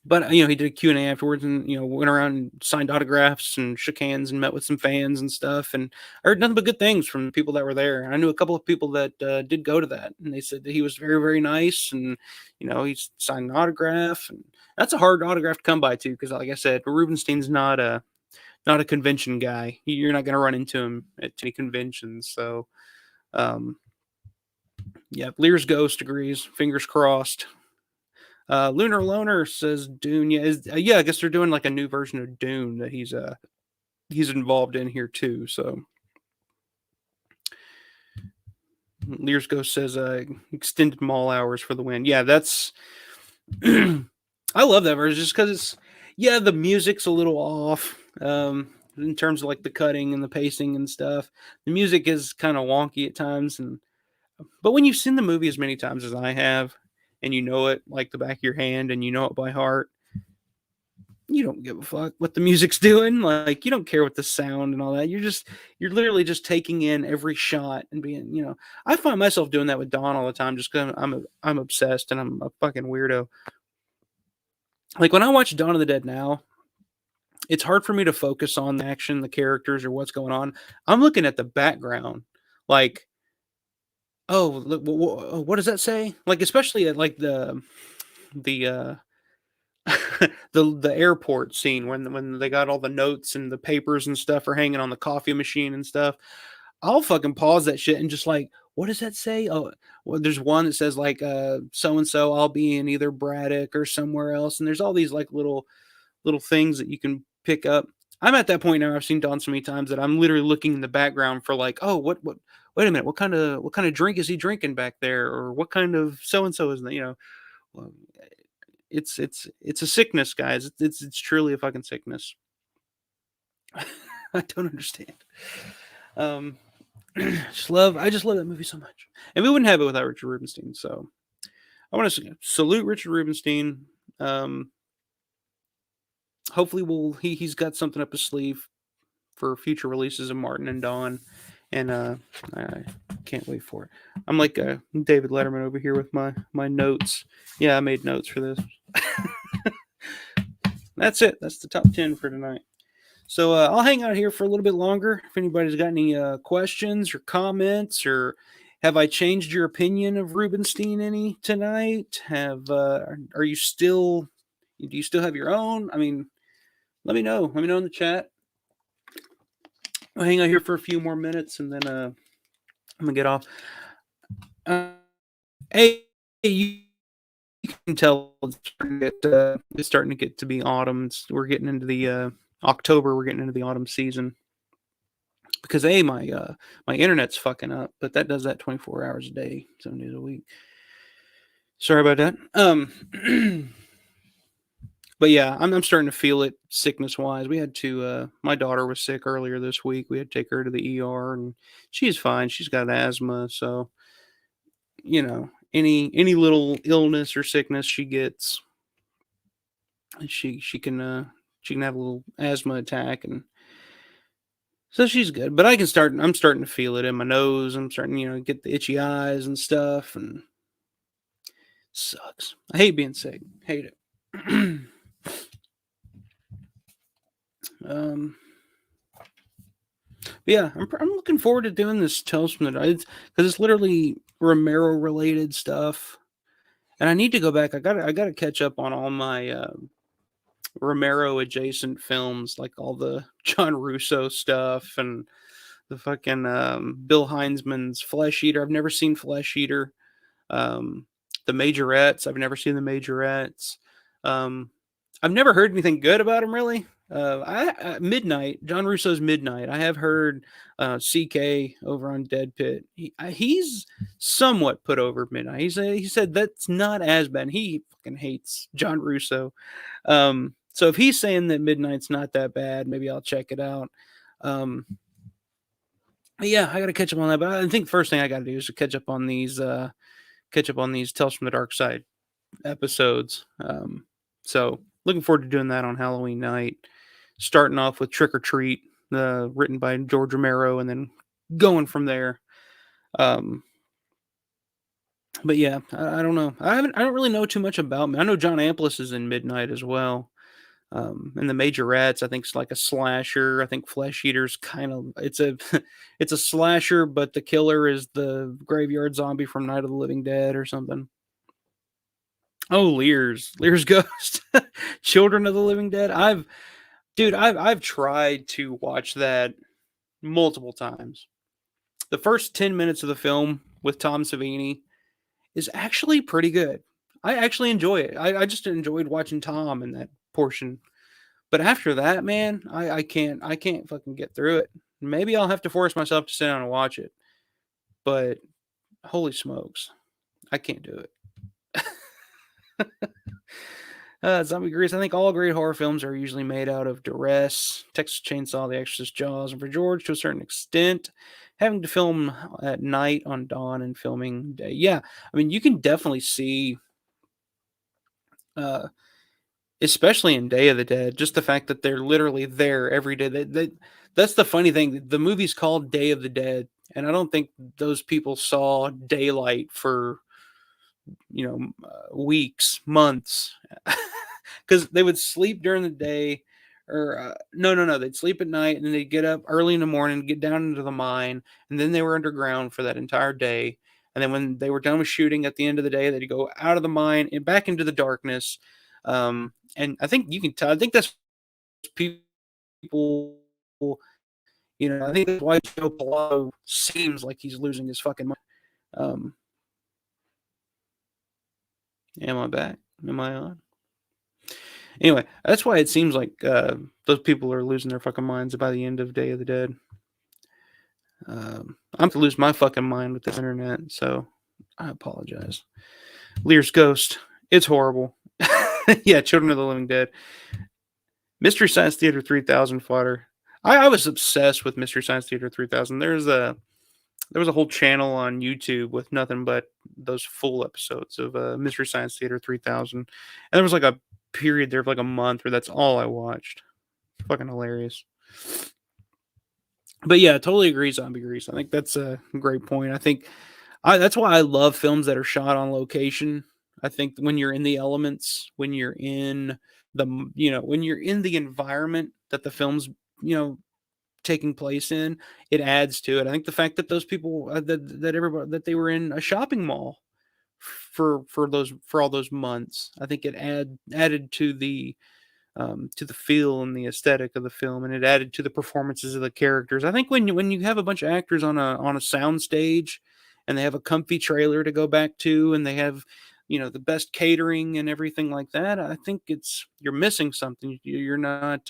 But he did a Q&A afterwards, and went around and signed autographs and shook hands and met with some fans and stuff, and I heard nothing but good things from the people that were there. And I knew a couple of people that did go to that, and they said that he was very, very nice, and he signed an autograph, and that's a hard autograph to come by too, because like I said, Rubinstein's not a convention guy. You're not going to run into him at any conventions. So yeah, Lear's Ghost agrees. Fingers crossed. Lunar Loner says Dune. Yeah, I guess they're doing like a new version of Dune that he's involved in here too. So Lear's Ghost says extended mall hours for the win. Yeah, that's I love that version just because the music's a little off in terms of like the cutting and the pacing and stuff. The music is kind of wonky at times, but when you've seen the movie as many times as I have, and you know it like the back of your hand, and you know it by heart, you don't give a fuck what the music's doing. Like, you don't care what the sound and all that. You're literally just taking in every shot and being, I find myself doing that with Dawn all the time just because I'm obsessed and I'm a fucking weirdo. Like when I watch Dawn of the Dead now, it's hard for me to focus on the action, the characters, or what's going on. I'm looking at the background, like, oh, what does that say? Like, especially at like the the airport scene when they got all the notes and the papers and stuff are hanging on the coffee machine and stuff. I'll fucking pause that shit and just like, what does that say? Oh, well, there's one that says like so and so I'll be in either Braddock or somewhere else, and there's all these like little things that you can pick up. I'm at that point now. I've seen Dawn so many times that I'm literally looking in the background for like, oh, what? Wait a minute, what kind of drink is he drinking back there, or what kind of so and so is that? Well, it's a sickness, guys. It's truly a fucking sickness. I don't understand. I just love that movie so much, and we wouldn't have it without Richard Rubinstein. So I want to salute Richard Rubinstein. Hopefully he's got something up his sleeve for future releases of Martin and Dawn, and I can't wait for it. I'm like David Letterman over here with my notes. Yeah, I made notes for this. That's it. That's the top 10 for tonight. So I'll hang out here for a little bit longer. If anybody's got any questions or comments, or have I changed your opinion of Rubinstein any tonight? Do you still have your own? I mean, let me know. Let me know in the chat. I'll hang out here for a few more minutes, and then I'm gonna get off. Hey, you can tell it's starting to get to be autumn. We're getting into the October. We're getting into the autumn season because my internet's fucking up, but that does that 24 hours a day, 7 days a week. Sorry about that. But yeah, I'm starting to feel it sickness wise. We had to, my daughter was sick earlier this week. We had to take her to the ER, and she's fine. She's got asthma. So, any little illness or sickness she gets, she can have a little asthma attack, and so she's good. But I'm starting to feel it in my nose. I'm starting, to get the itchy eyes and stuff, and sucks. I hate being sick. Hate it. Yeah, I'm looking forward to doing this Tales from the Dark because it's literally Romero related stuff, and I need to go back. I gotta catch up on all my Romero adjacent films, like all the John Russo stuff and the fucking Bill Heinzman's Flesh Eater. I've never seen Flesh Eater. The Majorettes. I've never seen the Majorettes. I've never heard anything good about him, really. Midnight, John Russo's Midnight. I have heard CK over on Dead Pit. He's somewhat put over Midnight. He said that's not as bad. He fucking hates John Russo. So if he's saying that Midnight's not that bad, maybe I'll check it out. But yeah, I got to catch up on that. But I think the first thing I got to do is to catch up on these Tales from the Dark Side episodes. So looking forward to doing that on Halloween night. Starting off with Trick or Treat, written by George Romero, and then going from there. But yeah, I don't know. I don't really know too much about me. I know John Amplis is in Midnight as well. And the Majorettes, I think, is like a slasher. I think Flesh Eater's kind of it's a it's a slasher, but the killer is the graveyard zombie from Night of the Living Dead or something. Oh, Lear's Ghost, Children of the Living Dead. I've tried to watch that multiple times. The first 10 minutes of the film with Tom Savini is actually pretty good. I actually enjoy it. I just enjoyed watching Tom in that portion. But after that, man, I can't fucking get through it. Maybe I'll have to force myself to sit down and watch it. But holy smokes, I can't do it. Zombie Grease. I think all great horror films are usually made out of duress. Texas Chainsaw, The Exorcist, Jaws, and for George, to a certain extent, having to film at night on dawn and filming day. Yeah, I mean, you can definitely see, especially in Day of the Dead, just the fact that they're literally there every day. That's the funny thing. The movie's called Day of the Dead, and I don't think those people saw daylight for weeks, months, because they would sleep during the day, or no, they'd sleep at night, and then they'd get up early in the morning, get down into the mine, and then they were underground for that entire day. And then when they were done with shooting at the end of the day, they'd go out of the mine and back into the darkness. And I think you can tell. I think that's people. I think that's why Joe Pilato seems like he's losing his fucking mind. Am I back? Am I on? Anyway, that's why it seems like those people are losing their fucking minds by the end of Day of the Dead. I'm to lose my fucking mind with the internet, so I apologize. Lear's Ghost. It's horrible. Yeah, Children of the Living Dead. Mystery Science Theater 3000 fodder. I was obsessed with Mystery Science Theater 3000. There was a whole channel on YouTube with nothing but those full episodes of Mystery Science Theater 3000. And there was like a period there of like a month where that's all I watched. Fucking hilarious. But yeah, totally agree, Zombie Grease. I think that's a great point. I think that's why I love films that are shot on location. I think when you're in the elements, when you're in when you're in the environment that the film's, taking place in, it adds to it. I think the fact that those people that everybody that they were in a shopping mall for all those months, I think it added to the feel and the aesthetic of the film, and it added to the performances of the characters. I think when you have a bunch of actors on a sound stage, and they have a comfy trailer to go back to, and they have the best catering and everything like that, I think you're missing something. You're not.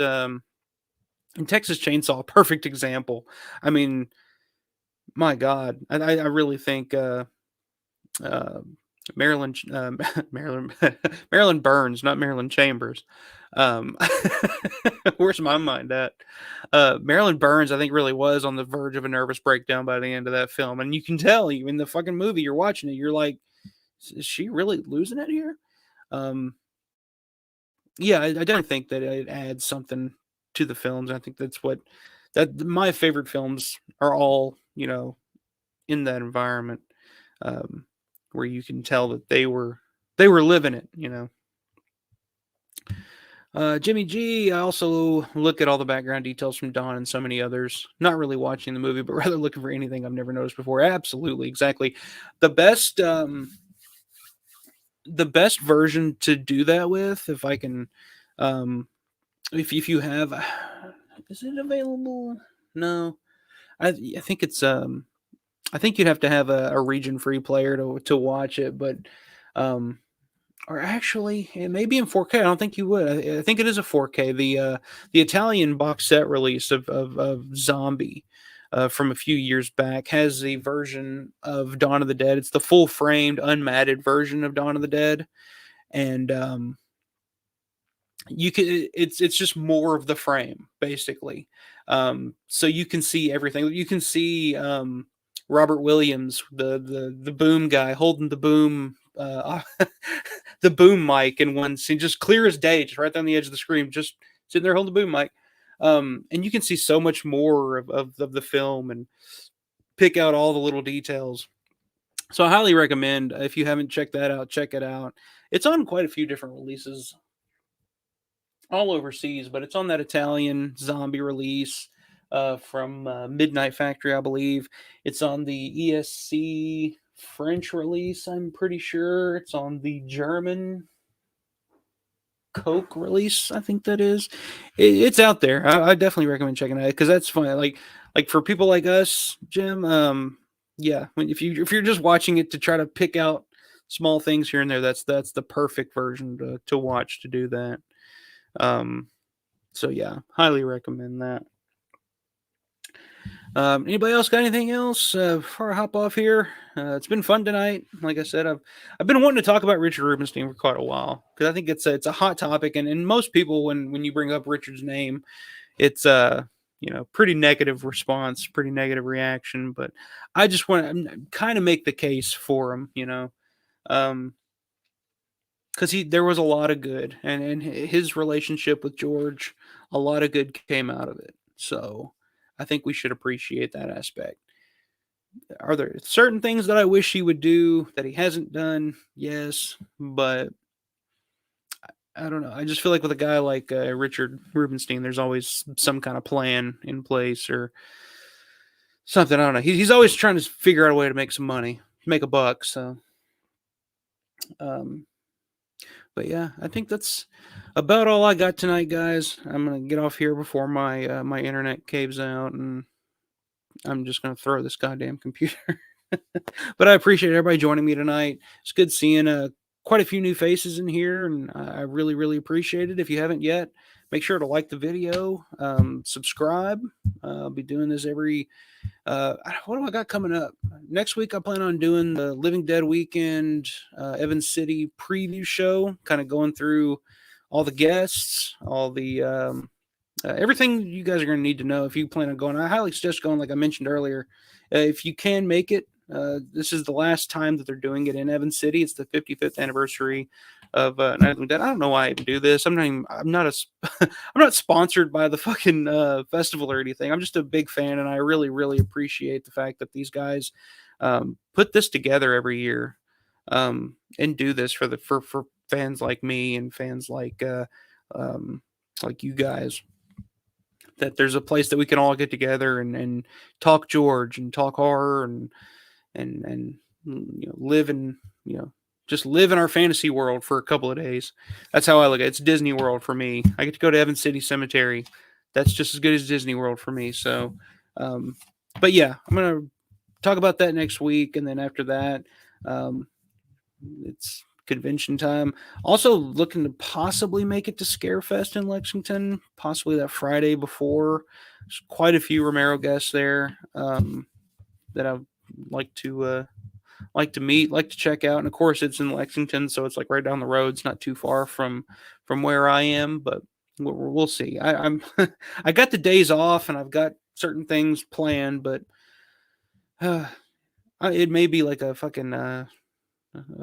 In Texas Chainsaw, perfect example. I mean, my God, I really think Marilyn Marilyn Marilyn Burns, not Marilyn Chambers. Where's my mind at? Marilyn Burns, I think, really was on the verge of a nervous breakdown by the end of that film, and you can tell in the fucking movie you're watching it, you're like, is she really losing it here? Yeah, I don't think that it adds something to the films. I think that my favorite films are all in that environment, where you can tell that they were living it. Jimmy G. I also look at all the background details from Dawn and so many others. Not really watching the movie, but rather looking for anything I've never noticed before. Absolutely, exactly. The best version to do that with, if I can, if you have, is it available? No, I think it's I think you'd have to have a region free player to watch it, but or actually it may be in 4K. I don't think you would. I think it is a 4K. The Italian box set release of Zombie from a few years back has a version of Dawn of the Dead. It's the full framed unmatted version of Dawn of the Dead, and you can it's just more of the frame basically, so you can see everything. You can see Robert Williams, the boom guy, holding the boom the boom mic in one scene, just clear as day, just right down the edge of the screen, just sitting there holding the boom mic. And you can see so much more of the film and pick out all the little details. So I highly recommend, if you haven't checked that out, check it out. It's on quite a few different releases all overseas, but it's on that Italian zombie release from Midnight Factory, I believe. It's on the ESC French release, I'm pretty sure. It's on the German Coke release, I think that is. It's out there. I definitely recommend checking it out because that's fun. Like for people like us, Jim. Yeah, if you're just watching it to try to pick out small things here and there, that's the perfect version to watch to do that. So yeah, highly recommend that. Anybody else got anything else before I hop off here? It's been fun tonight. Like I said, I've been wanting to talk about Richard Rubinstein for quite a while because I think it's a hot topic, and most people when you bring up Richard's name, it's pretty negative response, pretty negative reaction. But I just want to kind of make the case for him, because there was a lot of good, and his relationship with George, a lot of good came out of it. So I think we should appreciate that aspect. Are there certain things that I wish he would do that he hasn't done? Yes, but I don't know. I just feel like with a guy like Richard Rubinstein, there's always some kind of plan in place or something. I don't know. He's always trying to figure out a way to make some money, make a buck. So, but yeah, I think that's about all I got tonight, guys. I'm gonna get off here before my my internet caves out, and I'm just gonna throw this goddamn computer. But I appreciate everybody joining me tonight. It's good seeing quite a few new faces in here, and I really, really appreciate it. If you haven't yet, make sure to like the video, subscribe. I'll be doing this every. What do I got coming up next week? I plan on doing the Living Dead Weekend Evans City preview show, kind of going through all the guests, all the everything you guys are going to need to know if you plan on going. I highly suggest going, like I mentioned earlier. If you can make it, this is the last time that they're doing it in Evans City. It's the 55th anniversary of Night of the Living Dead. I don't know why I even do this. I'm not I'm not sponsored by the fucking festival or anything. I'm just a big fan, and I really, really appreciate the fact that these guys put this together every year and do this for fans like me and fans like you guys. That there's a place that we can all get together and talk George and talk horror and live in just live in our fantasy world for a couple of days. That's how I look at it. It's Disney World for me. I get to go to Evans City Cemetery. That's just as good as Disney World for me. So, but yeah, I'm gonna talk about that next week, and then after that, it's convention time. Also looking to possibly make it to Scarefest in Lexington, possibly that Friday before. There's quite a few Romero guests there that I'd like to meet, like to check out. And of course it's in Lexington, so it's like right down the road. It's not too far from where I am, but we'll see. I'm I got the days off and I've got certain things planned, but it may be like a fucking a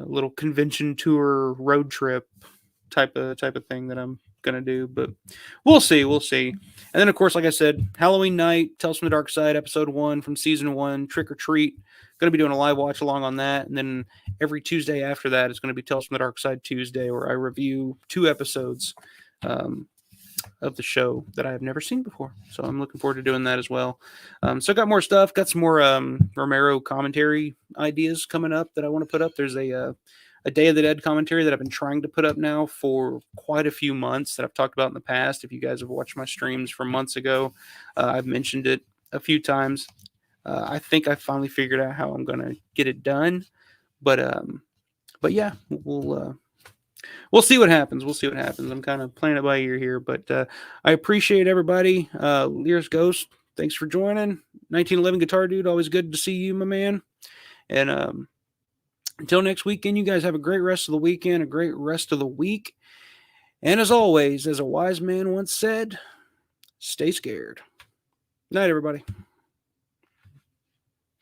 little convention tour road trip type of thing that I'm gonna do, but we'll see. And then of course, like I said, Halloween night, Tales from the Dark Side, episode 1 from season 1, Trick or Treat. Gonna be doing a live watch along on that, and then every Tuesday after that is gonna be Tales from the Dark Side Tuesday, where I review 2 episodes of the show that I have never seen before. So I'm looking forward to doing that as well. So I got more stuff, got some more Romero commentary ideas coming up that I want to put up. There's a Day of the Dead commentary that I've been trying to put up now for quite a few months that I've talked about in the past. If you guys have watched my streams from months ago, I've mentioned it a few times. I think I finally figured out how I'm going to get it done, but yeah, we'll see what happens. I'm kind of playing it by ear here, but I appreciate everybody. Lear's Ghost, thanks for joining. 1911 Guitar Dude, always good to see you, my man. And until next weekend, you guys have a great rest of the weekend, a great rest of the week. And as always, as a wise man once said, stay scared. Night, everybody.